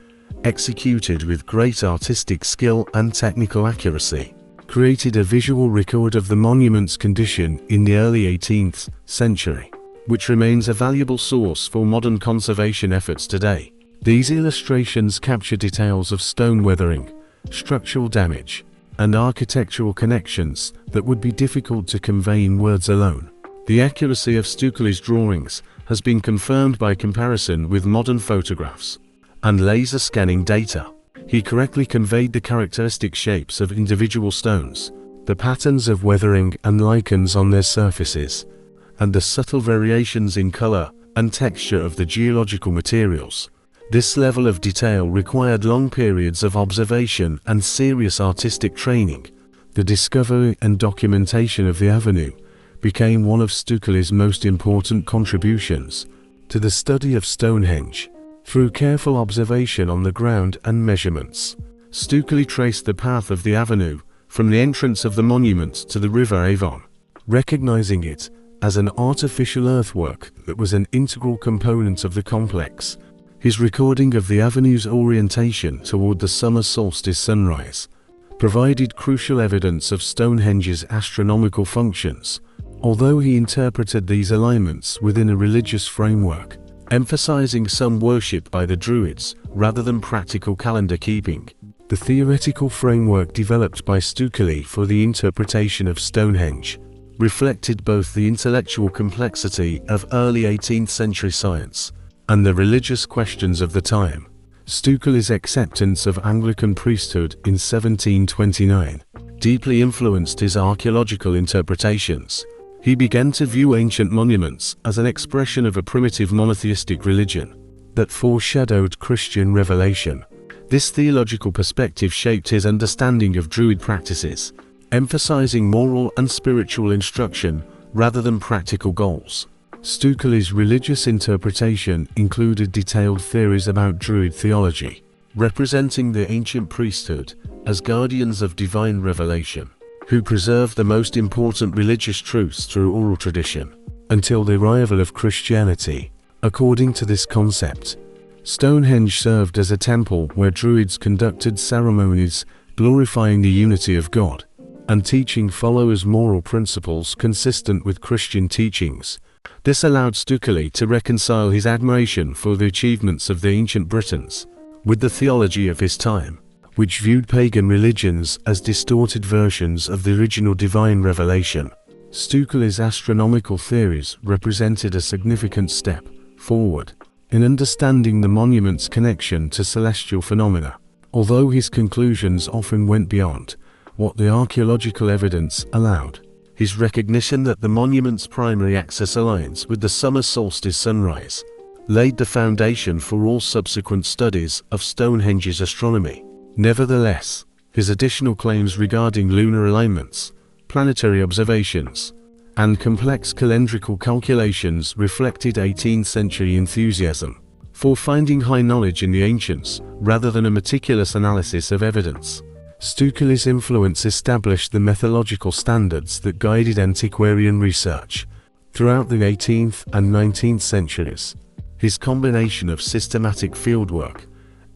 executed with great artistic skill and technical accuracy, created a visual record of the monument's condition in the early 18th century, which remains a valuable source for modern conservation efforts today. These illustrations capture details of stone weathering, structural damage, and architectural connections that would be difficult to convey in words alone. The accuracy of Stukeley's drawings has been confirmed by comparison with modern photographs and laser scanning data. He correctly conveyed the characteristic shapes of individual stones, the patterns of weathering and lichens on their surfaces, and the subtle variations in color and texture of the geological materials. This level of detail required long periods of observation and serious artistic training. The discovery and documentation of the avenue became one of Stukeley's most important contributions to the study of Stonehenge. Through careful observation on the ground and measurements, Stukeley traced the path of the avenue from the entrance of the monument to the River Avon, recognizing it as an artificial earthwork that was an integral component of the complex. His recording of the avenue's orientation toward the summer solstice sunrise provided crucial evidence of Stonehenge's astronomical functions, although he interpreted these alignments within a religious framework, emphasizing sun worship by the Druids rather than practical calendar keeping. The theoretical framework developed by Stukeley for the interpretation of Stonehenge reflected both the intellectual complexity of early 18th century science and the religious questions of the time. Stukeley's acceptance of Anglican priesthood in 1729 deeply influenced his archaeological interpretations. He began to view ancient monuments as an expression of a primitive monotheistic religion that foreshadowed Christian revelation. This theological perspective shaped his understanding of Druid practices, emphasizing moral and spiritual instruction rather than practical goals. Stukeley's religious interpretation included detailed theories about Druid theology, representing the ancient priesthood as guardians of divine revelation, who preserved the most important religious truths through oral tradition until the arrival of Christianity. According to this concept, Stonehenge served as a temple where Druids conducted ceremonies glorifying the unity of God and teaching followers moral principles consistent with Christian teachings. This allowed Stukeley to reconcile his admiration for the achievements of the ancient Britons with the theology of his time, which viewed pagan religions as distorted versions of the original divine revelation. Stukeley's astronomical theories represented a significant step forward in understanding the monument's connection to celestial phenomena, although his conclusions often went beyond what the archaeological evidence allowed. His recognition that the monument's primary axis aligns with the summer solstice sunrise laid the foundation for all subsequent studies of Stonehenge's astronomy. Nevertheless, his additional claims regarding lunar alignments, planetary observations, and complex calendrical calculations reflected 18th century enthusiasm for finding high knowledge in the ancients, rather than a meticulous analysis of evidence. Stukely's influence established the methodological standards that guided antiquarian research throughout the 18th and 19th centuries. His combination of systematic fieldwork,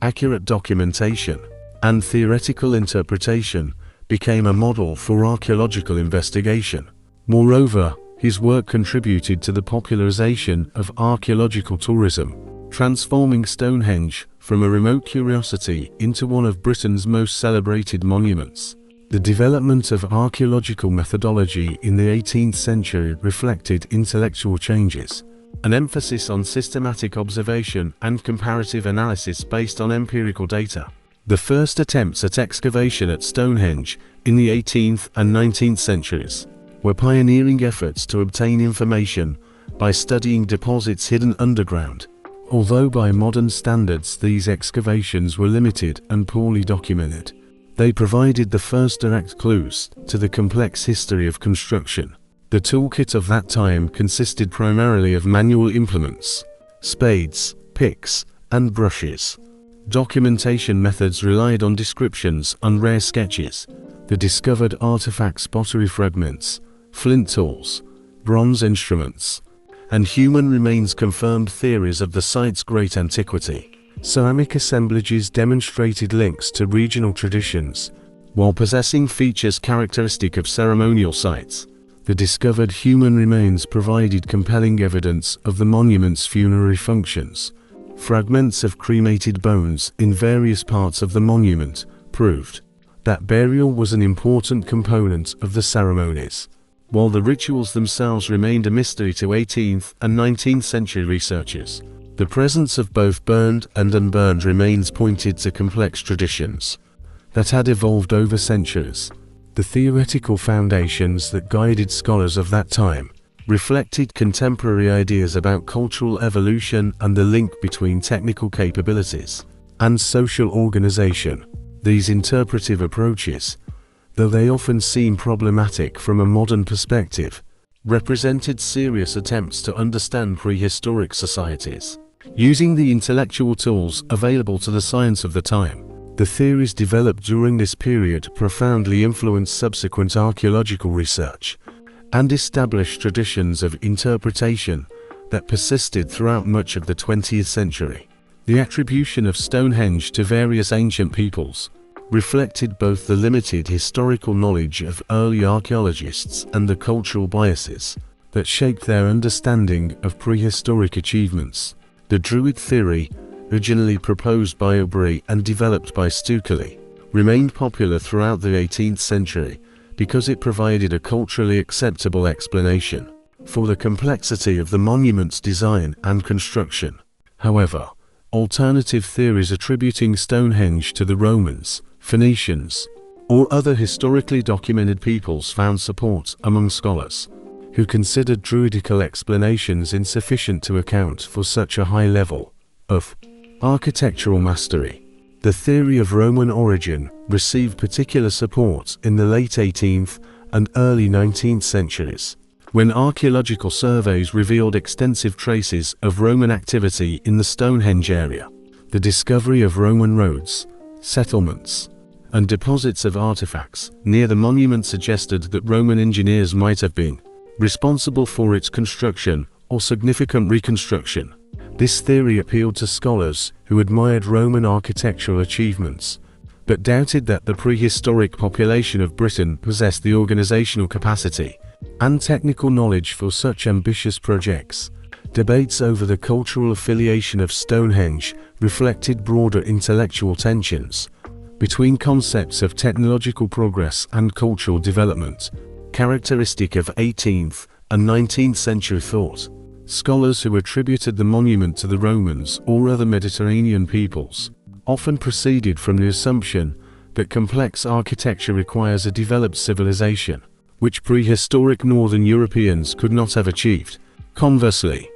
accurate documentation, and theoretical interpretation became a model for archaeological investigation. Moreover, his work contributed to the popularization of archaeological tourism, transforming Stonehenge from a remote curiosity into one of Britain's most celebrated monuments. The development of archaeological methodology in the 18th century reflected intellectual changes, an emphasis on systematic observation and comparative analysis based on empirical data. The first attempts at excavation at Stonehenge in the 18th and 19th centuries were pioneering efforts to obtain information by studying deposits hidden underground. Although by modern standards these excavations were limited and poorly documented, they provided the first direct clues to the complex history of construction. The toolkit of that time consisted primarily of manual implements, spades, picks, and brushes. Documentation methods relied on descriptions and rare sketches. The discovered artifacts, pottery fragments, flint tools, bronze instruments, and human remains confirmed theories of the site's great antiquity. Ceramic assemblages demonstrated links to regional traditions, while possessing features characteristic of ceremonial sites. The discovered human remains provided compelling evidence of the monument's funerary functions. Fragments of cremated bones in various parts of the monument proved that burial was an important component of the ceremonies, while the rituals themselves remained a mystery to 18th and 19th century researchers. The presence of both burned and unburned remains pointed to complex traditions that had evolved over centuries. The theoretical foundations that guided scholars of that time reflected contemporary ideas about cultural evolution and the link between technical capabilities and social organization. These interpretive approaches, though they often seem problematic from a modern perspective, represented serious attempts to understand prehistoric societies. Using the intellectual tools available to the science of the time, the theories developed during this period profoundly influenced subsequent archaeological research and established traditions of interpretation that persisted throughout much of the 20th century. The attribution of Stonehenge to various ancient peoples reflected both the limited historical knowledge of early archaeologists and the cultural biases that shaped their understanding of prehistoric achievements. The Druid theory, originally proposed by O'Brien and developed by Stukely, remained popular throughout the 18th century because it provided a culturally acceptable explanation for the complexity of the monument's design and construction. However, alternative theories attributing Stonehenge to the Romans, Phoenicians, or other historically documented peoples found support among scholars who considered druidical explanations insufficient to account for such a high level of architectural mastery. The theory of Roman origin received particular support in the late 18th and early 19th centuries, when archaeological surveys revealed extensive traces of Roman activity in the Stonehenge area. The discovery of Roman roads, settlements, and deposits of artifacts near the monument suggested that Roman engineers might have been responsible for its construction or significant reconstruction. This theory appealed to scholars who admired Roman architectural achievements, but doubted that the prehistoric population of Britain possessed the organizational capacity and technical knowledge for such ambitious projects. Debates over the cultural affiliation of Stonehenge reflected broader intellectual tensions between concepts of technological progress and cultural development, characteristic of 18th and 19th century thought. Scholars who attributed the monument to the Romans or other Mediterranean peoples often proceeded from the assumption that complex architecture requires a developed civilization, which prehistoric northern Europeans could not have achieved. Conversely,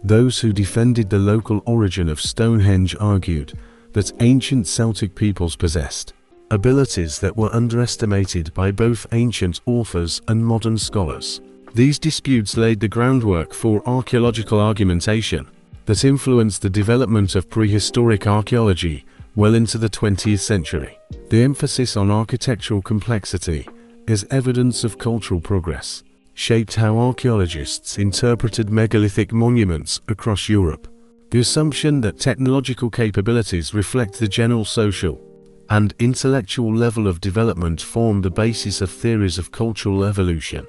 those who defended the local origin of Stonehenge argued that ancient Celtic peoples possessed abilities that were underestimated by both ancient authors and modern scholars. These disputes laid the groundwork for archaeological argumentation that influenced the development of prehistoric archaeology well into the 20th century. The emphasis on architectural complexity as evidence of cultural progress shaped how archaeologists interpreted megalithic monuments across Europe. The assumption that technological capabilities reflect the general social and intellectual level of development formed the basis of theories of cultural evolution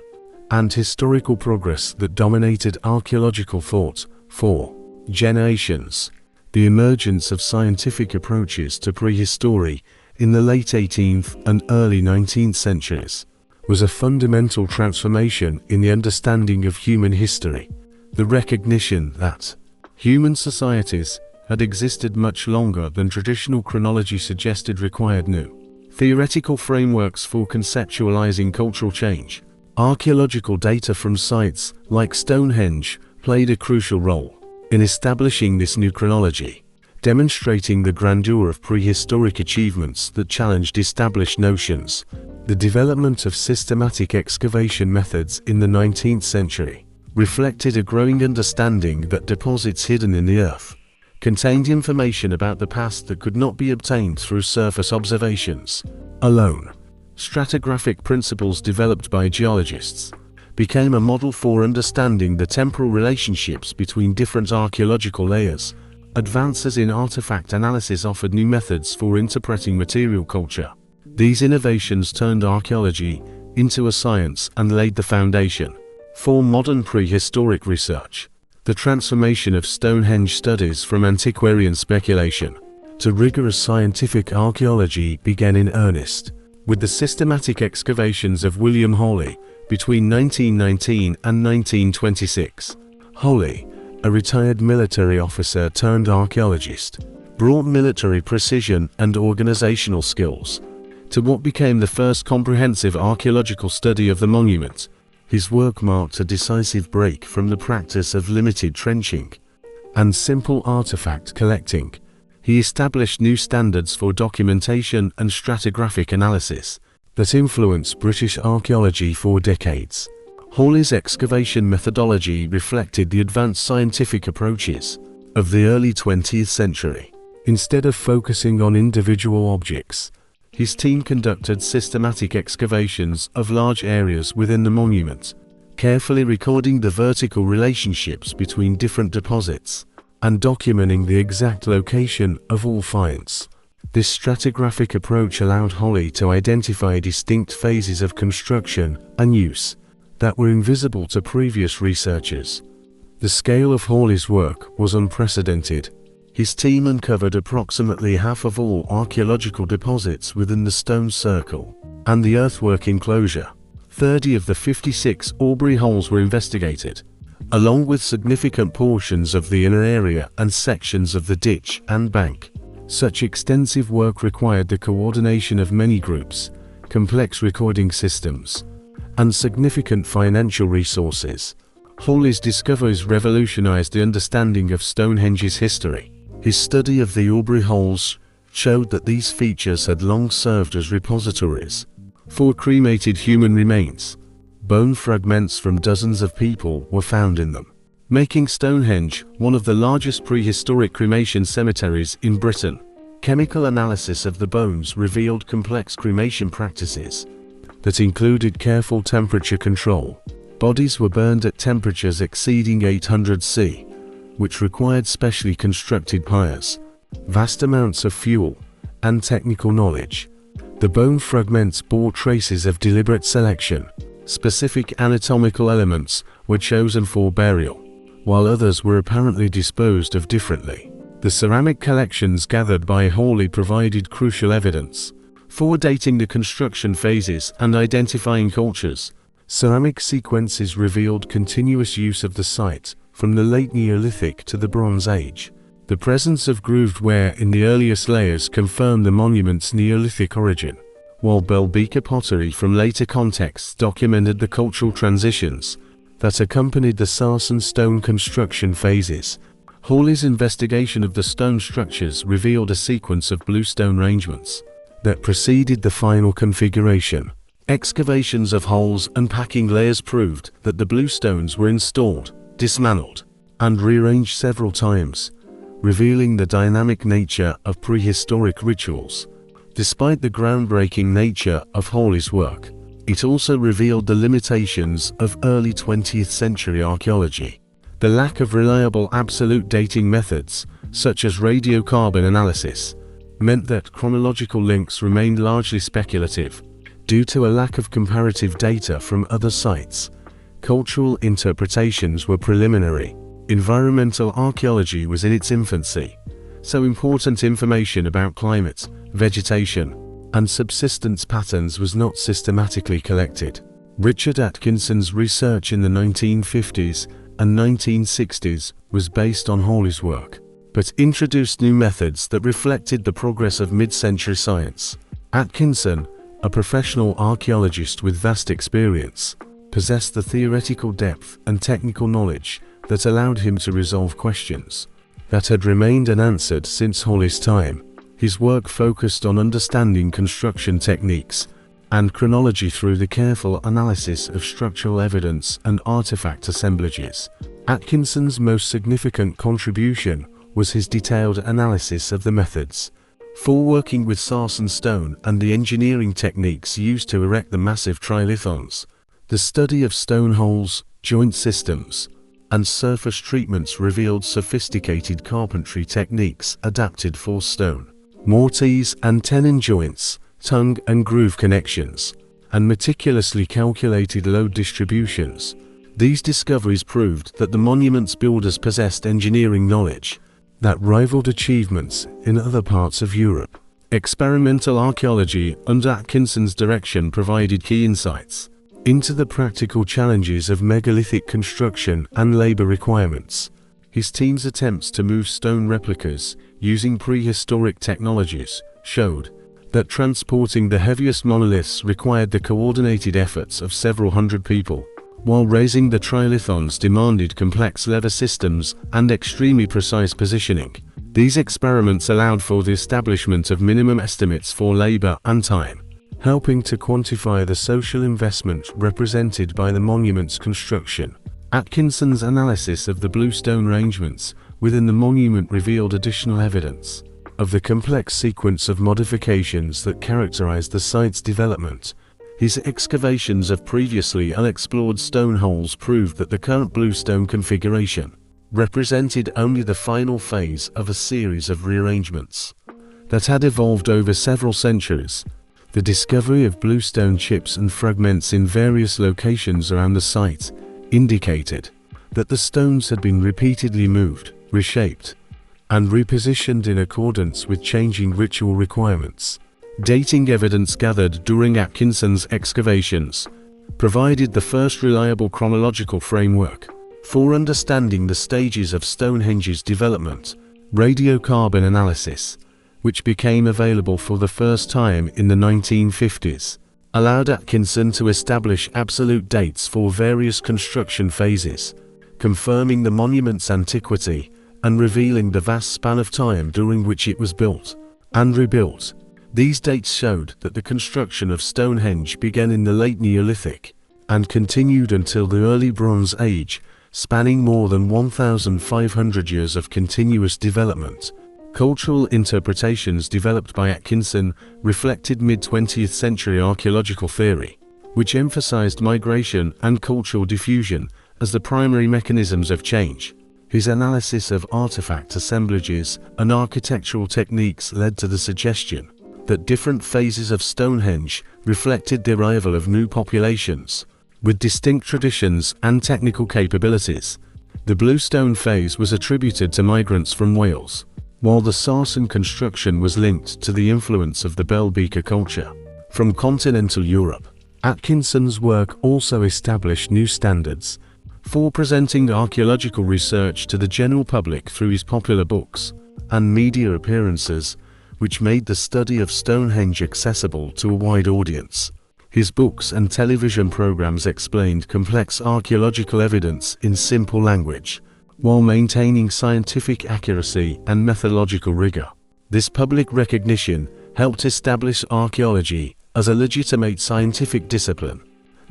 and historical progress that dominated archaeological thought for generations. The emergence of scientific approaches to prehistory in the late 18th and early 19th centuries was a fundamental transformation in the understanding of human history. The recognition that human societies had existed much longer than traditional chronology suggested required new theoretical frameworks for conceptualizing cultural change. Archaeological data from sites like Stonehenge played a crucial role in establishing this new chronology, demonstrating the grandeur of prehistoric achievements that challenged established notions. The development of systematic excavation methods in the 19th century reflected a growing understanding that deposits hidden in the earth contained information about the past that could not be obtained through surface observations alone. Stratigraphic principles developed by geologists became a model for understanding the temporal relationships between different archaeological layers. Advances in artifact analysis offered new methods for interpreting material culture. These innovations turned archaeology into a science and laid the foundation for modern prehistoric research. The transformation of Stonehenge studies from antiquarian speculation to rigorous scientific archaeology began in earnest, with the systematic excavations of William Hawley between 1919 and 1926. Hawley, a retired military officer turned archaeologist, brought military precision and organizational skills to what became the first comprehensive archaeological study of the monument. His work marked a decisive break from the practice of limited trenching and simple artifact collecting. He established new standards for documentation and stratigraphic analysis that influenced British archaeology for decades. Hawley's excavation methodology reflected the advanced scientific approaches of the early 20th century. Instead of focusing on individual objects, his team conducted systematic excavations of large areas within the monument, carefully recording the vertical relationships between different deposits and documenting the exact location of all finds. This stratigraphic approach allowed Hawley to identify distinct phases of construction and use that were invisible to previous researchers. The scale of Hawley's work was unprecedented. His team uncovered approximately half of all archaeological deposits within the stone circle and the earthwork enclosure. 30 of the 56 Aubrey holes were investigated, along with significant portions of the inner area and sections of the ditch and bank. Such extensive work required the coordination of many groups, complex recording systems, and significant financial resources. Hawley's discoveries revolutionized the understanding of Stonehenge's history. His study of the Aubrey holes showed that these features had long served as repositories for cremated human remains. Bone fragments from dozens of people were found in them, making Stonehenge one of the largest prehistoric cremation cemeteries in Britain. Chemical analysis of the bones revealed complex cremation practices that included careful temperature control. Bodies were burned at temperatures exceeding 800 C, which required specially constructed pyres, vast amounts of fuel, and technical knowledge. The bone fragments bore traces of deliberate selection. Specific anatomical elements were chosen for burial, while others were apparently disposed of differently. The ceramic collections gathered by Hawley provided crucial evidence for dating the construction phases and identifying cultures. Ceramic sequences revealed continuous use of the site from the late Neolithic to the Bronze Age. The presence of grooved ware in the earliest layers confirmed the monument's Neolithic origin, while Belbeker pottery from later contexts documented the cultural transitions that accompanied the sarsen stone construction phases. Hawley's investigation of the stone structures revealed a sequence of bluestone arrangements that preceded the final configuration. Excavations of holes and packing layers proved that the bluestones were installed, dismantled, and rearranged several times, revealing the dynamic nature of prehistoric rituals. Despite the groundbreaking nature of Hawley's work, it also revealed the limitations of early 20th century archaeology. The lack of reliable absolute dating methods, such as radiocarbon analysis, meant that chronological links remained largely speculative. Due to a lack of comparative data from other sites, cultural interpretations were preliminary. Environmental archaeology was in its infancy, so important information about climate, vegetation, and subsistence patterns was not systematically collected. Richard Atkinson's research in the 1950s and 1960s was based on Hawley's work, but introduced new methods that reflected the progress of mid-century science. Atkinson, a professional archaeologist with vast experience, possessed the theoretical depth and technical knowledge that allowed him to resolve questions that had remained unanswered since Hawley's time. His work focused on understanding construction techniques and chronology through the careful analysis of structural evidence and artifact assemblages. Atkinson's most significant contribution was his detailed analysis of the methods for working with sarsen stone and the engineering techniques used to erect the massive trilithons. The study of stone holes, joint systems, and surface treatments revealed sophisticated carpentry techniques adapted for stone, mortise and tenon joints, tongue and groove connections, and meticulously calculated load distributions. These discoveries proved that the monument's builders possessed engineering knowledge that rivaled achievements in other parts of Europe. Experimental archaeology under Atkinson's direction provided key insights into the practical challenges of megalithic construction and labor requirements. His team's attempts to move stone replicas using prehistoric technologies showed that transporting the heaviest monoliths required the coordinated efforts of several hundred people, while raising the trilithons demanded complex lever systems and extremely precise positioning. These experiments allowed for the establishment of minimum estimates for labor and time, helping to quantify the social investment represented by the monument's construction. Atkinson's analysis of the bluestone arrangements within the monument revealed additional evidence of the complex sequence of modifications that characterized the site's development. His excavations of previously unexplored stone holes proved that the current bluestone configuration represented only the final phase of a series of rearrangements that had evolved over several centuries. The discovery of bluestone chips and fragments in various locations around the site indicated that the stones had been repeatedly moved, reshaped, and repositioned in accordance with changing ritual requirements. Dating evidence gathered during Atkinson's excavations provided the first reliable chronological framework for understanding the stages of Stonehenge's development. Radiocarbon analysis, which became available for the first time in the 1950s, allowed Atkinson to establish absolute dates for various construction phases, confirming the monument's antiquity and revealing the vast span of time during which it was built and rebuilt. These dates showed that the construction of Stonehenge began in the late Neolithic and continued until the early Bronze Age, spanning more than 1,500 years of continuous development. Cultural interpretations developed by Atkinson reflected mid-20th century archaeological theory, which emphasized migration and cultural diffusion as the primary mechanisms of change. His analysis of artifact assemblages and architectural techniques led to the suggestion that different phases of Stonehenge reflected the arrival of new populations with distinct traditions and technical capabilities. The bluestone phase was attributed to migrants from Wales, while the sarsen construction was linked to the influence of the bell beaker culture from continental Europe. Atkinson's work also established new standards for presenting archaeological research to the general public through his popular books and media appearances, which made the study of Stonehenge accessible to a wide audience. His books and television programs explained complex archaeological evidence in simple language, while maintaining scientific accuracy and methodological rigor. This public recognition helped establish archaeology as a legitimate scientific discipline,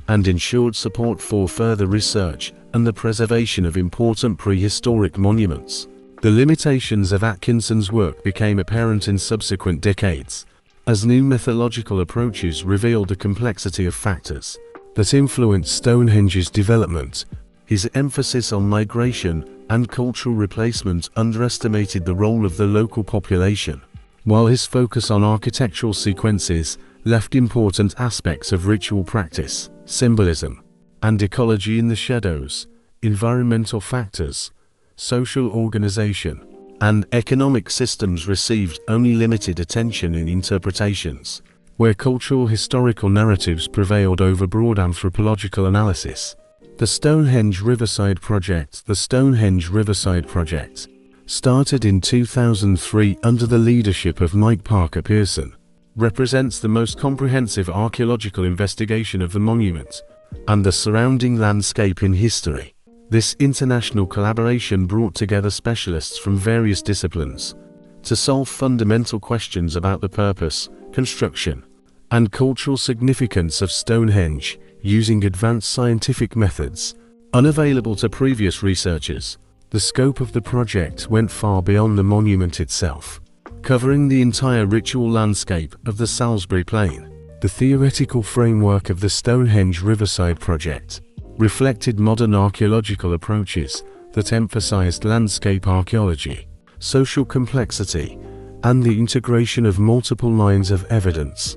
and ensured support for further research and the preservation of important prehistoric monuments. The limitations of Atkinson's work became apparent in subsequent decades, as new methodological approaches revealed the complexity of factors that influenced Stonehenge's development. His emphasis on migration and cultural replacement underestimated the role of the local population, while his focus on architectural sequences left important aspects of ritual practice, symbolism, and ecology in the shadows. Environmental factors, social organization, and economic systems received only limited attention in interpretations, where cultural historical narratives prevailed over broad anthropological analysis. The Stonehenge Riverside Project. The Stonehenge Riverside Project started in 2003 under the leadership of Mike Parker Pearson, represents the most comprehensive archaeological investigation of the monument and the surrounding landscape in history. This international collaboration brought together specialists from various disciplines to solve fundamental questions about the purpose, construction, and cultural significance of Stonehenge, using advanced scientific methods unavailable to previous researchers. The scope of the project went far beyond the monument itself, covering the entire ritual landscape of the Salisbury Plain. The theoretical framework of the Stonehenge Riverside Project reflected modern archaeological approaches that emphasized landscape archaeology, social complexity, and the integration of multiple lines of evidence.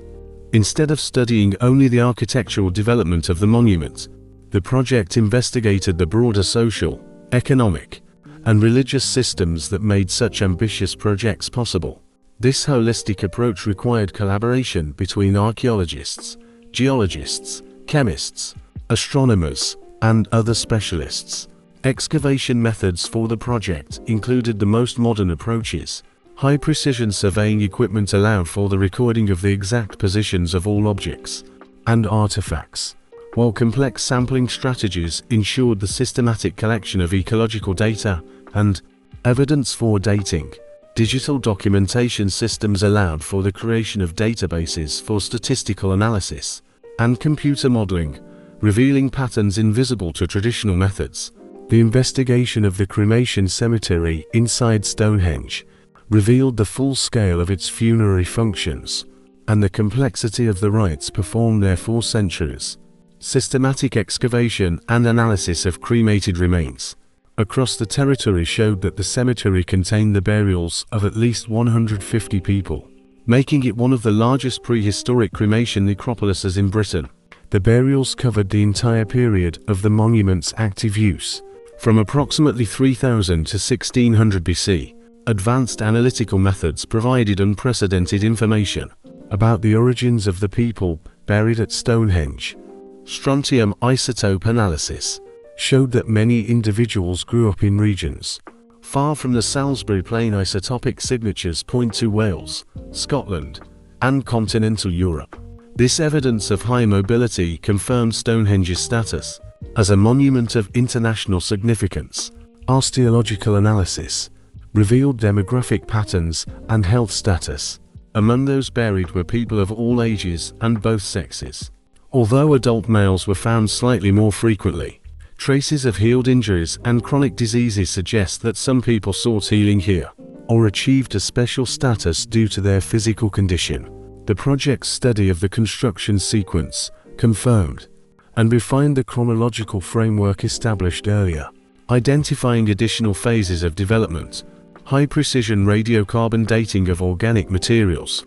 Instead of studying only the architectural development of the monument, the project investigated the broader social, economic, and religious systems that made such ambitious projects possible. This holistic approach required collaboration between archaeologists, geologists, chemists, astronomers, and other specialists. Excavation methods for the project included the most modern approaches. High-precision surveying equipment allowed for the recording of the exact positions of all objects and artifacts, while complex sampling strategies ensured the systematic collection of ecological data and evidence for dating. Digital documentation systems allowed for the creation of databases for statistical analysis and computer modeling, revealing patterns invisible to traditional methods. The investigation of the cremation cemetery inside Stonehenge revealed the full scale of its funerary functions and the complexity of the rites performed there for centuries. Systematic excavation and analysis of cremated remains across the territory showed that the cemetery contained the burials of at least 150 people, making it one of the largest prehistoric cremation necropolises in Britain. The burials covered the entire period of the monument's active use, from approximately 3000 to 1600 BC. Advanced analytical methods provided unprecedented information about the origins of the people buried at Stonehenge. Strontium isotope analysis showed that many individuals grew up in regions far from the Salisbury Plain. Isotopic signatures point to Wales, Scotland, and continental Europe. This evidence of high mobility confirmed Stonehenge's status as a monument of international significance. Osteological analysis revealed demographic patterns and health status. Among those buried were people of all ages and both sexes. Although adult males were found slightly more frequently, traces of healed injuries and chronic diseases suggest that some people sought healing here, or achieved a special status due to their physical condition. The project's study of the construction sequence confirmed and refined the chronological framework established earlier, identifying additional phases of development. High-precision radiocarbon dating of organic materials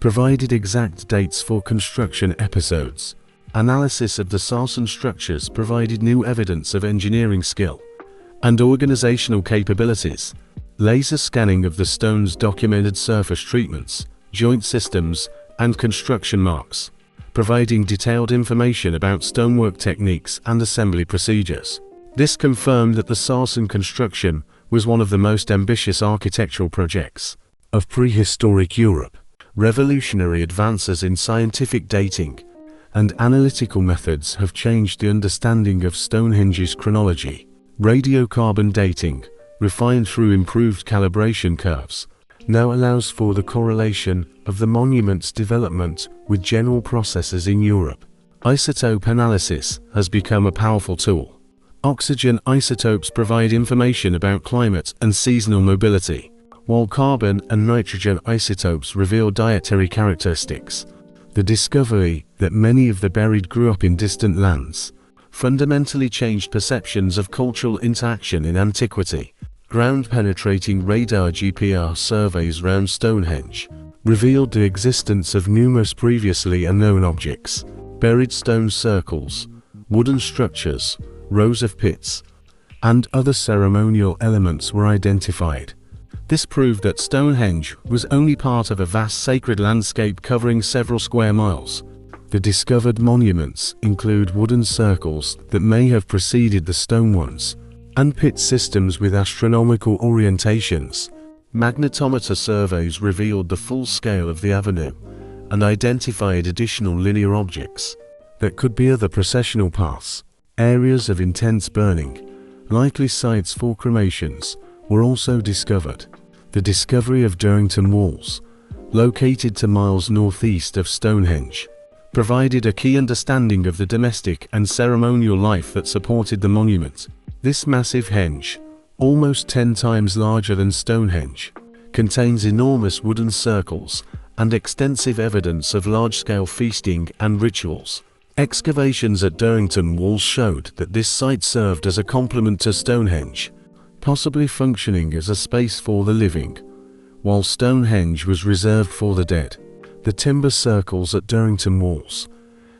provided exact dates for construction episodes. Analysis of the sarsen structures provided new evidence of engineering skill and organizational capabilities. Laser scanning of the stones documented surface treatments, joint systems, and construction marks, providing detailed information about stonework techniques and assembly procedures. This confirmed that the sarsen construction was one of the most ambitious architectural projects of prehistoric Europe. Revolutionary advances in scientific dating and analytical methods have changed the understanding of Stonehenge's chronology. Radiocarbon dating, refined through improved calibration curves, now allows for the correlation of the monument's development with general processes in Europe. Isotope analysis has become a powerful tool. Oxygen isotopes provide information about climate and seasonal mobility, while carbon and nitrogen isotopes reveal dietary characteristics. The discovery that many of the buried grew up in distant lands fundamentally changed perceptions of cultural interaction in antiquity. Ground-penetrating radar GPR surveys around Stonehenge revealed the existence of numerous previously unknown objects. Buried stone circles, wooden structures, rows of pits, and other ceremonial elements were identified. This proved that Stonehenge was only part of a vast sacred landscape covering several square miles. The discovered monuments include wooden circles that may have preceded the stone ones, and pit systems with astronomical orientations. Magnetometer surveys revealed the full scale of the avenue and identified additional linear objects that could be other processional paths. Areas of intense burning, likely sites for cremations, were also discovered. The discovery of Durrington Walls, located 2 miles northeast of Stonehenge, provided a key understanding of the domestic and ceremonial life that supported the monument. This massive henge, almost 10 times larger than Stonehenge, contains enormous wooden circles and extensive evidence of large-scale feasting and rituals. Excavations at Durrington Walls showed that this site served as a complement to Stonehenge, possibly functioning as a space for the living, while Stonehenge was reserved for the dead. The timber circles at Durrington Walls,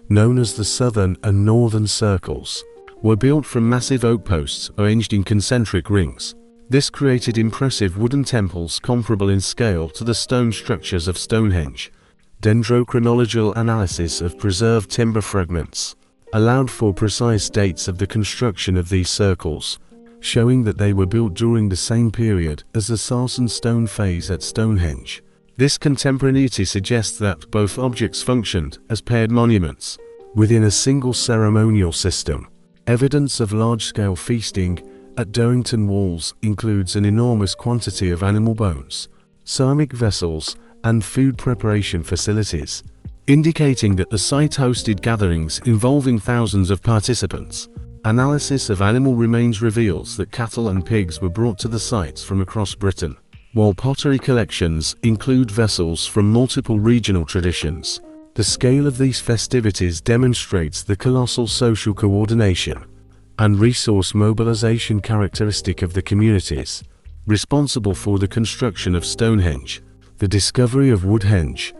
known as the Southern and Northern Circles, were built from massive oak posts arranged in concentric rings. This created impressive wooden temples comparable in scale to the stone structures of Stonehenge. Dendrochronological analysis of preserved timber fragments allowed for precise dates of the construction of these circles, showing that they were built during the same period as the sarsen stone phase at Stonehenge. This contemporaneity suggests that both objects functioned as paired monuments within a single ceremonial system. Evidence of large-scale feasting at Durrington Walls includes an enormous quantity of animal bones, ceramic vessels, and food preparation facilities, indicating that the site hosted gatherings involving thousands of participants. Analysis of animal remains reveals that cattle and pigs were brought to the sites from across Britain, while pottery collections include vessels from multiple regional traditions. The scale of these festivities demonstrates the colossal social coordination and resource mobilization characteristic of the communities responsible for the construction of Stonehenge. The discovery of Woodhenge,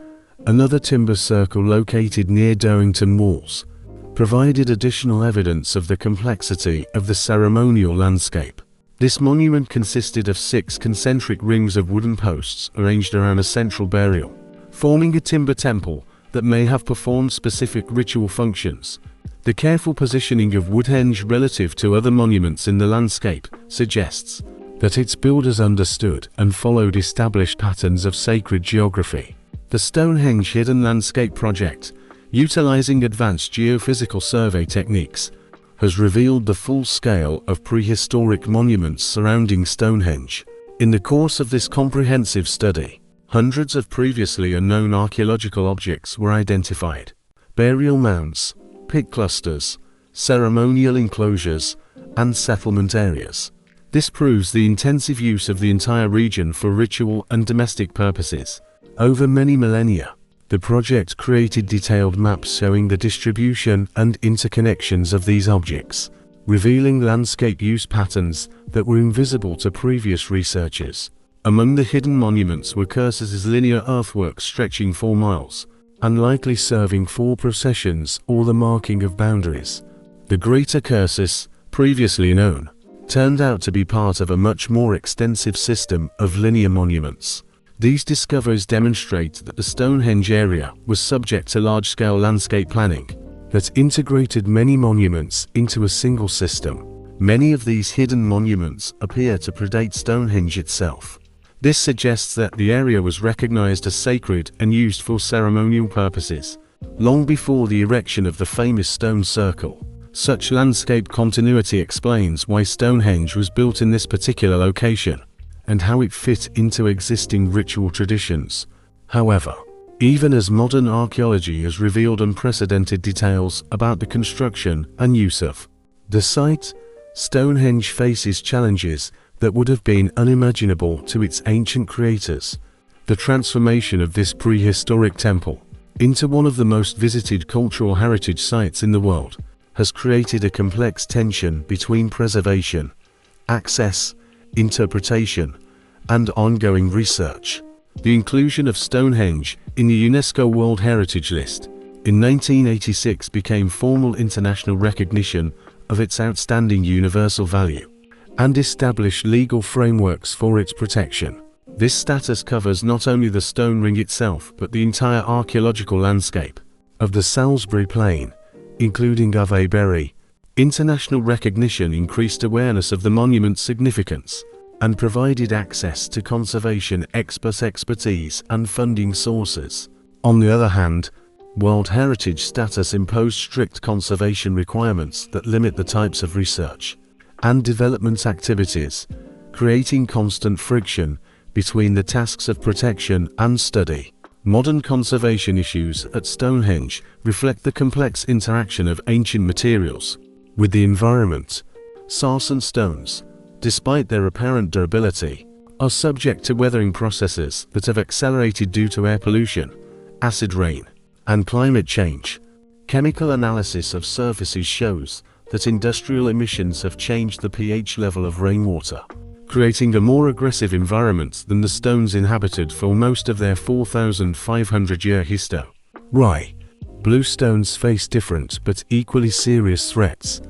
another timber circle located near Durrington Walls, provided additional evidence of the complexity of the ceremonial landscape. This monument consisted of 6 concentric rings of wooden posts arranged around a central burial, forming a timber temple that may have performed specific ritual functions. The careful positioning of Woodhenge relative to other monuments in the landscape suggests that its builders understood and followed established patterns of sacred geography. The Stonehenge Hidden Landscape Project, utilizing advanced geophysical survey techniques, has revealed the full scale of prehistoric monuments surrounding Stonehenge. In the course of this comprehensive study, hundreds of previously unknown archaeological objects were identified. Burial mounds, pit clusters, ceremonial enclosures, and settlement areas. This proves the intensive use of the entire region for ritual and domestic purposes. Over many millennia, the project created detailed maps showing the distribution and interconnections of these objects, revealing landscape use patterns that were invisible to previous researchers. Among the hidden monuments were Cretaceous linear earthworks stretching 4 miles, and likely serving for processions or the marking of boundaries. The Greater Cretaceous, previously known, turned out to be part of a much more extensive system of linear monuments. These discoveries demonstrate that the Stonehenge area was subject to large-scale landscape planning that integrated many monuments into a single system. Many of these hidden monuments appear to predate Stonehenge itself. This suggests that the area was recognized as sacred and used for ceremonial purposes, long before the erection of the famous stone circle. Such landscape continuity explains why Stonehenge was built in this particular location. and how it fit into existing ritual traditions. However, even as modern archaeology has revealed unprecedented details about the construction and use of the site, Stonehenge faces challenges that would have been unimaginable to its ancient creators. The transformation of this prehistoric temple into one of the most visited cultural heritage sites in the world has created a complex tension between preservation, access, interpretation, and ongoing research. The inclusion of Stonehenge in the UNESCO World Heritage List in 1986 became formal international recognition of its outstanding universal value and established legal frameworks for its protection. This status covers not only the stone ring itself but the entire archaeological landscape of the Salisbury Plain, including Avebury. International recognition increased awareness of the monument's significance and provided access to conservation expertise and funding sources. On the other hand, World Heritage status imposed strict conservation requirements that limit the types of research and development activities, creating constant friction between the tasks of protection and study. Modern conservation issues at Stonehenge reflect the complex interaction of ancient materials with the environment. Sarsen stones, despite their apparent durability, are subject to weathering processes that have accelerated due to air pollution, acid rain, and climate change. Chemical analysis of surfaces shows that industrial emissions have changed the pH level of rainwater, creating a more aggressive environment than the stones inhabited for most of their 4,500-year history. Bluestones face different but equally serious threats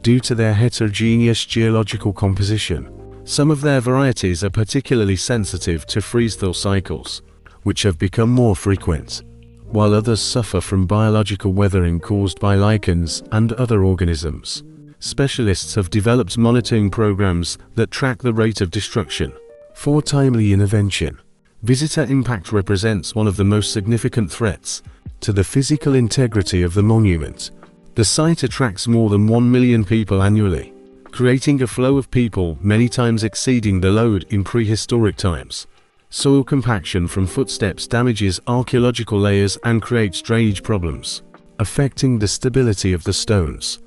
due to their heterogeneous geological composition. Some of their varieties are particularly sensitive to freeze-thaw cycles, which have become more frequent, while others suffer from biological weathering caused by lichens and other organisms. Specialists have developed monitoring programs that track the rate of destruction for timely intervention. Visitor impact represents one of the most significant threats to the physical integrity of the monument. The site attracts more than 1 million people annually, creating a flow of people many times exceeding the load in prehistoric times. Soil compaction from footsteps damages archaeological layers and creates drainage problems, affecting the stability of the stones.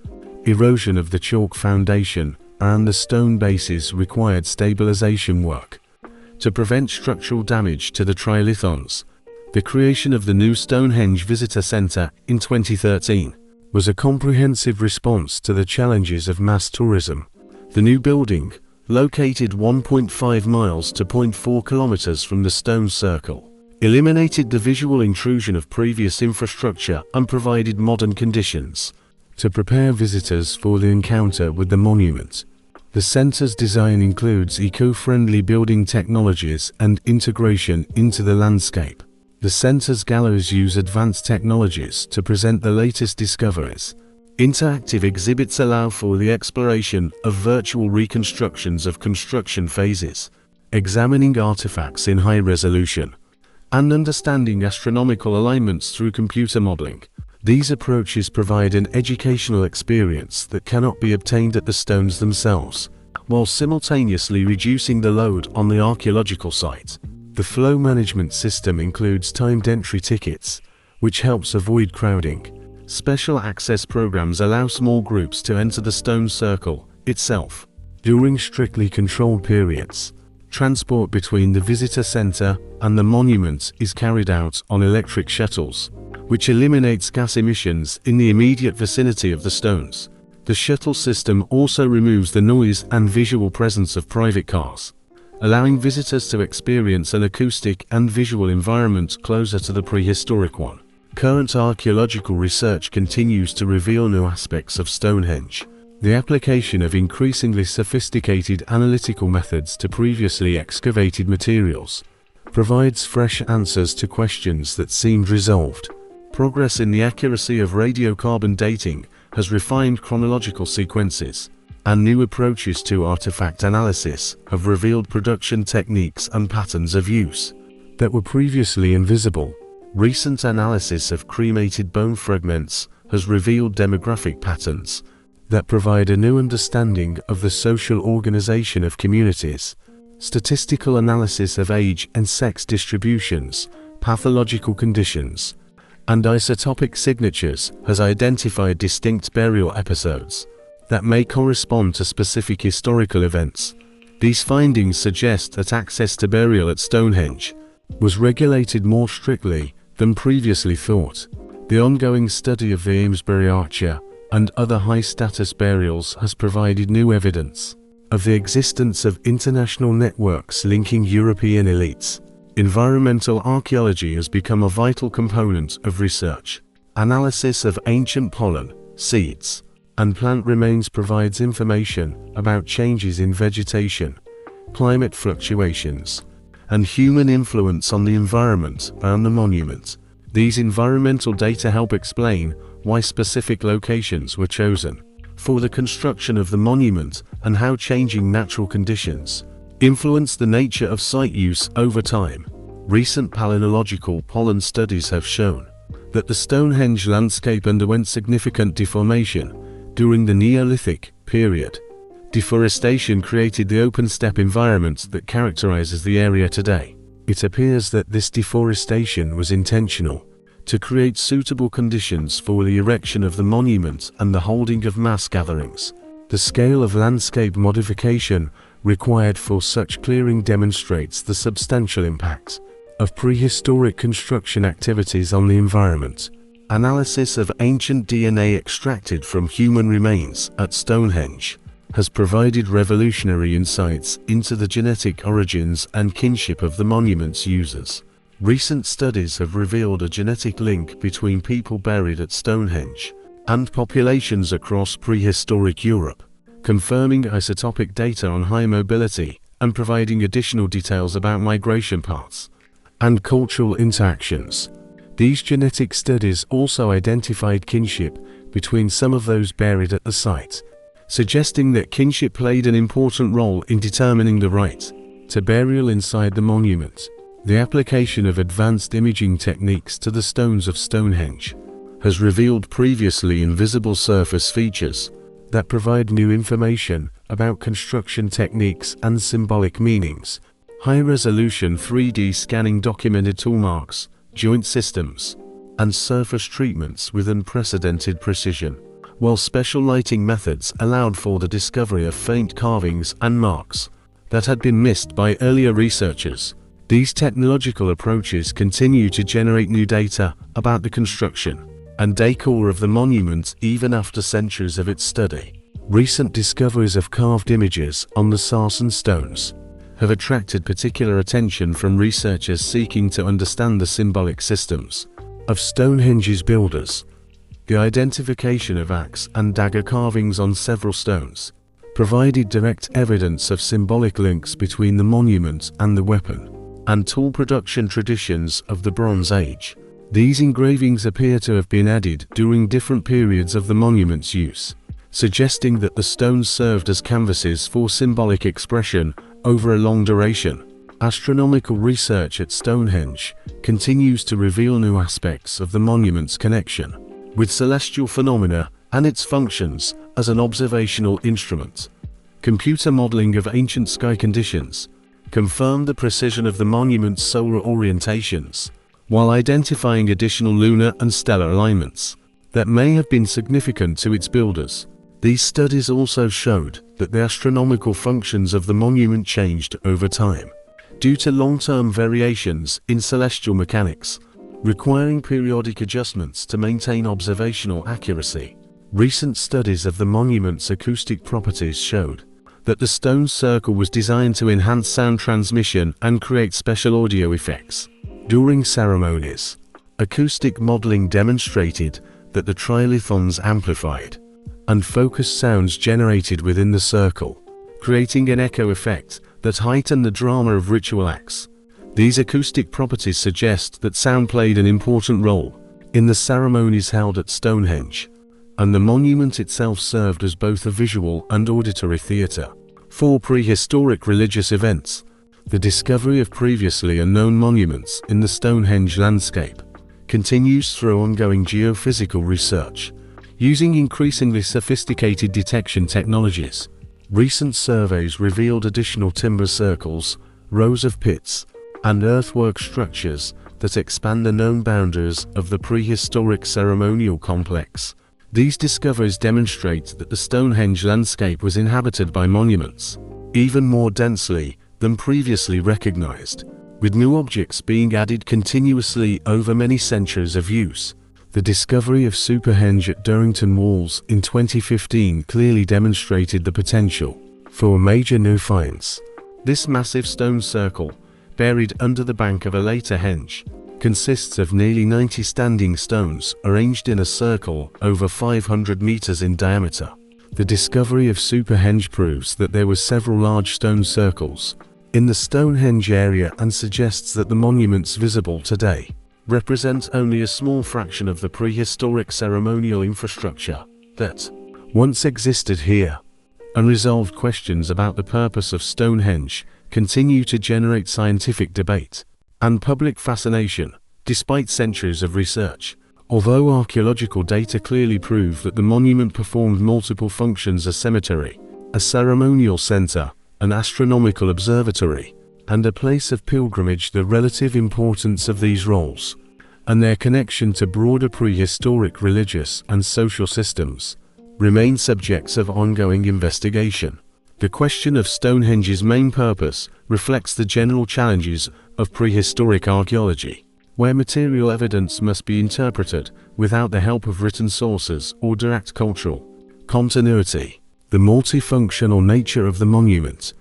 Erosion of the chalk foundation and the stone bases required stabilization work to prevent structural damage to the trilithons. The creation of the new Stonehenge Visitor Center in 2013 was a comprehensive response to the challenges of mass tourism. The new building, located 1.5 miles to 0.4 kilometers from the stone circle, eliminated the visual intrusion of previous infrastructure and provided modern conditions to prepare visitors for the encounter with the monument. The center's design includes eco-friendly building technologies and integration into the landscape. The center's galleries use advanced technologies to present the latest discoveries. Interactive exhibits allow for the exploration of virtual reconstructions of construction phases, examining artifacts in high resolution, and understanding astronomical alignments through computer modeling. These approaches provide an educational experience that cannot be obtained at the stones themselves, while simultaneously reducing the load on the archaeological site. The flow management system includes timed entry tickets, which helps avoid crowding. Special access programs allow small groups to enter the stone circle itself during strictly controlled periods. Transport between the visitor center and the monument is carried out on electric shuttles, which eliminates gas emissions in the immediate vicinity of the stones. The shuttle system also removes the noise and visual presence of private cars, allowing visitors to experience an acoustic and visual environment closer to the prehistoric one. Current archaeological research continues to reveal new aspects of Stonehenge. The application of increasingly sophisticated analytical methods to previously excavated materials provides fresh answers to questions that seemed resolved. Progress in the accuracy of radiocarbon dating has refined chronological sequences, and new approaches to artifact analysis have revealed production techniques and patterns of use that were previously invisible. Recent analysis of cremated bone fragments has revealed demographic patterns that provide a new understanding of the social organization of communities. statistical analysis of age and sex distributions, pathological conditions, and isotopic signatures has identified distinct burial episodes that may correspond to specific historical events. These findings suggest that access to burial at Stonehenge was regulated more strictly than previously thought. The ongoing study of the Amesbury Archer and other high-status burials has provided new evidence of the existence of international networks linking European elites. Environmental archaeology has become a vital component of research. Analysis of ancient pollen, seeds, and plant remains provides information about changes in vegetation, climate fluctuations, and human influence on the environment around the monument. These environmental data help explain why specific locations were chosen for the construction of the monument and how changing natural conditions influence the nature of site use over time. Recent palynological pollen studies have shown that the Stonehenge landscape underwent significant deformation during the Neolithic period. Deforestation created the open steppe environment that characterizes the area today. It appears that this deforestation was intentional to create suitable conditions for the erection of the monument and the holding of mass gatherings. The scale of landscape modification required for such clearing demonstrates the substantial impact of prehistoric construction activities on the environment. Analysis of ancient DNA extracted from human remains at Stonehenge has provided revolutionary insights into the genetic origins and kinship of the monument's users. Recent studies have revealed a genetic link between people buried at Stonehenge and populations across prehistoric Europe, confirming isotopic data on high mobility and providing additional details about migration paths and cultural interactions. These genetic studies also identified kinship between some of those buried at the site, suggesting that kinship played an important role in determining the right to burial inside the monument. The application of advanced imaging techniques to the stones of Stonehenge has revealed previously invisible surface features that provide new information about construction techniques and symbolic meanings. High-resolution 3D scanning documented tool marks, joint systems, and surface treatments with unprecedented precision, while special lighting methods allowed for the discovery of faint carvings and marks that had been missed by earlier researchers. These technological approaches continue to generate new data about the construction and decor of the monument even after centuries of its study. Recent discoveries of carved images on the sarsen stones have attracted particular attention from researchers seeking to understand the symbolic systems of Stonehenge's builders. The identification of axe and dagger carvings on several stones provided direct evidence of symbolic links between the monument and the weapon and tool production traditions of the Bronze Age. These engravings appear to have been added during different periods of the monument's use, suggesting that the stones served as canvases for symbolic expression over a long duration. Astronomical research at Stonehenge continues to reveal new aspects of the monument's connection with celestial phenomena and its functions as an observational instrument. Computer modeling of ancient sky conditions confirmed the precision of the monument's solar orientations, while identifying additional lunar and stellar alignments that may have been significant to its builders. These studies also showed that the astronomical functions of the monument changed over time, due to long-term variations in celestial mechanics, requiring periodic adjustments to maintain observational accuracy. Recent studies of the monument's acoustic properties showed that the stone circle was designed to enhance sound transmission and create special audio effects during ceremonies. Acoustic modeling demonstrated that the trilithons amplified and focused sounds generated within the circle, creating an echo effect that heightened the drama of ritual acts. These acoustic properties suggest that sound played an important role in the ceremonies held at Stonehenge, and the monument itself served as both a visual and auditory theatre for prehistoric religious events. The discovery of previously unknown monuments in the Stonehenge landscape continues through ongoing geophysical research, using increasingly sophisticated detection technologies. Recent surveys revealed additional timber circles, rows of pits, and earthwork structures that expand the known boundaries of the prehistoric ceremonial complex. These discoveries demonstrate that the Stonehenge landscape was inhabited by monuments, even more densely than previously recognized, with new objects being added continuously over many centuries of use. The discovery of Superhenge at Durrington Walls in 2015 clearly demonstrated the potential for major new finds. This massive stone circle, buried under the bank of a later henge, consists of nearly 90 standing stones arranged in a circle over 500 meters in diameter. The discovery of Superhenge proves that there were several large stone circles in the Stonehenge area and suggests that the monuments visible today represent only a small fraction of the prehistoric ceremonial infrastructure that once existed here. Unresolved questions about the purpose of Stonehenge continue to generate scientific debate and public fascination, despite centuries of research. Although archaeological data clearly prove that the monument performed multiple functions: a cemetery, a ceremonial center, an astronomical observatory, and a place of pilgrimage, the relative importance of these roles and their connection to broader prehistoric religious and social systems remain subjects of ongoing investigation. The question of Stonehenge's main purpose reflects the general challenges of prehistoric archaeology, where material evidence must be interpreted without the help of written sources or direct cultural continuity. The multifunctional nature of the monument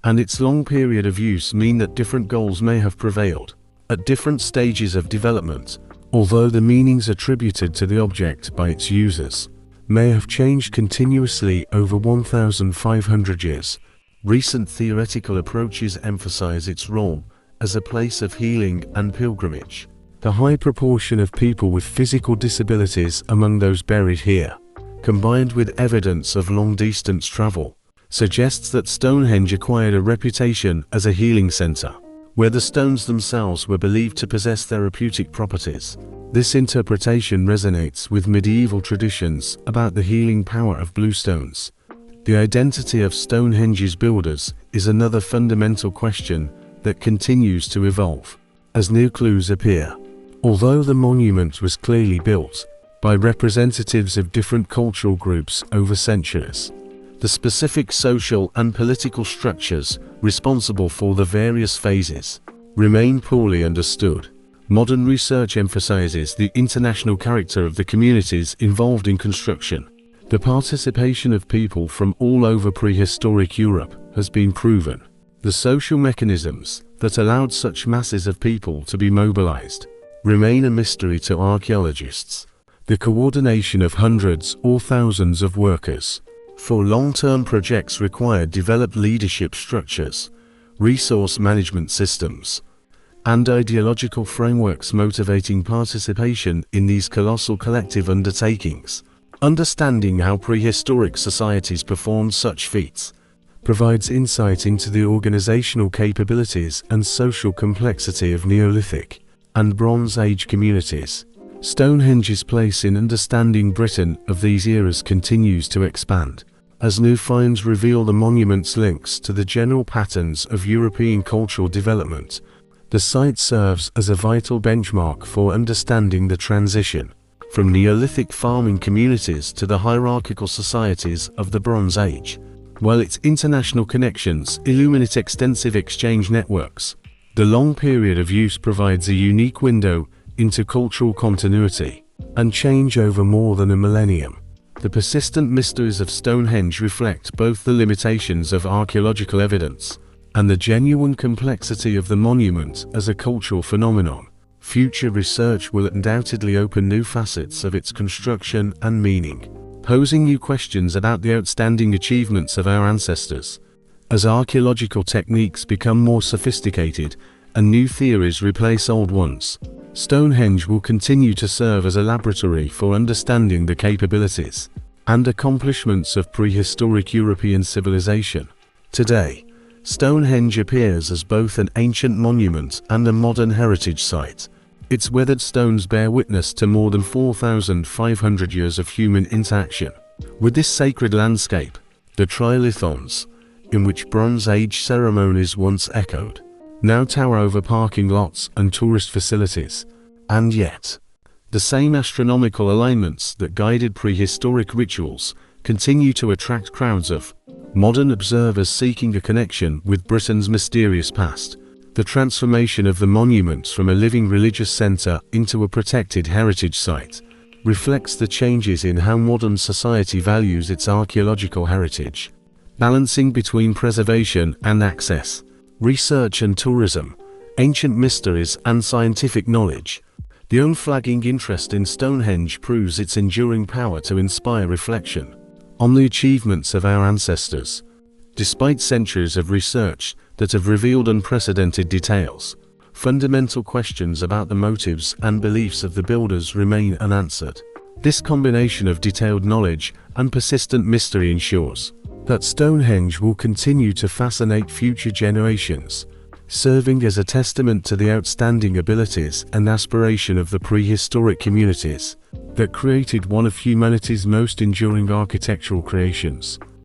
and its long period of use mean that different goals may have prevailed at different stages of development, although the meanings attributed to the object by its users may have changed continuously over 1,500 years. Recent theoretical approaches emphasize its role as a place of healing and pilgrimage. The high proportion of people with physical disabilities among those buried here, combined with evidence of long-distance travel, suggests that Stonehenge acquired a reputation as a healing center, where the stones themselves were believed to possess therapeutic properties. This interpretation resonates with medieval traditions about the healing power of bluestones. The identity of Stonehenge's builders is another fundamental question that continues to evolve as new clues appear. Although the monument was clearly built by representatives of different cultural groups over centuries, the specific social and political structures responsible for the various phases remain poorly understood. Modern research emphasizes the international character of the communities involved in construction. The participation of people from all over prehistoric Europe has been proven. The social mechanisms that allowed such masses of people to be mobilized remain a mystery to archaeologists. The coordination of hundreds or thousands of workers for long-term projects required developed leadership structures, resource management systems, and ideological frameworks motivating participation in these colossal collective undertakings. Understanding how prehistoric societies performed such feats provides insight into the organizational capabilities and social complexity of Neolithic and Bronze Age communities. Stonehenge's place in understanding Britain of these eras continues to expand, as new finds reveal the monument's links to the general patterns of European cultural development. The site serves as a vital benchmark for understanding the transition from Neolithic farming communities to the hierarchical societies of the Bronze Age, while its international connections illuminate extensive exchange networks. The long period of use provides a unique window into cultural continuity and change over more than a millennium. The persistent mysteries of Stonehenge reflect both the limitations of archaeological evidence and the genuine complexity of the monument as a cultural phenomenon. Future research will undoubtedly open new facets of its construction and meaning, posing new questions about the outstanding achievements of our ancestors. As archaeological techniques become more sophisticated and new theories replace old ones, Stonehenge will continue to serve as a laboratory for understanding the capabilities and accomplishments of prehistoric European civilization. Today, Stonehenge appears as both an ancient monument and a modern heritage site. Its weathered stones bear witness to more than 4,500 years of human interaction with this sacred landscape. The trilithons, in which Bronze Age ceremonies once echoed, now tower over parking lots and tourist facilities. And yet, the same astronomical alignments that guided prehistoric rituals continue to attract crowds of modern observers seeking a connection with Britain's mysterious past. The transformation of the monument from a living religious center into a protected heritage site reflects the changes in how modern society values its archaeological heritage. Balancing between preservation and access, research and tourism, ancient mysteries and scientific knowledge, the unflagging interest in Stonehenge proves its enduring power to inspire reflection on the achievements of our ancestors. Despite centuries of research that have revealed unprecedented details, fundamental questions about the motives and beliefs of the builders remain unanswered. This combination of detailed knowledge and persistent mystery ensures that Stonehenge will continue to fascinate future generations, serving as a testament to the outstanding abilities and aspiration of the prehistoric communities that created one of humanity's most enduring architectural creations.